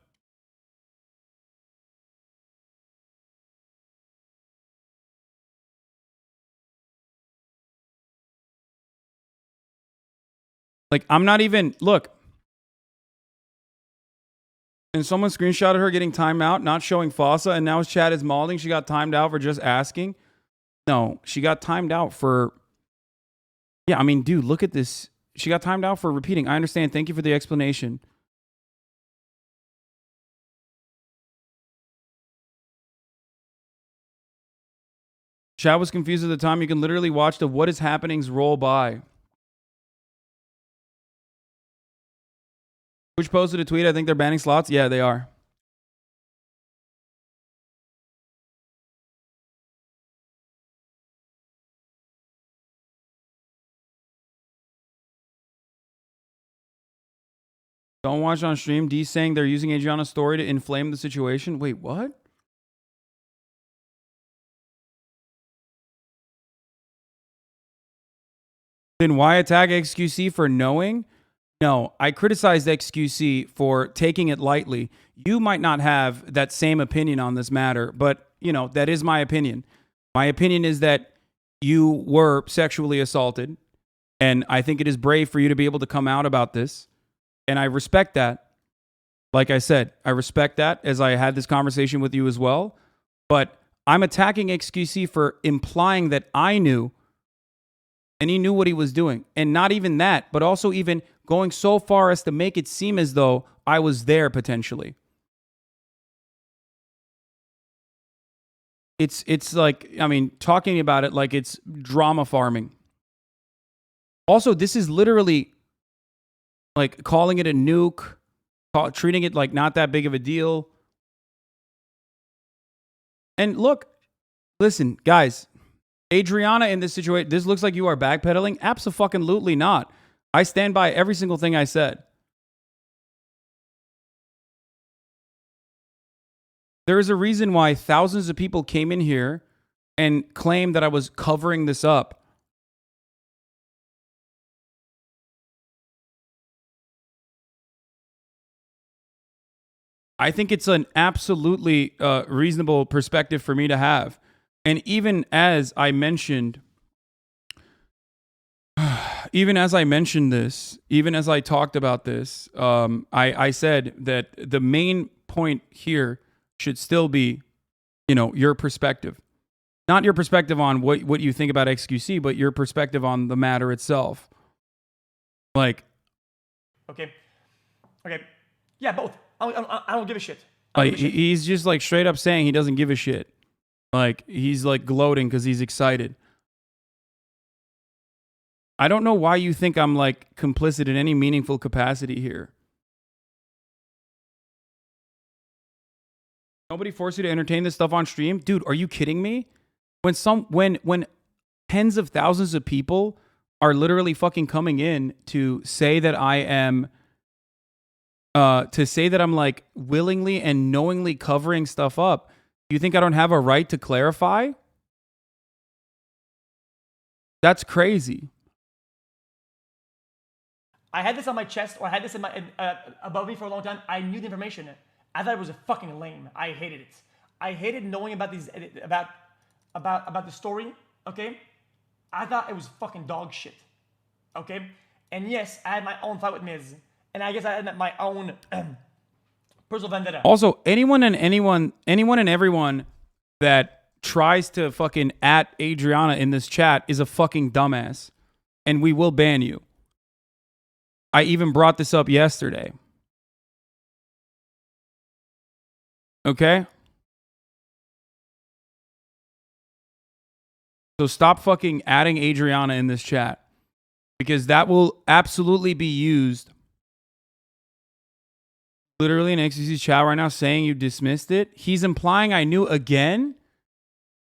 like, I'm not even, look. And someone screenshotted her getting timed out, not showing Fossa, and now his chat is malding. She got timed out for just asking. No, she got timed out for, yeah, I mean, dude, look at this. She got timed out for repeating. I understand. Thank you for the explanation. Chat was confused at the time. You can literally watch the what is happenings roll by. Which posted a tweet. I think they're banning slots. Yeah, they are. Don't watch on stream. D saying they're using Adriana's story to inflame the situation. Wait, what? Then why attack XQC for knowing? No, I criticized XQC for taking it lightly. You might not have that same opinion on this matter, but, you know, that is my opinion. My opinion is that you were sexually assaulted, and I think it is brave for you to be able to come out about this. And I respect that. Like I said, I respect that as I had this conversation with you as well. But I'm attacking XQC for implying that I knew and he knew what he was doing. And not even that, but also even going so far as to make it seem as though I was there potentially. It's like, I mean, talking about it like it's drama farming. Also, this is literally like calling it a nuke, treating it like not that big of a deal. And look, listen, guys, Adriana in this situation, this looks like you are backpedaling. Abso-fucking-lutely not. I stand by every single thing I said. There is a reason why thousands of people came in here and claimed that I was covering this up. I think it's an absolutely reasonable perspective for me to have. And even as I mentioned this, even as I talked about this, I said that the main point here should still be, you know, your perspective. Not your perspective on what you think about XQC, but your perspective on the matter itself. Like. Okay. Yeah, both. I don't give a shit. Like, he's just like straight up saying he doesn't give a shit. Like, he's like gloating because he's excited. I don't know why you think I'm like complicit in any meaningful capacity here. Nobody forced you to entertain this stuff on stream? Dude, are you kidding me? When tens of thousands of people are literally fucking coming in to say that I am I'm like willingly and knowingly covering stuff up, you think I don't have a right to clarify? That's crazy. I had this on my chest, or I had this in my above me for a long time. I knew the information. I thought it was a fucking lame. I hated it. I hated knowing about these about the story. Okay, I thought it was fucking dog shit. Okay, and yes, I had my own fight with Miz, and I guess I had my own personal vendetta. Also, anyone and everyone that tries to fucking at Adriana in this chat is a fucking dumbass, and we will ban you. I even brought this up yesterday. Okay? So stop fucking adding Adriana in this chat, because that will absolutely be used. Literally in XQC's chat right now saying you dismissed it. He's implying I knew again?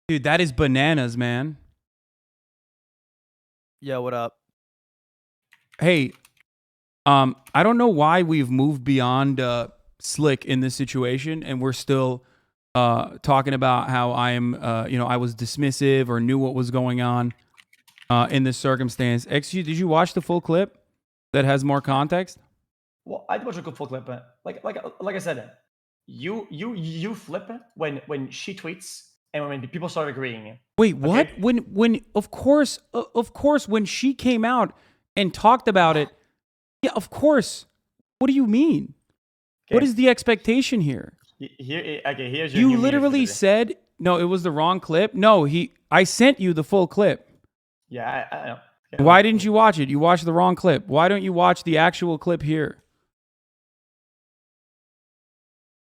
Dude, that is bananas, man. Yo, what up? Hey, I don't know why we've moved beyond Slick in this situation, and we're still talking about how I am, I was dismissive or knew what was going on in this circumstance. XQ, did you watch the full clip that has more context? Well, I did watch a full clip, but like I said, you flip when she tweets and when people start agreeing. Wait, what? Okay? When of course when she came out and talked about it, yeah, of course. What do you mean? Okay. What is the expectation here? Here's you literally said no. It was the wrong clip. No, I sent you the full clip. Yeah, I know. Okay. Why didn't you watch it? You watched the wrong clip. Why don't you watch the actual clip here?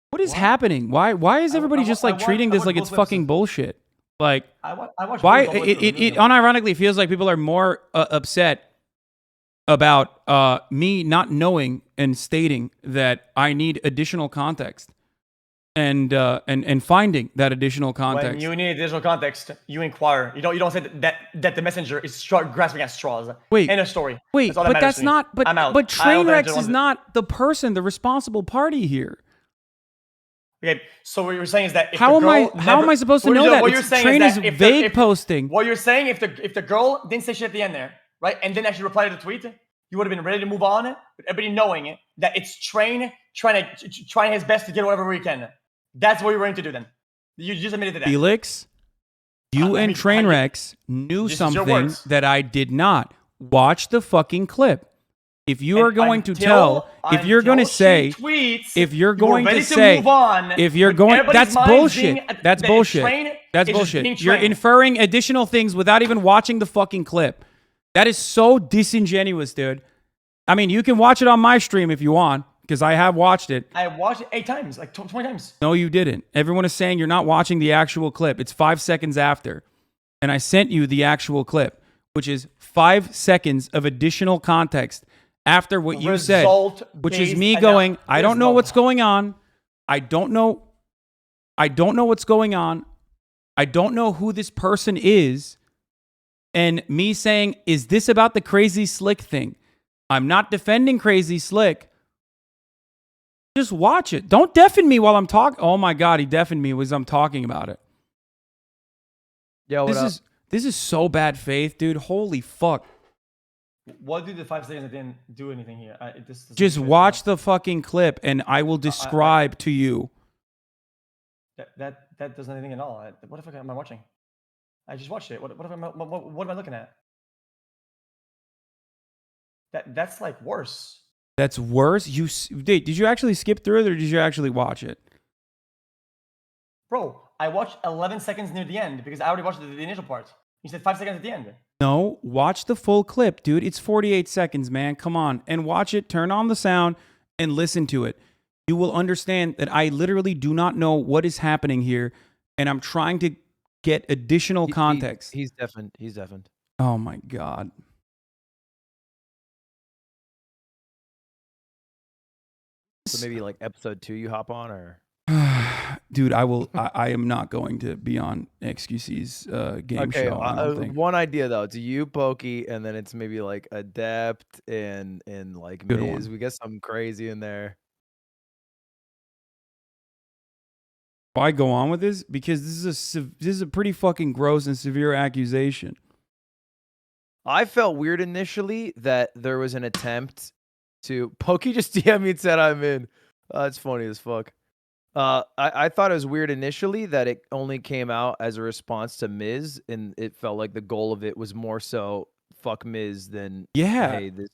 What is happening? Why is everybody just like treating this like it's fucking bullshit? Like, I watch why? all the way through. It unironically feels like people are more upset about me not knowing and stating that I need additional context and finding that additional context. When you need additional context, you inquire. You don't say that the messenger is grasping at straws. Wait, in a story. Wait, but that's not. But Trainwreck is not the person, the responsible party here. Okay, so what you're saying is that if how the girl am I supposed to know that? What you're saying Train is is that vague posting. What you're saying, if the girl didn't say shit at the end there, right, and then actually replied to the tweet, you would have been ready to move on. But everybody knowing that it's Train trying his best to get whatever he can. That's what you're going to do then. You just admitted to that. Felix, you and Trainwreck knew something that I did not. Watch the fucking clip. If you are going to tell, if you're going to say, if you're going to say, if you're going, that's bullshit. That's bullshit. That's bullshit. You're inferring additional things without even watching the fucking clip. That is so disingenuous, dude. I mean, you can watch it on my stream if you want, because I have watched it. I watched it 8 times, like 20 times. No, you didn't. Everyone is saying you're not watching the actual clip. It's 5 seconds after. And I sent you the actual clip, which is 5 seconds of additional context after what you said, which is me going, I don't know what's going on. I don't know what's going on. I don't know who this person is. And me saying, is this about the Crazy Slick thing? I'm not defending Crazy Slick. Just watch it. Don't deafen me while I'm talking. Oh my God, he deafened me as I'm talking about it. Yo, this is so bad faith, dude. Holy fuck. What do the 5 seconds that didn't do anything here? Just watch the fucking clip and I will describe to you. That does anything at all. What the fuck am I watching? I just watched it. What am I looking at? That's like worse. That's worse? Did you actually skip through it or did you actually watch it? Bro, I watched 11 seconds near the end because I already watched the initial part. You said 5 seconds at the end. No, watch the full clip, dude. It's 48 seconds, man. Come on. And watch it, turn on the sound, and listen to it. You will understand that I literally do not know what is happening here, and I'm trying to get additional context. He's deafened. He's deafened. Oh, my God. So maybe like episode 2 you hop on, or... Dude, I am not going to be on XQC's game show. I don't think. One idea though, do you Pokey, and then it's maybe like Adept and like Good Miz. one. We get something crazy in there. Why go on with this? Because this is a pretty fucking gross and severe accusation. I felt weird initially that there was an attempt to Pokey just DM me and said I'm in. It's funny as fuck. I thought it was weird initially that it only came out as a response to Miz, and it felt like the goal of it was more so fuck Miz than hey, this.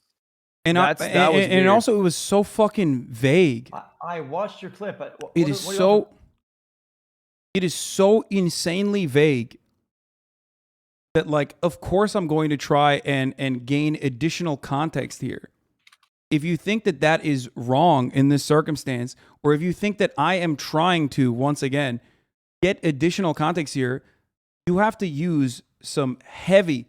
And and also it was so fucking vague. I watched your clip, but it is so insanely vague that, like, of course I'm going to try and gain additional context here. If you think that that is wrong in this circumstance, or if you think that I am trying to, once again, get additional context here, you have to use some heavy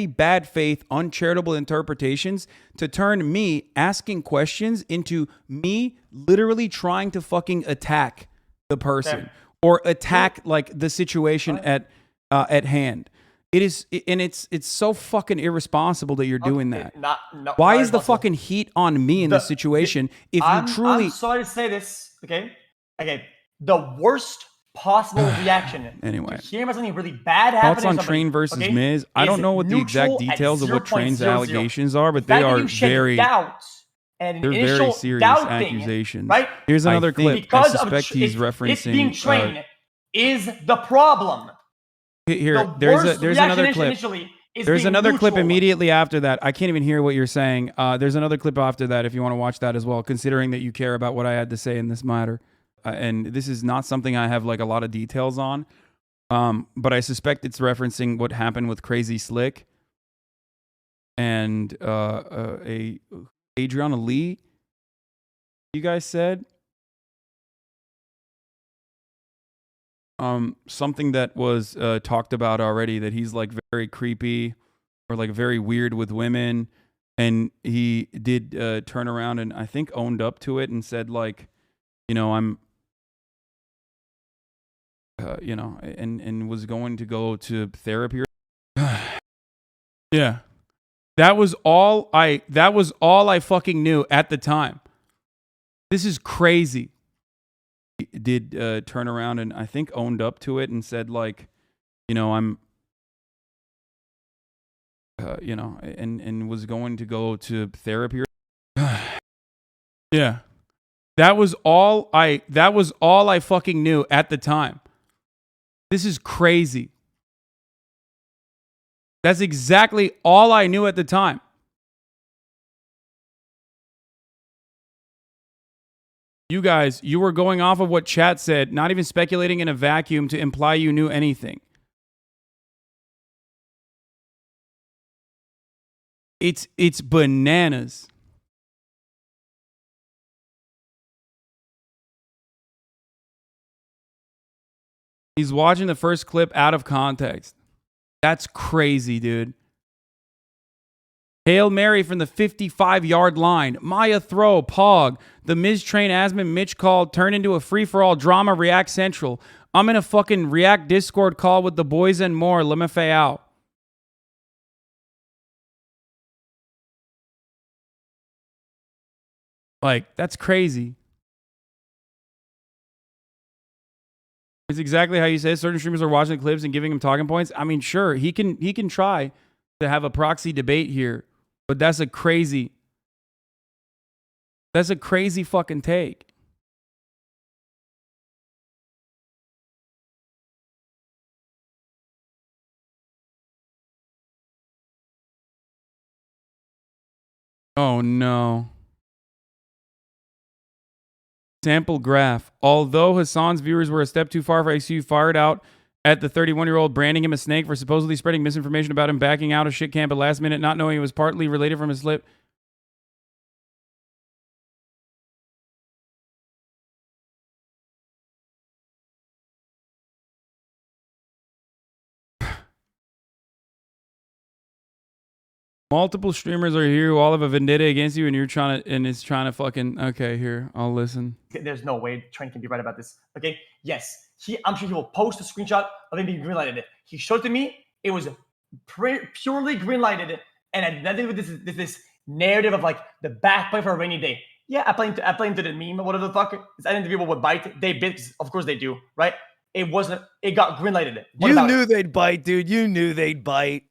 bad faith, uncharitable interpretations to turn me asking questions into me literally trying to fucking attack the person or attack like the situation at hand. It is, and it's so fucking irresponsible that you're doing that. Why is the fucking heat on me in this situation? If you truly, I'm sorry to say this, okay, the worst possible reaction. Anyway, to hear about something really bad happening. Thoughts on Train versus Miz? I don't know what the exact details of what Train's allegations are, but they are very serious accusations. Right? Here's another clip. I suspect he's referencing. Being Train is the problem. Here, there's another clip. There's another clip immediately after that. I can't even hear what you're saying. There's another clip after that if you want to watch that as well, considering that you care about what I had to say in this matter. And this is not something I have like a lot of details on. But I suspect it's referencing what happened with Crazy Slick and Adriana Lee. You guys said something that was talked about already, that he's like very creepy or like very weird with women, and he did turn around and I think owned up to it and said like, I'm and was going to go to therapy. Yeah. That was all I fucking knew at the time. This is crazy. He did turn around and I think owned up to it and said like, I'm and was going to go to therapy. Yeah. That was all I fucking knew at the time. This is crazy. That's exactly all I knew at the time. You guys, you were going off of what chat said, not even speculating in a vacuum to imply you knew anything. It's bananas. He's watching the first clip out of context. That's crazy, dude. Hail Mary from the 55-yard line. Maya throw, Pog. The Miz train Asman Mitch called turned into a free-for-all drama React Central. I'm in a fucking React Discord call with the boys and more. Let me fay out. Like, that's crazy. It's exactly how you say certain streamers are watching the clips and giving him talking points. I mean, sure, he can try to have a proxy debate here, but that's a crazy fucking take. Oh no. Sample graph. Although Hasan's viewers were a step too far for XQC fired out at the 31-year-old, branding him a snake for supposedly spreading misinformation about him backing out of shit camp at last minute, not knowing it was partly related from his slip. Multiple streamers are here who all have a vendetta against you, and you're trying to fucking, okay, here, I'll listen. There's no way Trent can be right about this. Okay, yes, I'm sure he will post a screenshot of him being greenlighted. He showed it to me. It was purely greenlighted, and had nothing with this narrative of like the backbite for a rainy day. Yeah, I play into the meme or whatever the fuck. I think the people would bite. They bit, of course they do, right? It got greenlighted. You knew they'd bite, dude. You knew they'd bite.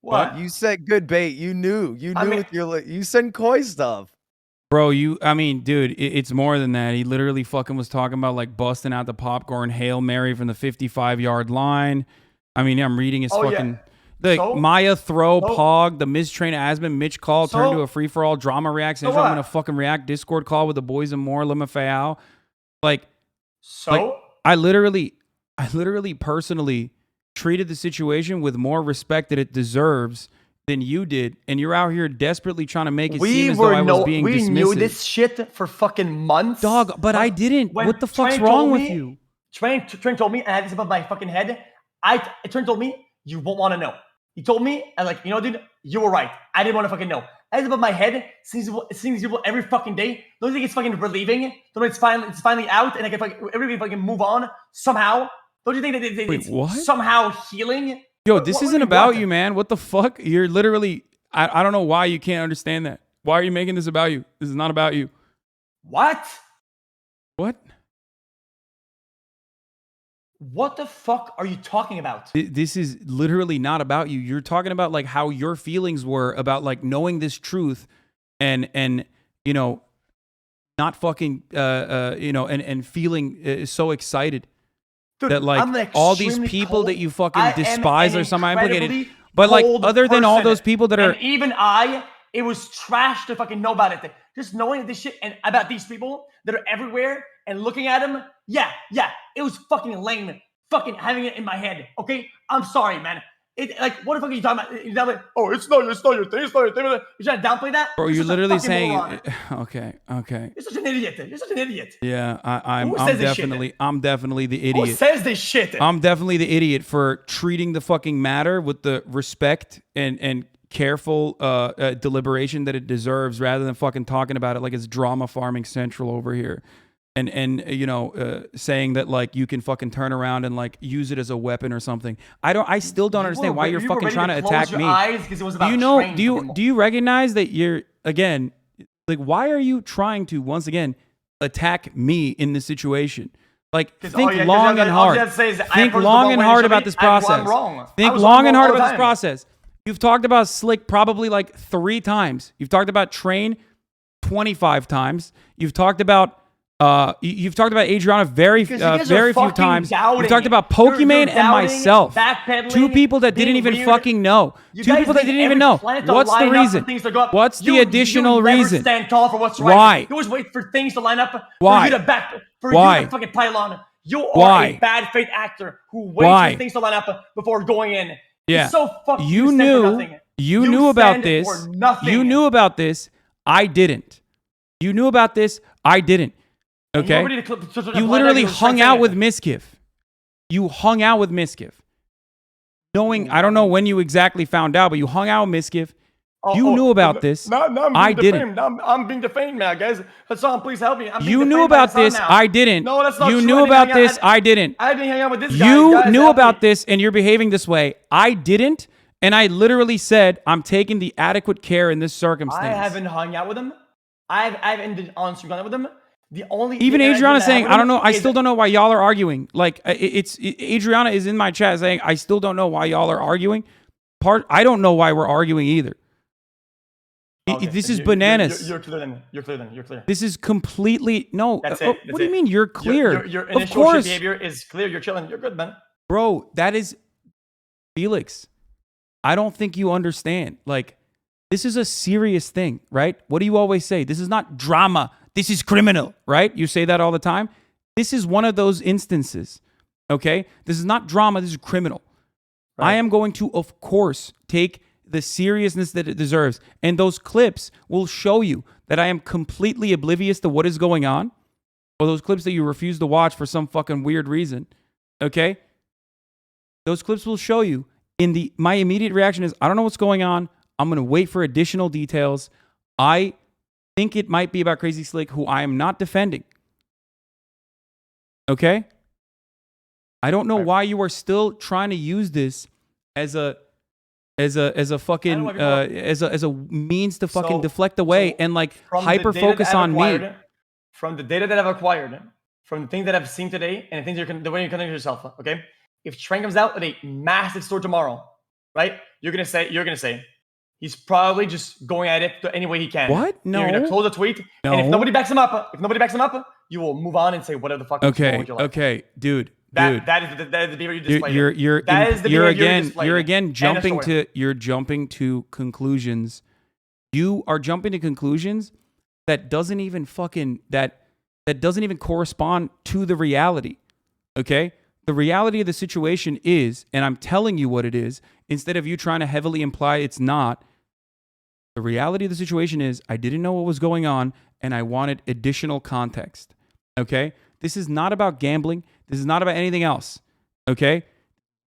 What? You said good bait. You knew with your, you send koi stuff. Bro, I mean, dude, it's more than that. He literally fucking was talking about like busting out the popcorn, Hail Mary from the 55-yard line. I mean, I'm reading his fucking... Yeah. Maya throw, Pog, the Miz train Asman Mitch call turned to a free-for-all drama React Central. I'm in a fucking React Discord call with the boys and more, Lima Fayao. I literally personally treated the situation with more respect that it deserves than you did, and you're out here desperately trying to make it seem as though I was being dismissive. We knew this shit for fucking months. Dog, but I didn't. What the fuck's wrong with you? Trent told me, and I had this above my fucking head. Trent told me, you won't want to know. He told me, and like, dude, you were right. I didn't want to fucking know. I had above my head, seeing these people every fucking day. Don't you think it's fucking relieving? Don't you think it's finally out, and I can everybody fucking move on somehow? Don't you think that it's somehow healing? Yo, this isn't about you, man. What the fuck? You're literally... I don't know why you can't understand that. Why are you making this about you? This is not about you. What? What? What the fuck are you talking about? This is literally not about you. You're talking about like how your feelings were about like knowing this truth and not fucking and feeling so excited. Dude, that like all these people that you fucking despise are somehow implicated. But like other than all those people that are... And even it was trash to fucking know about it. Just knowing this shit and about these people that are everywhere and looking at them. Yeah, it was fucking lame. Fucking having it in my head. Okay? I'm sorry, man. Like, what the fuck are you talking about? You're like, oh, it's not your thing. It's not your thing. You're trying to downplay that? Bro, you're literally saying, okay. You're such an idiot. You're such an idiot. Yeah, I'm definitely the idiot. Who says this shit? I'm definitely the idiot for treating the fucking matter with the respect and careful deliberation that it deserves, rather than fucking talking about it like it's drama farming central over here. And you know, saying that like you can fucking turn around and like use it as a weapon or something. I still don't understand why you're fucking trying to attack me. Do you recognize that you're, again, like, why are you trying to once again attack me in this situation? Like, think long and hard. Think long and hard about this process. Think long and hard about this process. You've talked about Slick probably like 3 times. You've talked about Train 25 times. You've talked about Adriana very few times. You've talked about Pokimane and myself. 2 people that didn't even fucking know. 2 people that didn't even know. What's the reason? What's the additional reason? Stand tall for what's right. Why? You always wait for things to line up Why? for you to back, for Why? you to fucking pile on. You are Why? a bad faith actor who waits for things to line up before going in. Yeah. It's so fucking You knew about this. You knew about this. I didn't. You knew about this. I didn't. Okay. You literally hung out with Miskiff. You hung out with Miskiff. Knowing, I don't know when you exactly found out, but you hung out with Miskiff. You knew about this. I didn't. I'm being defamed now, guys. Hasan, please help me. You knew about this. I didn't. No, that's not You true. knew about this. I didn't. I didn't hang out with this guy. You knew about this and you're behaving this way. I didn't. And I literally said, I'm taking the adequate care in this circumstance. I haven't hung out with him. I haven't on Instagram with him. The only even Adriana saying, I don't know. I still don't know why y'all are arguing. Like Adriana is in my chat saying, I still don't know why y'all are arguing. I don't know why we're arguing either. Okay, this is bananas. You're clear then. You're clear. This is completely no. That's it. What do you mean you're clear? Your initial behavior is clear. You're chilling. You're good, man. Bro, that is Felix. I don't think you understand. Like, this is a serious thing, right? What do you always say? This is not drama. This is criminal, right? You say that all the time. This is one of those instances, okay? This is not drama. This is criminal. Right. I am going to, of course, take the seriousness that it deserves. And those clips will show you that I am completely oblivious to what is going on. Or those clips that you refuse to watch for some fucking weird reason, okay? Those clips will show you. My immediate reaction is, I don't know what's going on. I'm going to wait for additional details. I think it might be about Crazy Slick, who I am not defending. Okay? I don't know why you are still trying to use this as a fucking as a means to fucking deflect away and like hyper focus on me. From the data that I've acquired, from the things that I've seen today, and the way you conduct yourself, okay? If Train comes out with a massive store tomorrow, right? You're gonna say he's probably just going at it any way he can. What? No. You're gonna close the tweet, and if nobody backs him up, you will move on and say whatever the fuck. Okay, dude. That is the behavior you display. You're again jumping to conclusions. You are jumping to conclusions that doesn't even correspond to the reality. Okay? The reality of the situation is, and I'm telling you what it is, instead of you trying to heavily imply it's not, the reality of the situation is I didn't know what was going on and I wanted additional context. Okay? This is not about gambling. This is not about anything else. Okay?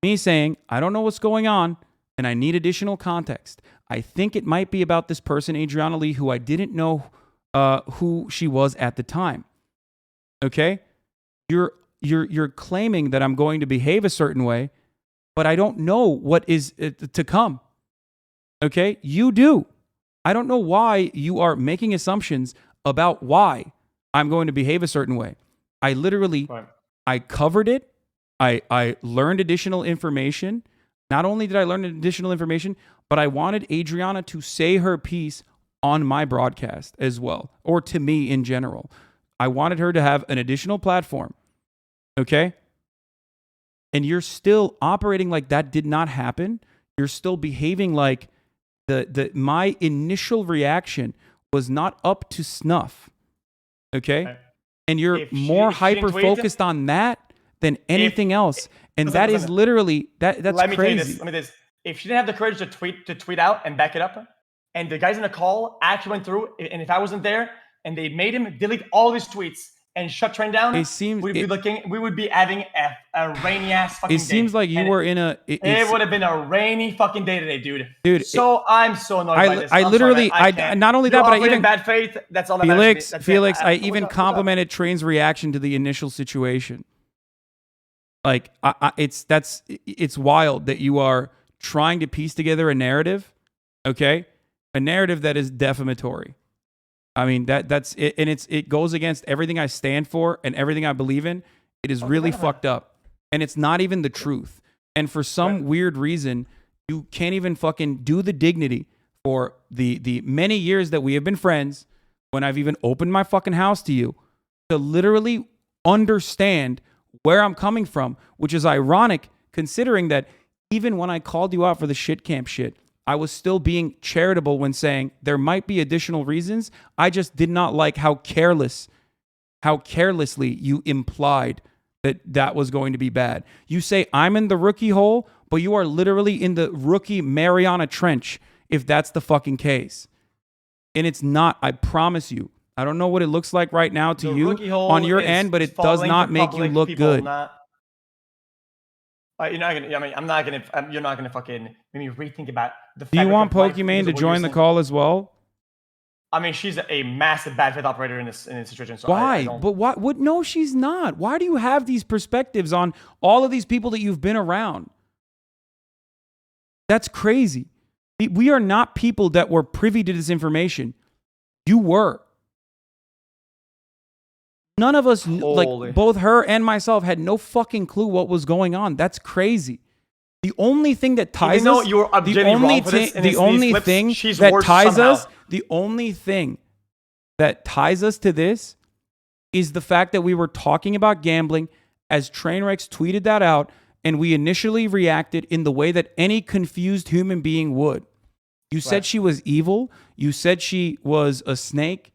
Me saying, I don't know what's going on and I need additional context. I think it might be about this person, Adriana Lee, who I didn't know who she was at the time. Okay? You're claiming that I'm going to behave a certain way, but I don't know what is to come. Okay? You do. I don't know why you are making assumptions about why I'm going to behave a certain way. I literally, I covered it. I learned additional information. Not only did I learn additional information, but I wanted Adriana to say her piece on my broadcast as well, or to me in general. I wanted her to have an additional platform. Okay? And you're still operating like that did not happen. You're still behaving like my initial reaction was not up to snuff. Okay? And you're more hyper-focused on that than anything else. And that is literally, that's crazy. Let me tell you this. if she didn't have the courage to tweet out and back it up, and the guys in the call actually went through, and if I wasn't there, and they made him delete all his tweets and shut Train down, we would be having a rainy ass fucking day. It seems like you were in a. It would have been a rainy fucking day today, dude. Dude, I'm so annoyed by this. I literally, I not only that, but I even in bad faith. That's all that matters. Felix, I even complimented Train's reaction to the initial situation. Like, it's wild that you are trying to piece together a narrative, okay, a narrative that is defamatory. I mean, that's it, and it goes against everything I stand for and everything I believe in. It is really fucked up, and it's not even the truth. And for some weird reason, you can't even fucking do the dignity for the many years that we have been friends, when I've even opened my fucking house to you, to literally understand where I'm coming from, which is ironic considering that even when I called you out for the shit camp shit, I was still being charitable when saying there might be additional reasons. I just did not like how carelessly you implied that was going to be bad. You say I'm in the rookie hole, but you are literally in the rookie Mariana Trench, if that's the fucking case. And it's not, I promise you. I don't know what it looks like right now to you on your end, but it does not make you look good. You're not gonna. I mean, I'm not gonna. You're not gonna fucking make me rethink about the. Do you want Pokimane to join the call as well? I mean, she's a massive bad faith operator in this situation. So why? But what? What? No, she's not. Why do you have these perspectives on all of these people that you've been around? That's crazy. We are not people that were privy to this information. You were. None of us, like both her and myself, had no fucking clue what was going on. That's crazy. The only thing that ties us, the only thing that ties us to this is the fact that we were talking about gambling as Trainwrecks tweeted that out, and we initially reacted in the way that any confused human being would. You said she was evil. You said she was a snake.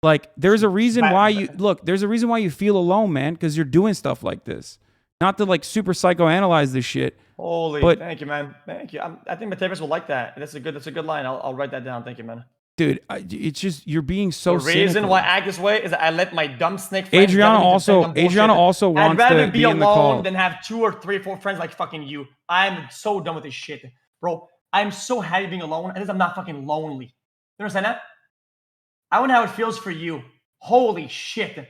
Like, there's a reason why you feel alone, man, because you're doing stuff like this. Not to like super psychoanalyze this shit. Thank you, man. Thank you. I think my therapist will like that. That's a good line. I'll write that down. Thank you, man. Dude, it's just you're being so. The reason cynical. why I act this way is that I let my dumb snake friends. Adriana also wants to be in the call. I'd rather be alone than have 2 or 3 or 4 friends like fucking you. I'm so done with this shit, bro. I'm so happy being alone, and I'm not fucking lonely. You understand that? I wonder how it feels for you. Holy shit.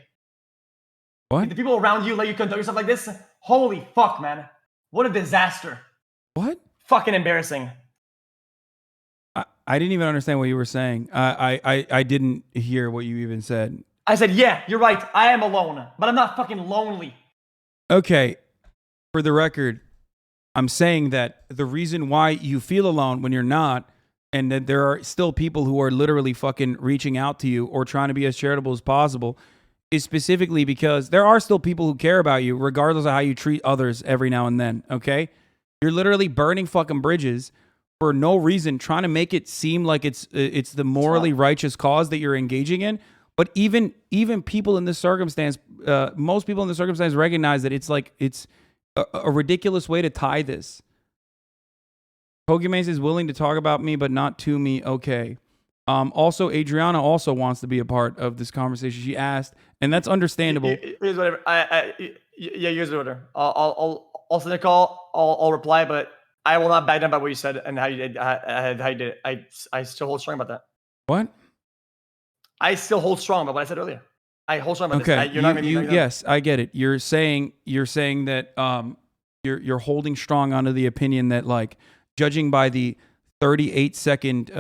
What? The people around you let you conduct yourself like this? Holy fuck, man. What a disaster. What? Fucking embarrassing. I didn't even understand what you were saying. I didn't hear what you even said. I said, yeah, you're right. I am alone, but I'm not fucking lonely. Okay. For the record, I'm saying that the reason why you feel alone when you're not, and that there are still people who are literally fucking reaching out to you or trying to be as charitable as possible, is specifically because there are still people who care about you regardless of how you treat others every now and then, okay? You're literally burning fucking bridges for no reason, trying to make it seem like it's the morally righteous cause that you're engaging in. But even people in this circumstance, most people in this circumstance recognize that it's a ridiculous way to tie this. Pokimane is willing to talk about me, but not to me. Okay. Also, Adriana also wants to be a part of this conversation. She asked, and that's understandable. Here's whatever. Here's whatever. I'll send a call. I'll reply, but I will not back down by what you said and how you did. How you did it. I still hold strong about that. What? I still hold strong about what I said earlier. I hold strong about this. Okay. Yes, I get it. You're saying that you're holding strong onto the opinion that, like, judging by the 38-second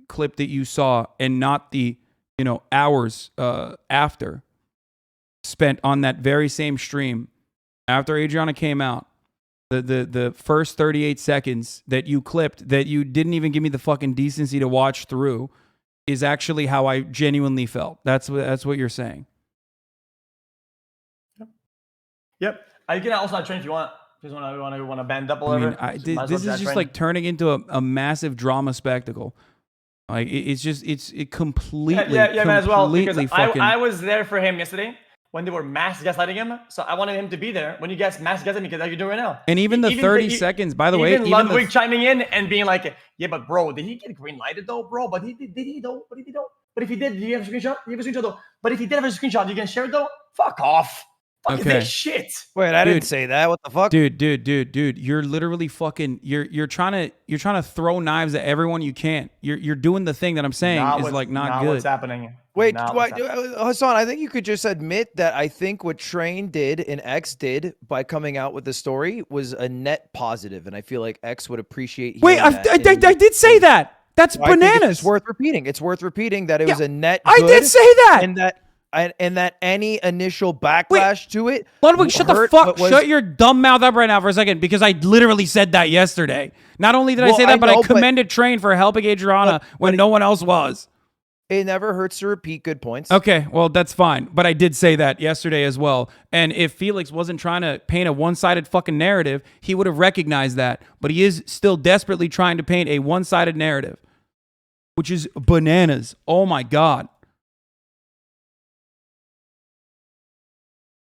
clip that you saw and not the hours after spent on that very same stream after Adriana came out, the first 38 seconds that you clipped that you didn't even give me the fucking decency to watch through is actually how I genuinely felt. That's what you're saying. Yep. I can also train if you want. Just want to band up or whatever. I mean, this is just like turning into a massive drama spectacle. Like it's completely. Yeah, man, as well. Because I was there for him yesterday, when they were mass gaslighting him. So I wanted him to be there when you guys mass gaslight me, because like you're doing right now. And even the 30 seconds, by the way, even Ludwig chiming in and being like, "Yeah, but bro, did he get green lighted though, bro? But did he though? But did he though? But if he did you have a screenshot? You have a screenshot though. But if he did have a screenshot, you can share it though. Fuck off. Fuck is this shit. Wait, I didn't say that. What the fuck? Dude. You're literally fucking. You're trying to throw knives at everyone you can. You're doing the thing that I'm saying is like not good. What's happening? Wait, Hasan, I think you could just admit that I think what Train did and X did by coming out with the story was a net positive, and I feel like X would appreciate. Wait, I did say that. That's bananas. It's worth repeating. It's worth repeating that it was a net. I did say that. And that any initial backlash to it. Ludwig, shut the fuck. Shut your dumb mouth up right now for a second, because I literally said that yesterday. Not only did I say that, but I commended Train for helping Adriana when no one else was. It never hurts to repeat good points. Okay, well, that's fine. But I did say that yesterday as well. And if Felix wasn't trying to paint a one-sided fucking narrative, he would have recognized that. But he is still desperately trying to paint a one-sided narrative, which is bananas. Oh my God.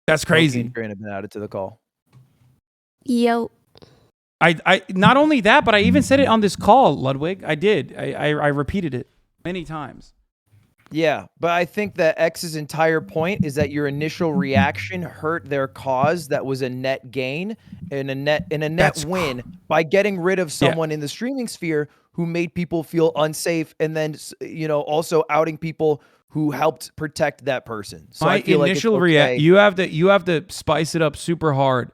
That's crazy. Train have been added to the call. Yo. I not only that, but I even said it on this call, Ludwig. I did. I repeated it many times. Yeah, but I think that X's entire point is that your initial reaction hurt their cause. That was a net gain and a net win by getting rid of someone in the streaming sphere who made people feel unsafe, and then also outing people who helped protect that person. So my initial reaction, you have to spice it up super hard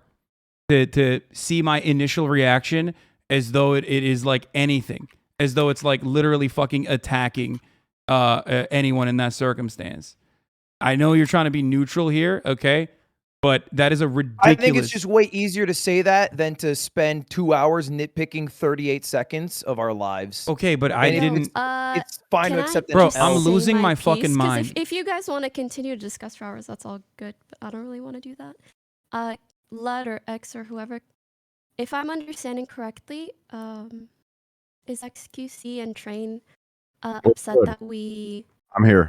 to see my initial reaction as though it is like anything, as though it's like literally fucking attacking anyone in that circumstance. I know you're trying to be neutral here, okay? But that is a ridiculous... I think it's just way easier to say that than to spend 2 hours nitpicking 38 seconds of our lives. Okay, but I didn't... it's fine to accept that. Bro, I'm losing my fucking mind. If you guys want to continue to discuss for hours, that's all good. But I don't really want to do that. Lud or X or whoever, if I'm understanding correctly, is XQC and Train upset that we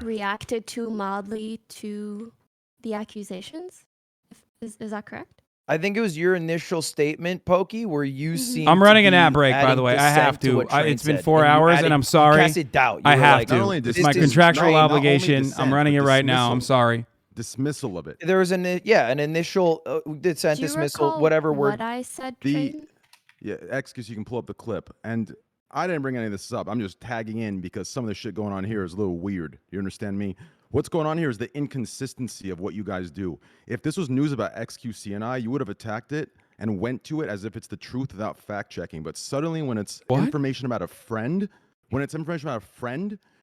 reacted too mildly to the accusations? Is that correct? I think it was your initial statement, Pokey, where you seem. I'm running an ad break, by the way. I have to. It's been 4 hours, and I'm sorry. I have to. It's my contractual obligation. I'm running it right now. I'm sorry. Dismissal of it. There was an initial dissent, dismissal, whatever word. What I said, Train? Yeah, excuse, you can pull up the clip. And I didn't bring any of this up. I'm just tagging in because some of the shit going on here is a little weird. You understand me? What's going on here is the inconsistency of what you guys do. If this was news about XQC and I, you would have attacked it and went to it as if it's the truth without fact checking. But suddenly when it's information about a friend,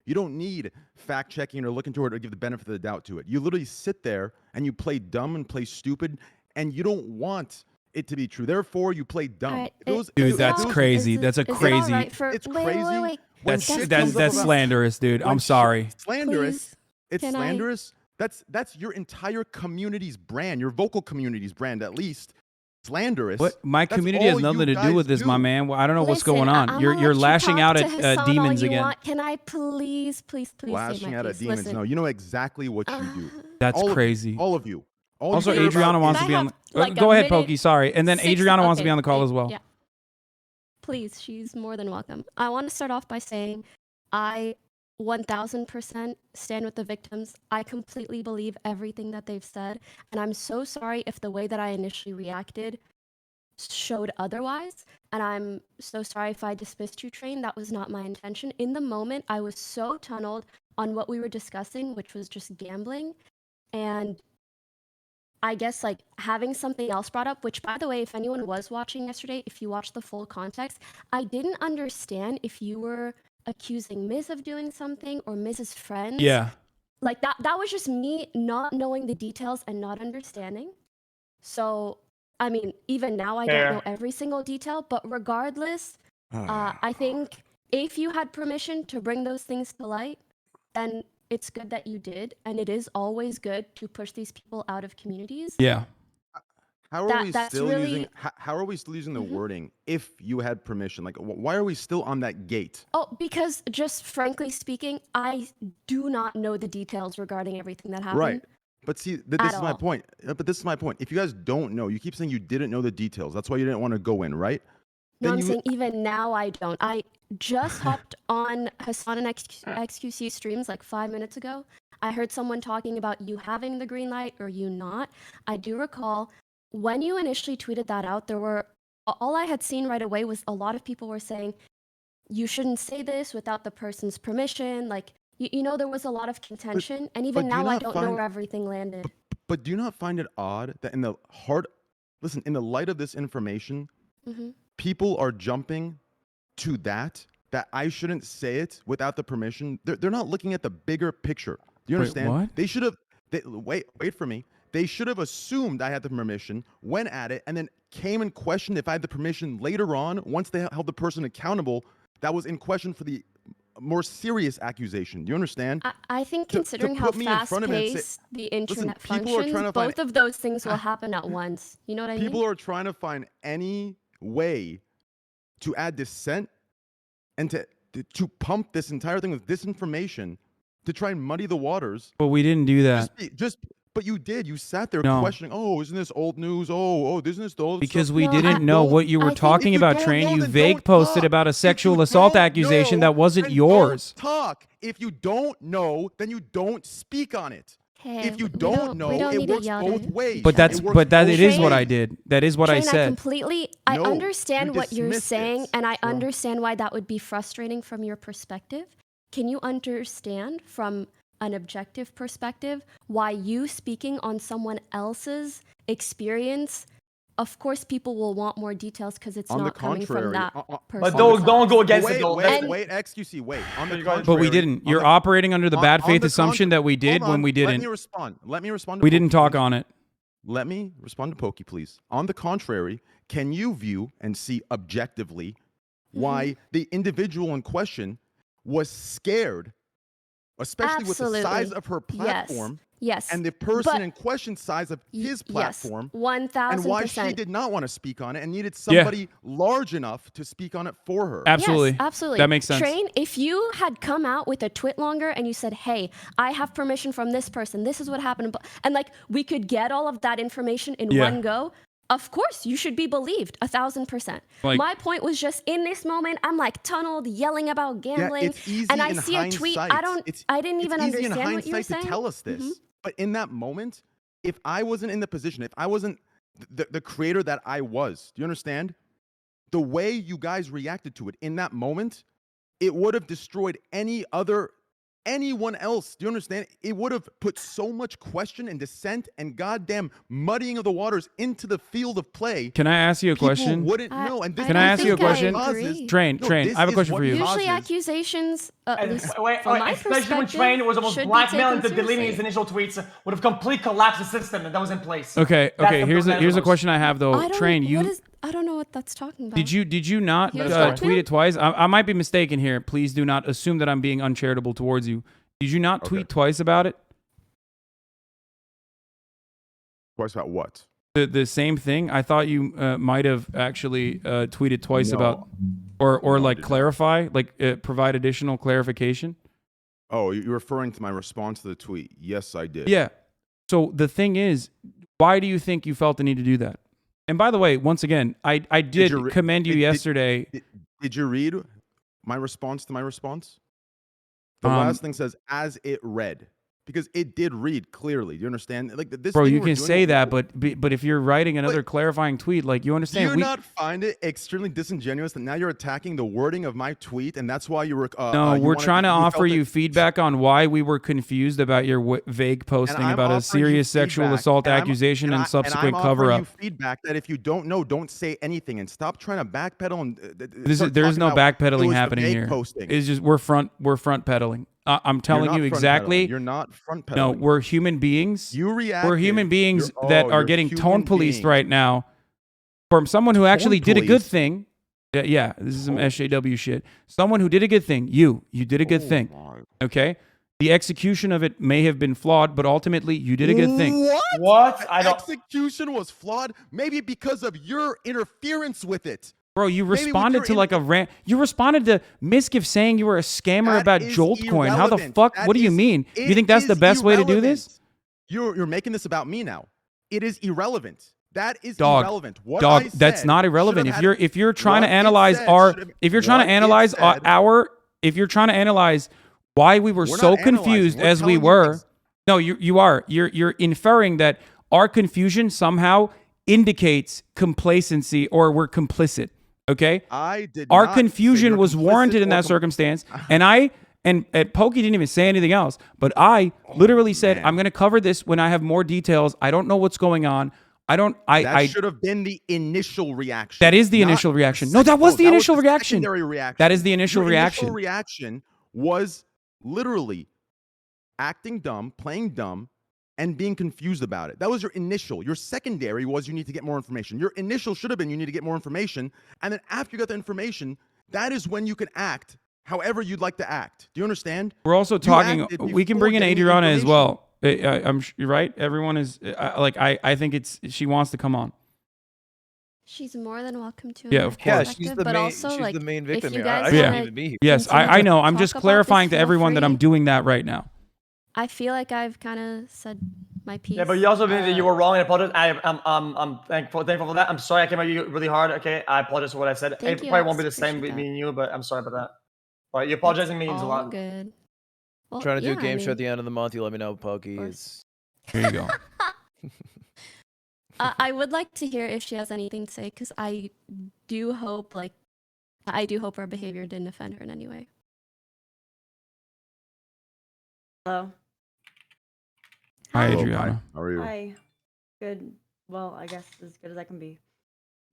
you don't need fact checking or look into it or give the benefit of the doubt to it. You literally sit there and you play dumb and play stupid, and you don't want it to be true. Therefore, you play dumb. Dude, that's crazy. That's a crazy. It's crazy. That's slanderous, dude. I'm sorry. Slanderous. It's slanderous. That's your entire community's brand, your vocal community's brand, at least. Slanderous. What? My community has nothing to do with this, my man. Well, I don't know what's going on. You're lashing out at demons again. Can I please lashing out at demons? No, you know exactly what you do. That's crazy. All of you. Also, Adriana wants to be on. Go ahead, Pokey. Sorry, and then Adriana wants to be on the call as well. Yeah. Please, she's more than welcome. I want to start off by saying I 1000% stand with the victims. I completely believe everything that they've said, and I'm so sorry if the way that I initially reacted showed otherwise, and I'm so sorry if I dismissed you, Train. That was not my intention. In the moment, I was so tunneled on what we were discussing, which was just gambling, and I guess like having something else brought up, which by the way, if anyone was watching yesterday, if you watched the full context, I didn't understand if you were accusing Miz of doing something or Miz's friends. Yeah. Like that was just me not knowing the details and not understanding. So, I mean, even now I don't know every single detail, but regardless, I think if you had permission to bring those things to light, then it's good that you did. And it is always good to push these people out of communities. Yeah. How are we still using the wording if you had permission? Like, why are we still on that gate? Oh, because just frankly speaking, I do not know the details regarding everything that happened. Right. But see, this is my point. But this is my point. If you guys don't know, you keep saying you didn't know the details. That's why you didn't want to go in, right? No, I'm saying even now I don't. I just hopped on Hasan and xqc streams like 5 minutes ago. I heard someone talking about you having the green light or you not. I do recall when you initially tweeted that out, all I had seen right away was a lot of people were saying, you shouldn't say this without the person's permission. Like, you know, there was a lot of contention. And even now I don't know where everything landed. But do you not find it odd that in the light of this information, people are jumping to that I shouldn't say it without the permission? They're not looking at the bigger picture. Do you understand? Wait, what? They should have, wait for me. They should have assumed I had the permission, went at it, and then came and questioned if I had the permission later on, once they held the person accountable that was in question for the more serious accusation. Do you understand? I think considering how fast-paced the internet functions, both of those things will happen at once. You know what I mean? People are trying to find any way to add dissent and to pump this entire thing with disinformation to try and muddy the waters. But we didn't do that. But you did. You sat there questioning, oh, isn't this old news? Oh, isn't this the old Because stuff? we didn't know what you were talking about, Train. You vague posted about a sexual assault accusation that wasn't yours. Talk. If you don't know, then you don't speak on it. Hey, if you don't know, it works both ways. But it is what I did. That is what I said. I understand what you're saying, and I understand why that would be frustrating from your perspective. Can you understand from an objective perspective why you speaking on someone else's experience, of course people will want more details because it's not coming from that person. But don't go against it. Wait, XQC, wait. On the contrary, but we didn't. You're operating under the bad faith assumption that we did when we didn't. Let me respond. We didn't talk on it. Let me respond to Pokey, please. On the contrary, can you view and see objectively why the individual in question was scared, especially with the size of her platform, yes, and the person in question size of his platform, 1000%, and why she did not want to speak on it and needed somebody large enough to speak on it for her? Absolutely. Yes, absolutely. That makes sense. Train, if you had come out with a twit longer and you said, hey, I have permission from this person, this is what happened, and like we could get all of that information in one go, of course, you should be believed 1000%. Like, my point was just in this moment, I'm like tunneled, yelling about gambling, and I see a tweet. I didn't even understand what you were saying. To tell us this, but in that moment, if I wasn't in the position, if I wasn't the creator that I was, do you understand? The way you guys reacted to it in that moment, it would have destroyed anyone else. Do you understand? It would have put so much question and dissent and goddamn muddying of the waters into the field of play. Can I ask you a question? People wouldn't know. And can I ask you a question? Train, I have a question for you. Usually accusations, especially when Train was almost blackmailing to deleting his initial tweets, would have completely collapsed the system that was in place. Okay. Here's a question I have though. Train, I don't know what that's talking about. Did you not tweet it twice? I might be mistaken here. Please do not assume that I'm being uncharitable towards you. Did you not tweet twice about it? Twice about what? The same thing? I thought you might have actually tweeted twice about, or like clarify, like provide additional clarification. Oh, you're referring to my response to the tweet? Yes, I did. Yeah. So the thing is, why do you think you felt the need to do that? And by the way, once again, I did commend you yesterday. Did you read my response to my response? The last thing says, as it read. Because it did read clearly. Do you understand? Like this. Bro, you can say that, but if you're writing another clarifying tweet, like you understand. Do you not find it extremely disingenuous that now you're attacking the wording of my tweet, and that's why you were? No, we're trying to offer you feedback on why we were confused about your vague posting about a serious sexual assault accusation and subsequent cover-up. You feedback that if you don't know, don't say anything, and stop trying to backpedal. And there's no backpedaling happening here. It's just we're front pedaling. I'm telling you exactly. You're not front pedaling. No, we're human beings. You react. We're human beings that are getting tone policed right now from someone who actually did a good thing. Yeah, this is some SJW shit. Someone who did a good thing. You did a good thing. Okay? The execution of it may have been flawed, but ultimately you did a good thing. What? Execution was flawed? Maybe because of your interference with it. Bro, you responded to like a rant. You responded to Miskiff saying you were a scammer about Joltcoin. How the fuck? What do you mean? You think that's the best way to do this? You're making this about me now. It is irrelevant. That is Dog, irrelevant. What dog, I said that's not irrelevant. should have If you're trying to what it analyze said our, should have- if you're trying to what it analyze said- if you're trying to analyze why we were We're so not analyzing. confused We're as we telling you were, what's- no, you are. You're inferring that our confusion somehow indicates complacency or we're complicit. Okay, I did. Our not say confusion you're was complicit warranted in or that circumstance, and Pokey didn't even say anything else. But I literally said, man. I'm going to cover this when I have more details. I don't know what's going on. That should have been the initial reaction. That is the not initial reaction. No, that was the initial reaction. Secondary reaction. That is the initial Your reaction. Initial reaction was literally acting dumb, playing dumb, and being confused about it. That was your initial. Your secondary was you need to get more information. Your initial should have been you need to get more information. And then after you got the information, that is when you can act however you'd like to act. Do you understand? We're also talking. We can bring in getting the Adriana as information. well. You're right. Everyone is I think she wants to come on. She's more than welcome to. Yeah, of Yeah, course. she's the but main. also, she's like, the main if victim you here. guys I shouldn't wanna even be here. Yes, continue I to know. I'm talk just about clarifying this, to feel everyone that I'm free. doing that right now. I feel like I've kind of said my piece. Yeah, but you also admitted that you were wrong and apologize. I'm thankful for that. I'm sorry I came at you really hard. Okay, I apologize for what I said. Thank It you, probably Alex. won't be the same Appreciate with me that. and you, but I'm sorry about that. But you apologizing means a all lot. good. Well, Trying to do yeah, a game I show at mean, the end of the month. You let me know, Pokey. course. It's Here you go. I would like to hear if she has anything to say, because I do hope our behavior didn't offend her in any way. Hello. Hi, Hello, Adriana. How are you? Hi. Good. Well, I guess as good as I can be.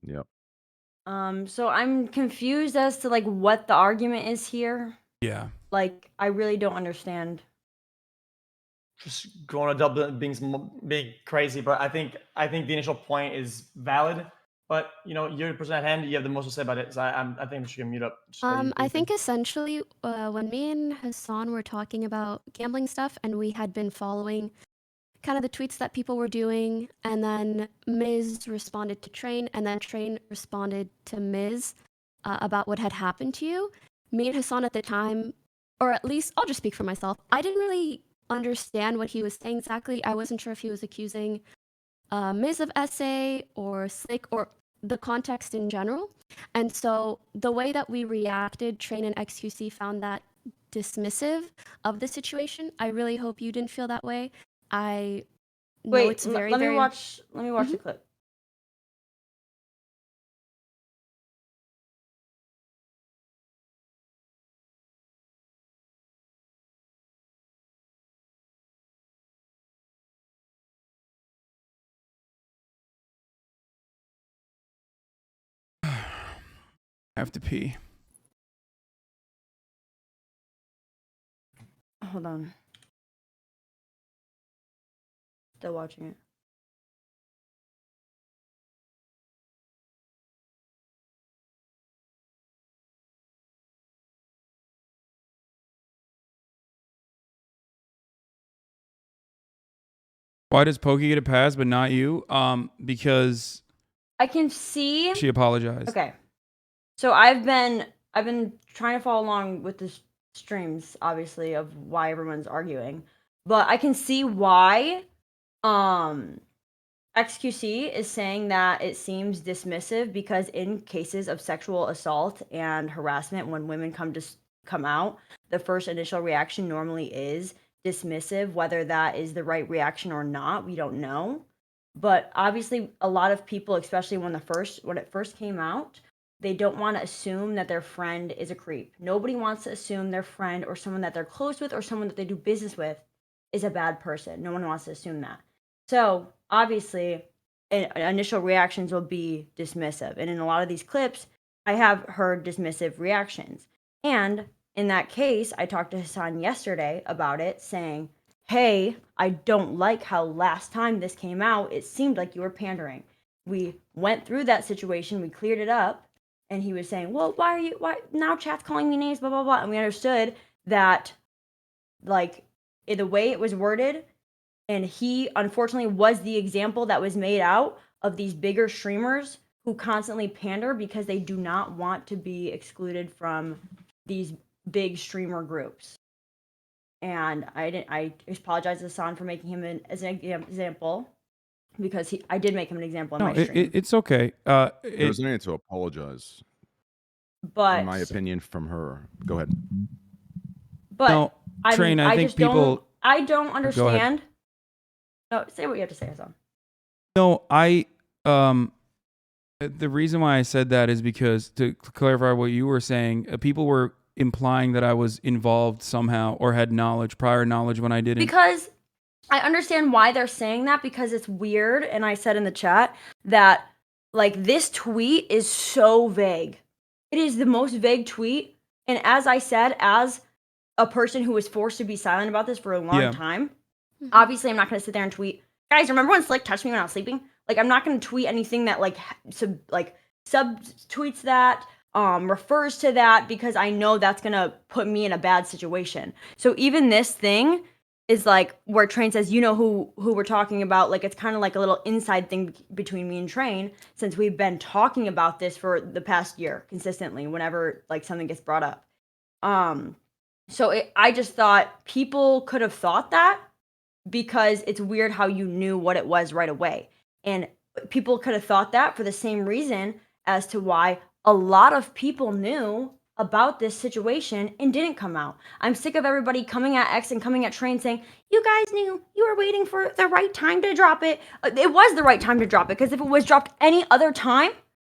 Yep. So I'm confused as to like what the argument is here. Yeah. Like, I really don't understand. Just going to double being crazy, but I think the initial point is valid. But you're the person at hand. You have the most to say about it. So I think we should mute up. Just let you I think essentially when me and Hasan were talking about gambling stuff, and we had been following kind of the tweets that people were doing, and then Ms. responded to Train, and then Train responded to Ms. About what had happened to you. Me and Hasan at the time, or at least I'll just speak for myself, I didn't really understand what he was saying exactly. I wasn't sure if he was accusing Ms. of SA or Slick or the context in general. And so the way that we reacted, Train and XQC found that dismissive of the situation. I really hope you didn't feel that way. I know Wait, it's very, let me very... watch the clip. I have to pee. Hold on. Still watching it. Why does Pokey get a pass but not you? Because I can see. she apologized. Okay. So I've been trying to follow along with the streams, obviously, of why everyone's arguing, but I can see why XQC is saying that it seems dismissive, because in cases of sexual assault and harassment, when women come out, the first initial reaction normally is dismissive. Whether that is the right reaction or not, we don't know. But obviously, a lot of people, especially when it first came out, they don't want to assume that their friend is a creep. Nobody wants to assume their friend or someone that they're close with or someone that they do business with is a bad person. No one wants to assume that. So obviously, initial reactions will be dismissive. And in a lot of these clips, I have heard dismissive reactions. And in that case, I talked to Hasan yesterday about it, saying, hey, I don't like how last time this came out, it seemed like you were pandering. We went through that situation, we cleared it up, and he was saying, well, why now chat's calling me names, blah, blah, blah. And we understood that, like, in the way it was worded, and he unfortunately was the example that was made out of these bigger streamers who constantly pander because they do not want to be excluded from these big streamer groups. and I apologize to Hasan for making him as an example, because I did make him an example in my stream. It's okay. There's no need to apologize. But in my opinion, from her. Go ahead. But no, Train, I think people. I don't understand. No, say what you have to say, Hasan. No, the reason why I said that is because, to clarify what you were saying, people were implying that I was involved somehow or had prior knowledge when I didn't. Because I understand why they're saying that, because it's weird. And I said in the chat that, like, this tweet is so vague. It is the most vague tweet. And as I said, as a person who was forced to be silent about this for a long time, obviously I'm not going to sit there and tweet, guys, remember when Slick touched me when I was sleeping? Like, I'm not going to tweet anything that sub tweets that, refers to that, because I know that's going to put me in a bad situation. So even this thing is like where Train says, you know who we're talking about. Like, it's kind of like a little inside thing between me and Train, since we've been talking about this for the past year consistently whenever like something gets brought up. So I just thought people could have thought that, because it's weird how you knew what it was right away. And people could have thought that for the same reason as to why a lot of people knew about this situation and didn't come out. I'm sick of everybody coming at X and coming at Train saying, you guys knew, you were waiting for the right time to drop it. It was the right time to drop it, because if it was dropped any other time,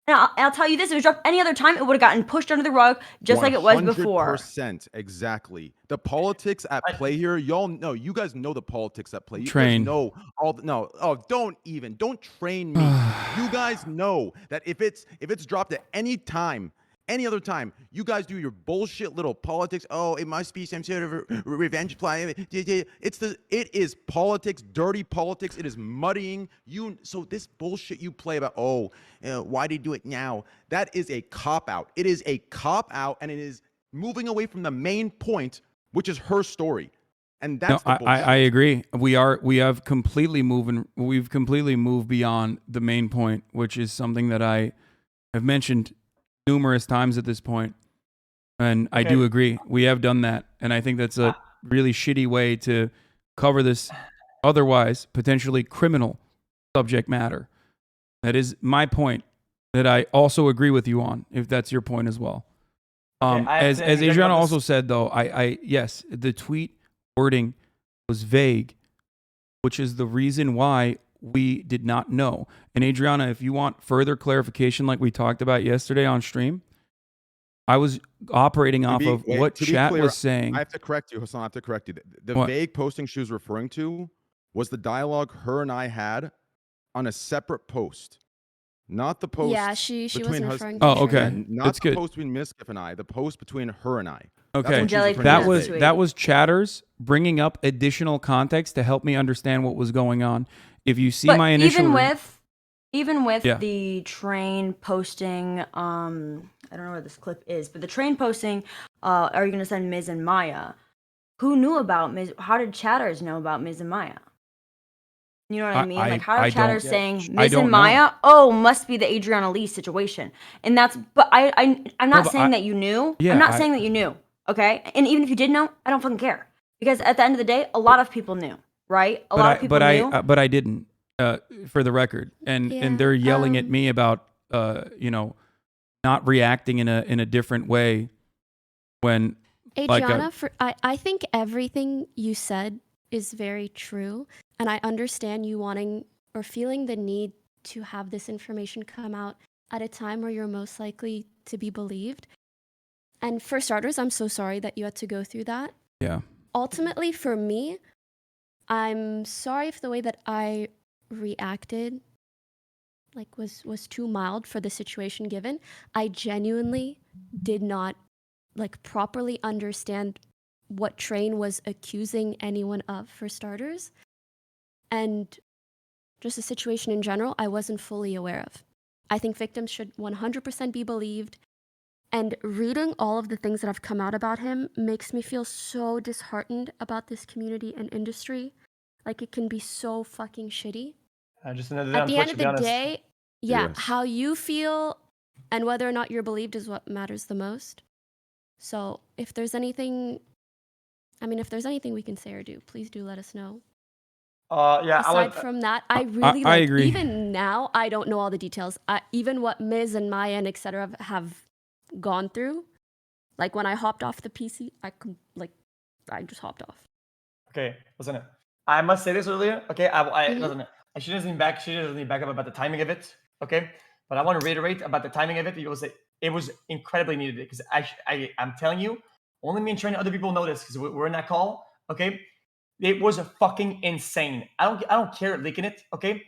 and I'll tell you this, if it was dropped any other time, it would have gotten pushed under the rug just like it was before. 100%, exactly. The politics at play here, y'all know, you guys know the politics at play. You Train. guys know don't train me. You guys know that if it's dropped at any time, any other time, you guys do your bullshit little politics. Oh, it must be some sort of revenge play. It is politics, dirty politics. It is muddying you. So this bullshit you play about, why did he do it now? That is a cop out. It is a cop out, and it is moving away from the main point, which is her story. And that's the bullshit. I agree. We've completely moved beyond the main point, which is something that I have mentioned numerous times at this point, and I do agree. We have done that, and I think that's a really shitty way to cover this otherwise potentially criminal subject matter. That is my point, that I also agree with you on, if that's your point as well. As Adriana also said, though, yes, the tweet wording was vague, which is the reason why we did not know. And Adriana, if you want further clarification, like we talked about yesterday on stream, I was operating off of what chat was saying. I have to correct you, Hasan. I have to correct you. The vague posting she was referring to was the dialogue her and I had on a separate post, not the post. Yeah, she was referring to. Oh, okay. Not the post between Miskiff and I. The post between her and I. Okay, that was chatters bringing up additional context to help me understand what was going on. If you see my initial, even with the Train posting, I don't know where this clip is, but the Train posting, are you going to send Miz and Maya? Who knew about Miz? How did chatters know about Miz and Maya? You know what I mean? Like, how are chatters saying Miz and Maya? Oh, must be the Adriana Lee situation. And that's, but I'm not saying that you knew. Yeah, I'm not saying that you knew. Okay, and even if you did know, I don't fucking care, because at the end of the day, a lot of people knew, right? A lot of people knew. But I didn't, for the record, and they're yelling at me about, not reacting in a different way when. Adriana, I think everything you said is very true, and I understand you wanting or feeling the need to have this information come out at a time where you're most likely to be believed. And for starters, I'm so sorry that you had to go through that. Yeah. Ultimately, for me, I'm sorry if the way that I reacted was too mild for the situation given. I genuinely did not properly understand what Train was accusing anyone of, for starters. And just the situation in general, I wasn't fully aware of. I think victims should 100% be believed. And reading all of the things that have come out about him makes me feel so disheartened about this community and industry. Like, it can be so fucking shitty. Just another At the end of the day, Yes. how you feel and whether or not you're believed is what matters the most. So if there's anything I mean, if there's anything we can say or do, please do let us know. Yeah. Aside from that, I really I agree. Even now, I don't know all the details. Even what Ms. and Maya and etc. have gone through. Like when I hopped off the PC, I just hopped off. Okay, listen. I must say this earlier. Okay, listen. She doesn't need back up about the timing of it. Okay, but I want to reiterate about the timing of it because it was incredibly needed. Because I'm telling you, only me and Trent and other people know this because we're in that call. Okay, it was fucking insane. I don't care leaking it. Okay,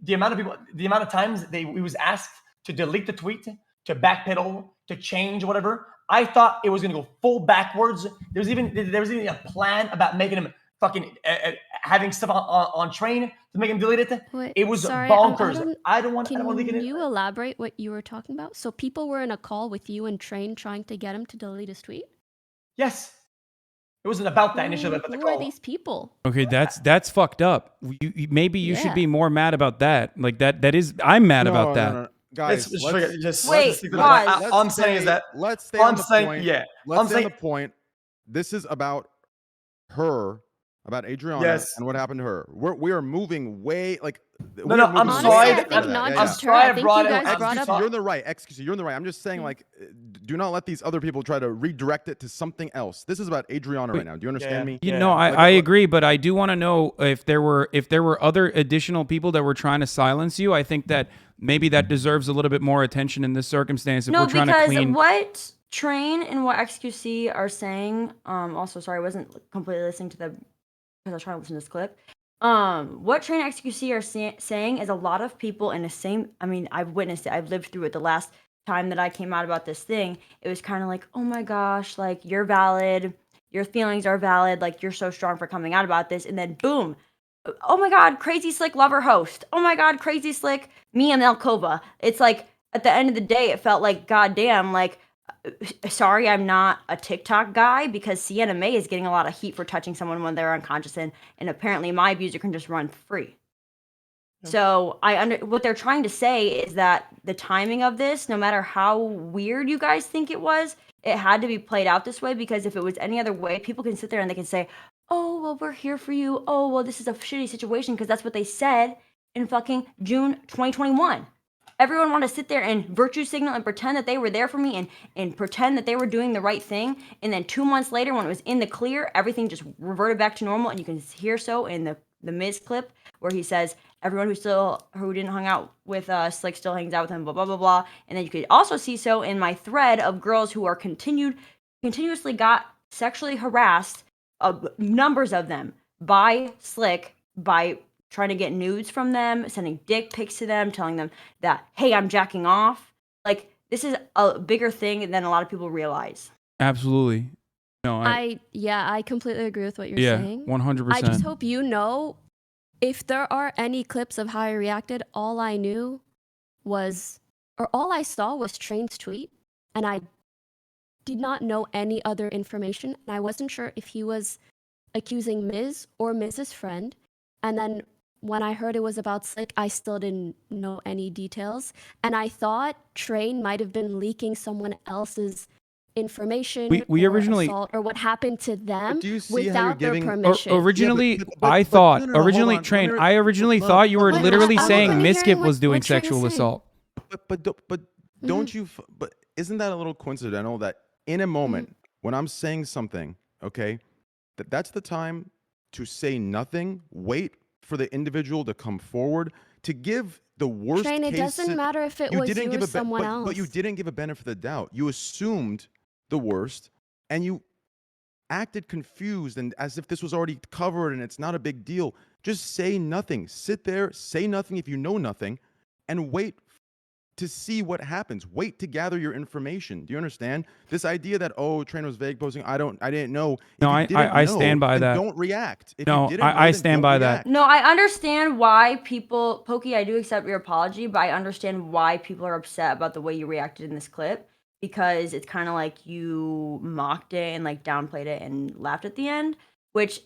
the amount of people, the amount of times we was asked to delete the tweet, to backpedal, to change whatever. I thought it was gonna go full backwards. There was even a plan about making him fucking having stuff on train to make him delete it. Wait, it was sorry, bonkers. I don't want to leak it. Can you elaborate what you were talking about? So people were in a call with you and Train trying to get him to delete his tweet? Yes. It wasn't about that initially. Who are these people? Okay, that's fucked up. Maybe you should be more mad about that. Like that is I'm mad about that. No. Guys, all I'm saying is that let's stay on the point. Yeah, let's stay on the point. This is about her, about Adriana, and what happened to her. We are moving way like. No, I'm sorry. I'm sorry. I brought it up. You're in the right. Excuse me, you're in the right. I'm just saying, like, do not let these other people try to redirect it to something else. This is about Adriana right now. Do you understand me? You know, I agree, but I do want to know if there were other additional people that were trying to silence you. I think that maybe that deserves a little bit more attention in this circumstance. If we're trying to clean what Train and what XQC are saying. Also, sorry, I wasn't completely listening to them because I was trying to listen to this clip. What Train and XQC are saying is a lot of people in the same. I mean, I've witnessed it. I've lived through it. The last time that I came out about this thing, it was kind of like, oh my gosh, like you're valid, your feelings are valid, like you're so strong for coming out about this, and then boom. Oh my God, Crazy Slick lover host. Oh my God, Crazy Slick Mia Melkova. It's like at the end of the day, it felt like goddamn, like sorry, I'm not a TikTok guy because Sienna May is getting a lot of heat for touching someone when they're unconscious, and apparently my abuser can just run free. Yeah. So what they're trying to say is that the timing of this, no matter how weird you guys think it was, it had to be played out this way because if it was any other way, people can sit there and they can say, oh, well, we're here for you. Oh, well, this is a shitty situation because that's what they said in fucking June 2021. Everyone wanted to sit there and virtue signal and pretend that they were there for me and pretend that they were doing the right thing. And then 2 months later, when it was in the clear, everything just reverted back to normal. And you can hear so in the Miz clip where he says, everyone who didn't hang out with Slick still hangs out with him, blah, blah, blah, blah. And then you could also see so in my thread of girls who are continuously got sexually harassed, numbers of them by Slick, by trying to get nudes from them, sending dick pics to them, telling them that, hey, I'm jacking off. Like, this is a bigger thing than a lot of people realize. Absolutely. No, I completely agree with what you're saying. 100%. I just hope you know, if there are any clips of how I reacted, all I saw was Train's tweet, and I did not know any other information, and I wasn't sure if he was accusing Ms. or Mrs. Friend, and then when I heard it was about Slick, I still didn't know any details. And I thought Train might have been leaking someone else's information we originally assault or what happened to them without their permission. Originally, I thought you were literally saying Miskip was doing sexual assault. But don't you? But isn't that a little coincidental that in a moment when I'm saying something, okay, that's the time to say nothing, wait for the individual to come forward to give the worst Train, it doesn't matter if it was you or someone else. But you didn't give a benefit of the doubt. You assumed the worst, and you acted confused and as if this was already covered and it's not a big deal. Just say nothing. Sit there, say nothing if you know nothing, and wait to see what happens. Wait to gather your information. Do you understand? This idea that, oh, Train was vague posting, I didn't know. No, I stand by that. Don't react. I stand by that. No, I understand why people, Pokey, I do accept your apology, but I understand why people are upset about the way you reacted in this clip, because it's kind of like you mocked it and like downplayed it and laughed at the end, which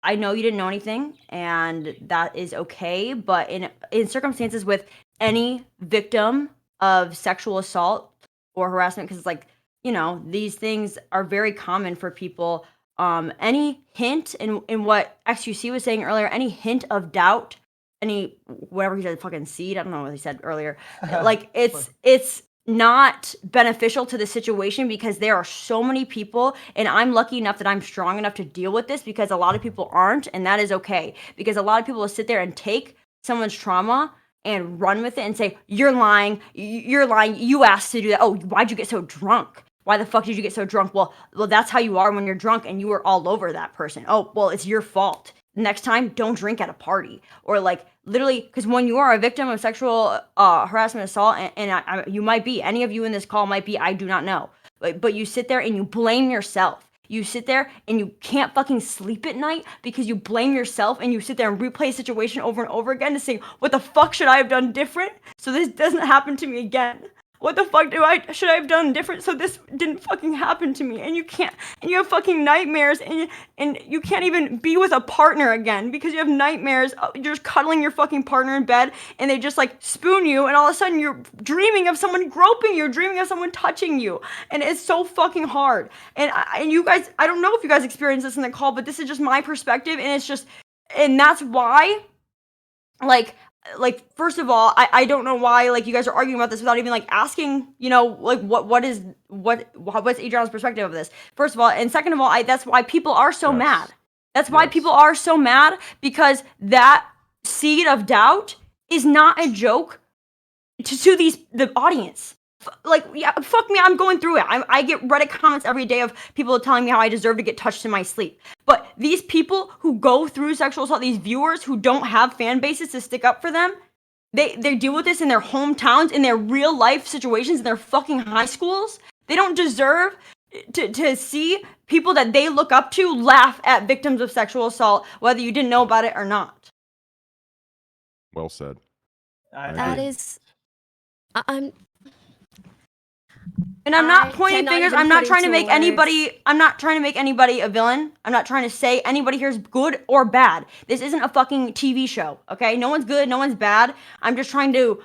I know you didn't know anything and that is okay, but in circumstances with any victim of sexual assault or harassment, because it's like, you know, these things are very common for people any hint in what XQC was saying earlier, any hint of doubt, any whatever he said, fucking seed, I don't know what he said earlier, like it's not beneficial to the situation because there are so many people, and I'm lucky enough that I'm strong enough to deal with this because a lot of people aren't, and that is okay because a lot of people will sit there and take someone's trauma and run with it and say, you're lying, you asked to do that. Oh, why'd you get so drunk? Why the fuck did you get so drunk? Well, that's how you are when you're drunk and you were all over that person. Oh, well, it's your fault. Next time, don't drink at a party. Or like literally, because when you are a victim of sexual harassment, assault, and you might be, any of you in this call might be, I do not know. But you sit there and you blame yourself. You sit there and you can't fucking sleep at night because you blame yourself and you sit there and replay a situation over and over again to say, what the fuck should I have done different so this doesn't happen to me again? What the fuck should I have done different so this didn't fucking happen to me? And you can't, and you have fucking nightmares, and you can't even be with a partner again because you have nightmares. You're just cuddling your fucking partner in bed and they just like spoon you, and all of a sudden you're dreaming of someone groping you, dreaming of someone touching you, and it's so fucking hard. And you guys, I don't know if you guys experience this in the call, but this is just my perspective, and it's just, and that's why, like first of all, I don't know why like you guys are arguing about this without even like asking, you know, like what's Adriana's perspective of this, first of all, and second of all, that's why people are so mad. That's why people are so mad, because that seed of doubt is not a joke to the audience. Like, yeah, fuck me, I'm going through it. I get Reddit comments every day of people telling me how I deserve to get touched in my sleep. But these people who go through sexual assault, these viewers who don't have fan bases to stick up for them, they deal with this in their hometowns, in their real life situations, in their fucking high schools. They don't deserve to see people that they look up to laugh at victims of sexual assault, whether you didn't know about it or not. Well said. That is, And I'm not pointing fingers. I'm not trying to make anybody a villain. I'm not trying to say anybody here is good or bad. This isn't a fucking TV show, okay? No one's good, no one's bad. I'm just trying to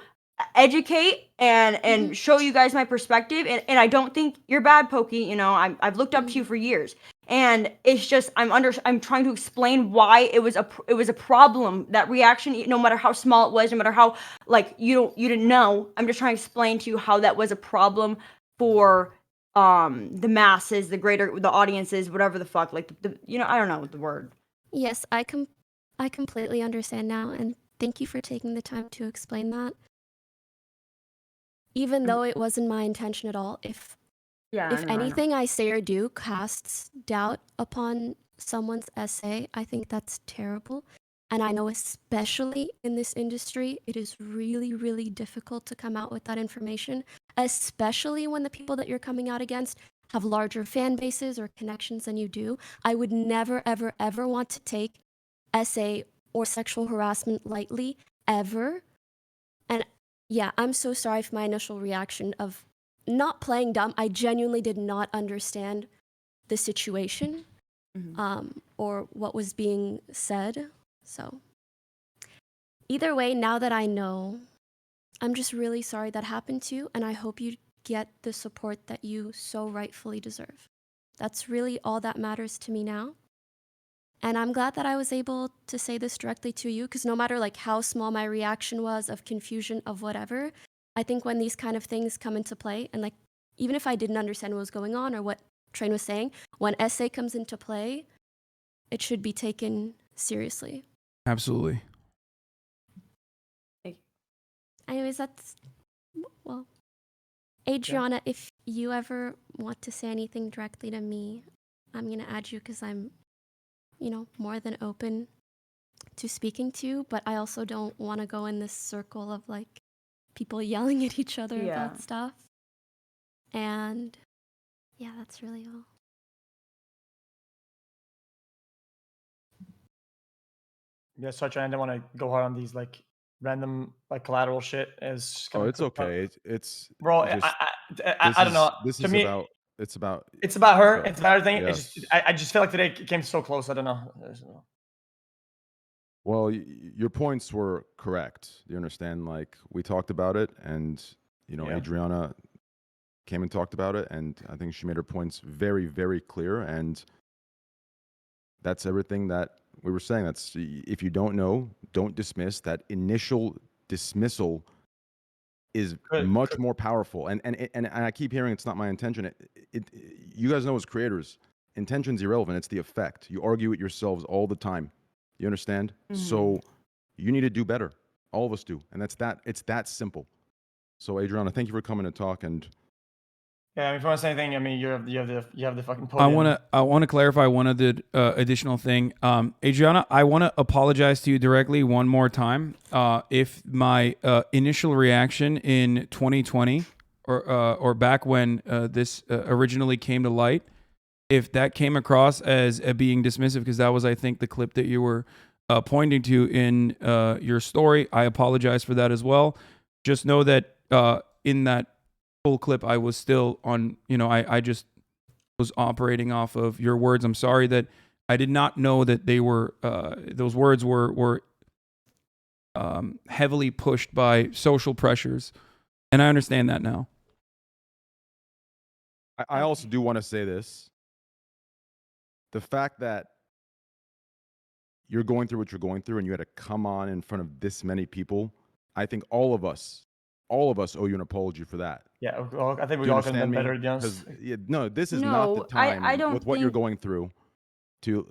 educate and show you guys my perspective. And I don't think you're bad, Pokey. You know, I've looked up to you for years. And it's just I'm trying to explain why it was a problem, that reaction, no matter how small it was, no matter how like you didn't know. I'm just trying to explain to you how that was a problem for the masses, the audiences, whatever the fuck, like the you know, I don't know what the word. Yes, I completely understand now, and thank you for taking the time to explain that. Even though it wasn't my intention at all, if anything I say or do casts doubt upon someone's essay, I think that's terrible. And I know especially in this industry, it is really, really difficult to come out with that information, especially when the people that you're coming out against have larger fan bases or connections than you do. I would never, ever, ever want to take essay or sexual harassment lightly, ever. And yeah, I'm so sorry for my initial reaction of not playing dumb. I genuinely did not understand the situation or what was being said. So either way, now that I know, I'm just really sorry that happened to you, and I hope you get the support that you so rightfully deserve. That's really all that matters to me now. And I'm glad that I was able to say this directly to you, because no matter like how small my reaction was of confusion of whatever, I think when these kind of things come into play, and like even if I didn't understand what was going on or what Train was saying, when essay comes into play, it should be taken seriously. Absolutely. Anyways, that's, well, Adriana, if you ever want to say anything directly to me, I'm going to add you because I'm, you know, more than open to speaking to you, but I also don't want to go in this circle of like people yelling at each other about stuff. And yeah, that's really all. Yeah, sorry, I didn't want to go hard on these like random like collateral shit. It's it's okay. It's bro. just, I don't know. This to is me, about it's about her. It's about everything. Yes. It's just, I just feel like today it came so close. I don't know. Well, your points were correct. You understand? Like we talked about it, and you know, Adriana came and talked about it, and I think she made her points very, very clear. And That's everything that we were saying. That's if you don't know, don't dismiss. That initial dismissal is much more powerful. And I keep hearing it's not my intention. You guys know as creators, intention's irrelevant. It's the effect. You argue with yourselves all the time. You understand? So you need to do better. All of us do. And it's that simple. So Adriana, thank you for coming to talk. And yeah, I mean, if you want to say anything, I mean, you have the fucking podium. I want to clarify one other additional thing. Adriana, I want to apologize to you directly one more time. If my initial reaction in 2020 or back when this originally came to light, if that came across as being dismissive, because that was, I think, the clip that you were pointing to in your story, I apologize for that as well. Just know that in that full clip, I was still on, I just was operating off of your words. I'm sorry that I did not know that they were, those words were heavily pushed by social pressures. And I understand that now. I also do want to say this. The fact that you're going through what you're going through and you had to come on in front of this many people, I think all of us owe you an apology for that. Yeah, well, I think we all can have been better, to be honest. No, this is not the time I don't with what you're going through to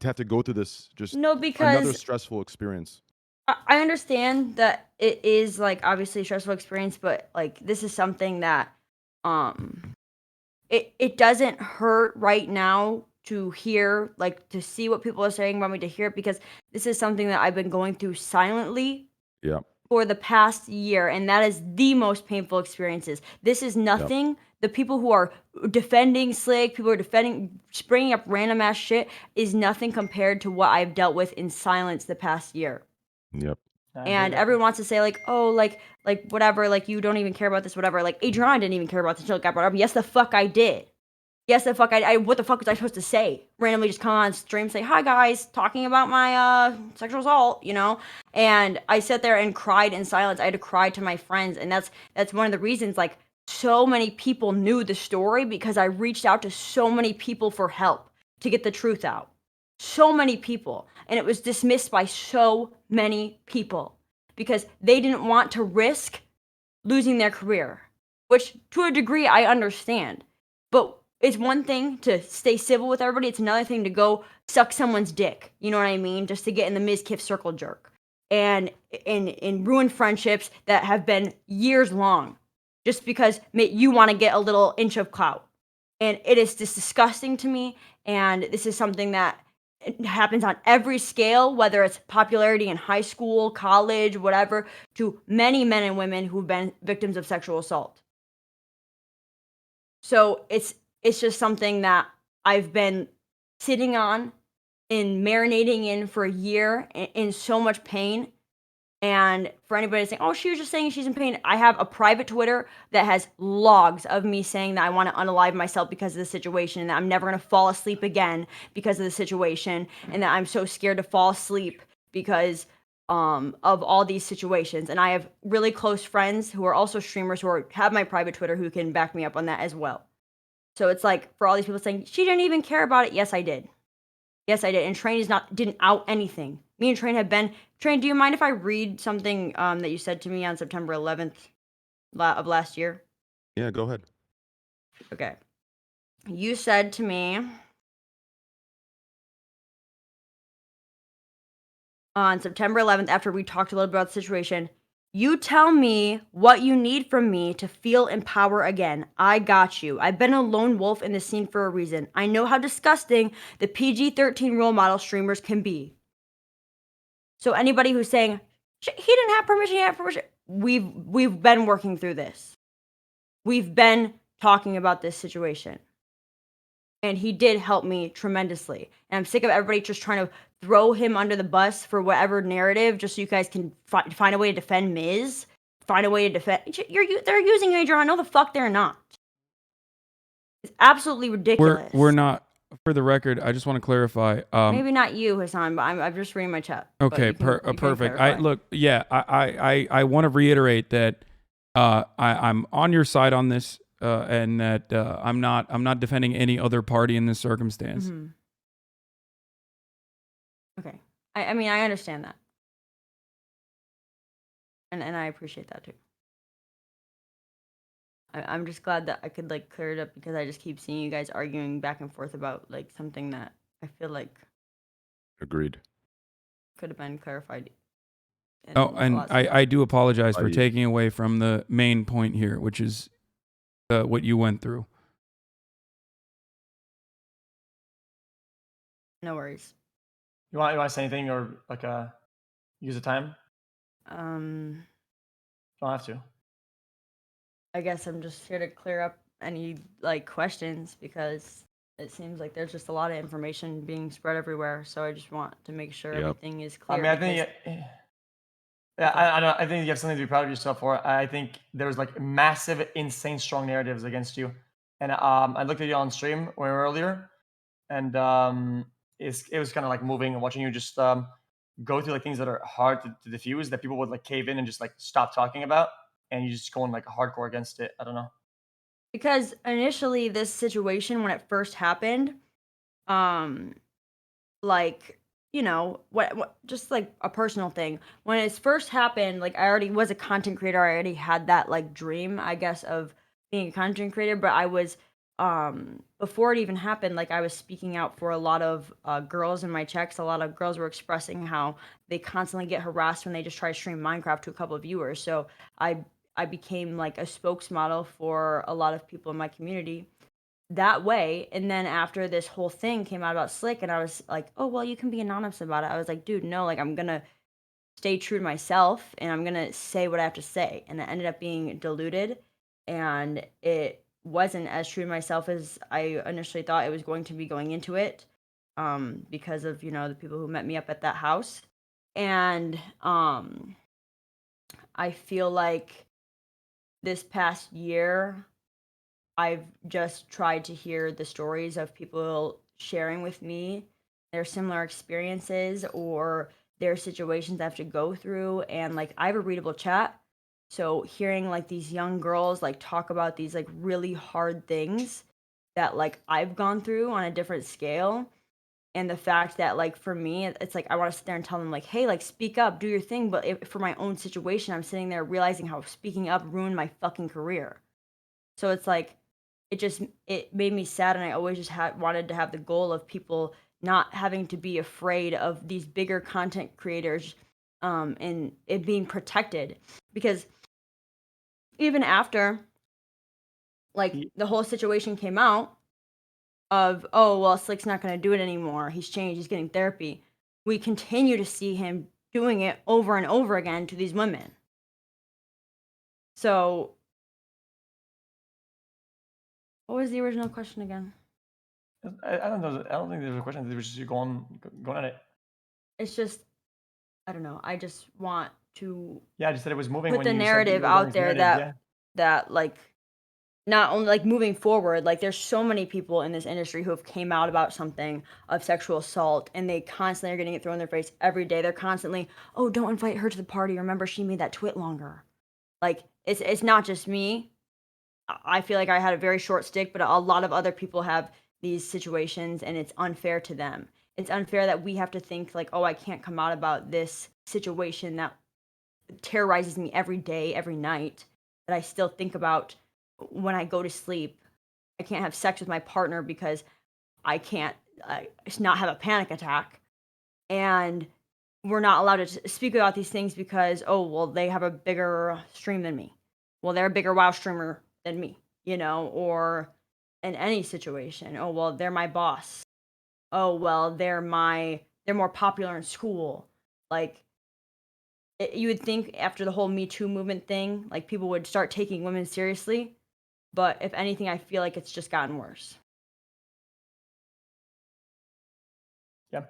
have to go through this because another stressful experience. I understand that it is like obviously a stressful experience, but like this is something that it doesn't hurt right now to hear, like to see what people are saying about me, to hear it, because this is something that I've been going through silently. Yeah. For the past year, and that is the most painful experiences. This is nothing. Yep. The people who are defending Slick, people who are defending, bringing up random ass shit, is nothing compared to what I've dealt with in silence the past year. Yep. And everyone wants to say like, oh, like whatever, like you don't even care about this, whatever. Like Adriana didn't even care about this until it got brought up. Yes, the fuck I did. Yes, the fuck I what the fuck was I supposed to say? Randomly just come on stream, say, hi guys, talking about my sexual assault, And I sat there and cried in silence. I had to cry to my friends. And that's one of the reasons, like, so many people knew the story, because I reached out to so many people for help to get the truth out. So many people. And it was dismissed by so many people because they didn't want to risk losing their career, which to a degree I understand. But it's one thing to stay civil with everybody. It's another thing to go suck someone's dick. You know what I mean? Just to get in the Ms. Kiff circle jerk. And ruin friendships that have been years long. Just because you want to get a little inch of clout. And it is just disgusting to me. And this is something that happens on every scale, whether it's popularity in high school, college, whatever, to many men and women who've been victims of sexual assault. So it's just something that I've been sitting on and marinating in for a year in so much pain. And for anybody saying, oh, she was just saying she's in pain, I have a private Twitter that has logs of me saying that I want to unalive myself because of the situation, and that I'm never going to fall asleep again because of the situation, and that I'm so scared to fall asleep because of all these situations. And I have really close friends who are also streamers who have my private Twitter who can back me up on that as well. So it's like, for all these people saying, she didn't even care about it. Yes, I did. Yes, I did. And Train didn't out anything. Me and Train have been... Train, do you mind if I read something that you said to me on September 11th of last year? Yeah, go ahead. Okay. You said to me... on September 11th, after we talked a little bit about the situation... You tell me what you need from me to feel empowered again. I got you. I've been a lone wolf in the scene for a reason. I know how disgusting the PG-13 role model streamers can be. So anybody who's saying, he didn't have permission, we've been working through this. We've been talking about this situation. And he did help me tremendously. And I'm sick of everybody just trying to throw him under the bus for whatever narrative, just so you guys can find a way to defend Miz. Find a way to defend... They're using Adriana. No, the fuck they're not. It's absolutely ridiculous. We're not... For the record, I just want to clarify. Maybe not you, Hasan, but I'm just reading my chat. Okay, perfect. I want to reiterate that I'm on your side on this, and that I'm not defending any other party in this circumstance. Mm-hmm. Okay. I mean, I understand that. And I appreciate that too. I'm just glad that I could like clear it up because I just keep seeing you guys arguing back and forth about like something that I feel like Agreed. could have been clarified. Oh, and I do apologize for taking away from the main point here, which is what you went through. No worries. You want to say anything or like use the time? Don't have to. I guess I'm just here to clear up any like questions because it seems like there's just a lot of information being spread everywhere. So I just want to make sure everything is clear. I mean, I think, I think you have something to be proud of yourself for. I think there's like massive, insane, strong narratives against you. And I looked at you on stream earlier, and it was kind of like moving and watching you just go through like things that are hard to diffuse that people would like cave in and just like stop talking about, and you just going like hardcore against it. I don't know. Because initially this situation when it first happened, like, you know, what just like a personal thing. When it first happened, like I already was a content creator. I already had that like dream, I guess, of being a content creator, but I was before it even happened, like I was speaking out for a lot of girls in my checks. A lot of girls were expressing how they constantly get harassed when they just try to stream Minecraft to a couple of viewers. So I became like a spokesmodel for a lot of people in my community that way. And then after this whole thing came out about Slick, and I was like, oh, well, you can be anonymous about it. I was like, dude, no, like I'm going to stay true to myself and I'm going to say what I have to say. And it ended up being diluted, and it wasn't as true to myself as I initially thought it was going to be going into it, because of, you know, the people who met me up at that house. And I feel like this past year, I've just tried to hear the stories of people sharing with me their similar experiences or their situations I have to go through. And like, I have a readable chat. So hearing like these young girls like talk about these like really hard things that like I've gone through on a different scale. And the fact that like for me, it's like I want to sit there and tell them like, hey, like speak up, do your thing. But if, for my own situation, I'm sitting there realizing how speaking up ruined my fucking career. So it's like, it made me sad, and I always just wanted to have the goal of people not having to be afraid of these bigger content creators, and it being protected. Because even after like the whole situation came out of, oh well, Slick's not going to do it anymore, he's changed, he's getting therapy, we continue to see him doing it over and over again to these women. So what was the original question again? I don't know. I don't think there's a question. It was just you going at it. It's just, I don't know. I just want to. Yeah, I just said it was moving. Put the narrative out there that like, not only like moving forward, like there's so many people in this industry who have came out about something of sexual assault, and they constantly are getting it thrown in their face every day. They're constantly, oh, don't invite her to the party. Remember, she made that twit longer. Like it's not just me. I feel like I had a very short stick, but a lot of other people have these situations, and it's unfair to them. It's unfair that we have to think like, oh, I can't come out about this situation that terrorizes me every day, every night, that I still think about when I go to sleep. I can't have sex with my partner because I can't not have a panic attack. And we're not allowed to speak about these things because, oh, well, they have a bigger stream than me. Well, they're a bigger WoW streamer than me, you know, or in any situation. Oh, well, they're my boss. Oh, well, they're more popular in school. Like, you would think after the whole Me Too movement thing, like people would start taking women seriously. But if anything, I feel like it's just gotten worse. Yeah.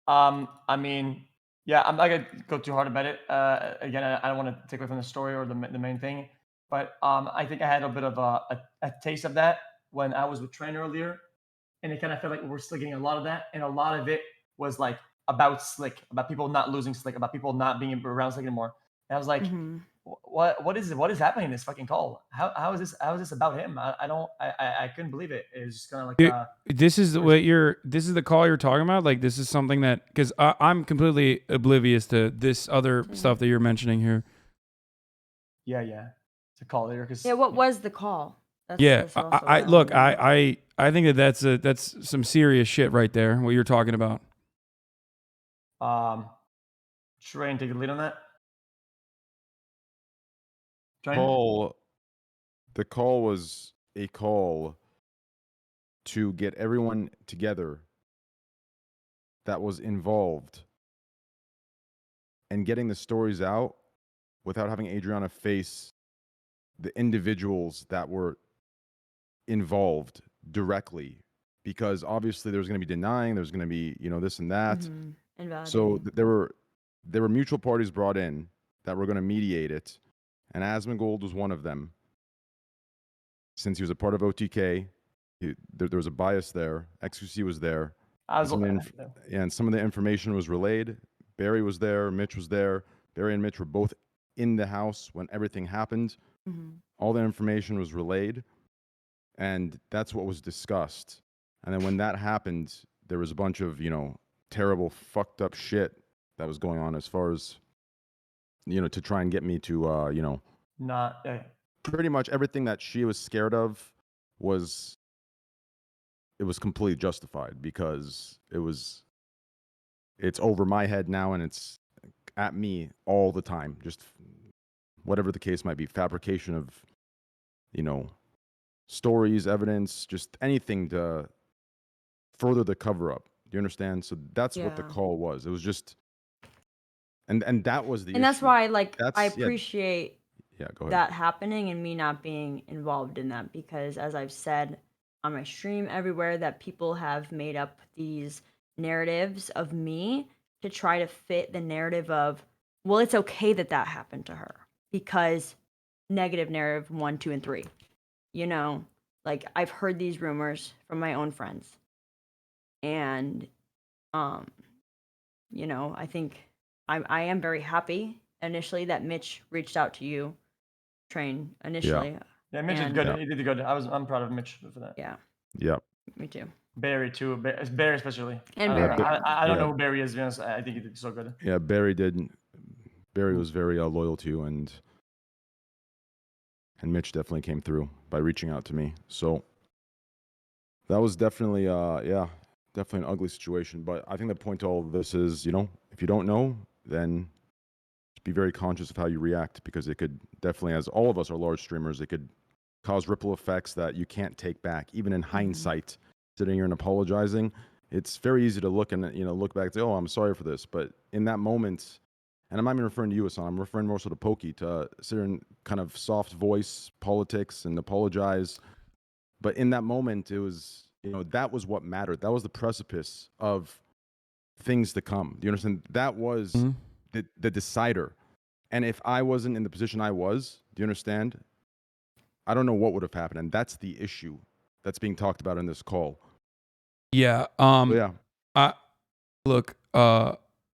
I mean, yeah, I'm not gonna go too hard about it. Again, I don't want to take away from the story or the main thing, but I think I had a bit of a taste of that when I was with Train earlier, and it kind of felt like we're still getting a lot of that, and a lot of it was like about Slick, about people not losing Slick, about people not being around Slick anymore. And I was like, what is happening in this fucking call? How is this about him? I couldn't believe it. It was just kind of like this is the call you're talking about. Like this is something that because I'm completely oblivious to this other stuff that you're mentioning here. Yeah, it's a call later. Yeah, what was the call? That's I think that's some serious shit right there. What you're talking about. Train, take a lead on that. The call was a call to get everyone together that was involved and getting the stories out without having Adriana face the individuals that were involved directly, because obviously there's going to be denying, there's going to be, this and that. So there were mutual parties brought in that were going to mediate it, and Asmongold was one of them. Since he was a part of OTK, there was a bias there. XQC was there. And some of the information was relayed. Barry was there. Mitch was there. Barry and Mitch were both in the house when everything happened. All the information was relayed, and that's what was discussed. And then when that happened, there was a bunch of, terrible, fucked up shit that was going on as far as, to try and get me to, pretty much everything that she was scared of was completely justified, because it's over my head now and it's at me all the time. Just whatever the case might be, fabrication of, stories, evidence, just anything to further the cover up. Do you understand? So that's what the call was. It was just, and that was the issue. That's why, I appreciate go ahead. that happening and me not being involved in that, because as I've said on my stream everywhere, that people have made up these narratives of me to try to fit the narrative of, well, it's okay that happened to her because negative narrative 1, 2, and 3. I've heard these rumors from my own friends, and I think I am very happy initially that Mitch reached out to you, Train, initially. Yeah, Mitch did good. He did good. I'm proud of Mitch for that. Yeah. Yep. Me too. Barry too. Barry especially. And Barry. I don't know who Barry is, to be honest. I think he did so good. Yeah, Barry was very loyal to you, and Mitch definitely came through by reaching out to me. So that was definitely definitely an ugly situation. But I think the point to all of this is, if you don't know, then be very conscious of how you react, because it could definitely, as all of us are large streamers, it could cause ripple effects that you can't take back. Even in hindsight, sitting here and apologizing, it's very easy to look and look back and say, oh, I'm sorry for this. But in that moment, and I'm not even referring to you, Hasan, I'm referring more so to Pokey, to sit here and kind of soft voice politics and apologize. But in that moment, it was, that was what mattered. That was the precipice of things to come. Do you understand? That was the decider. And if I wasn't in the position I was, do you understand? I don't know what would have happened. And that's the issue that's being talked about in this call. Yeah. Look,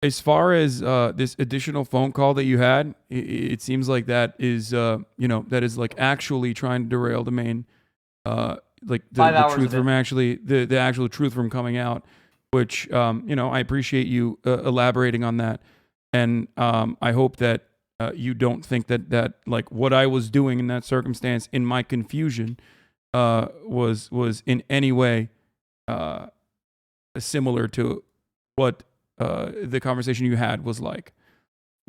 as far as this additional phone call that you had, it seems like that is, that is like actually trying to derail the main, like the truth from actually, the actual truth from coming out, which, I appreciate you elaborating on that. And I hope that you don't think that like what I was doing in that circumstance in my confusion was in any way similar to what the conversation you had was like,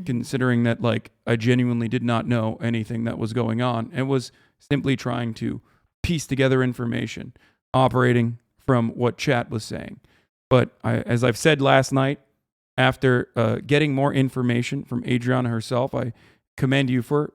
considering that like I genuinely did not know anything that was going on and was simply trying to piece together information operating from what chat was saying. But as I've said last night, after getting more information from Adriana herself, I commend you for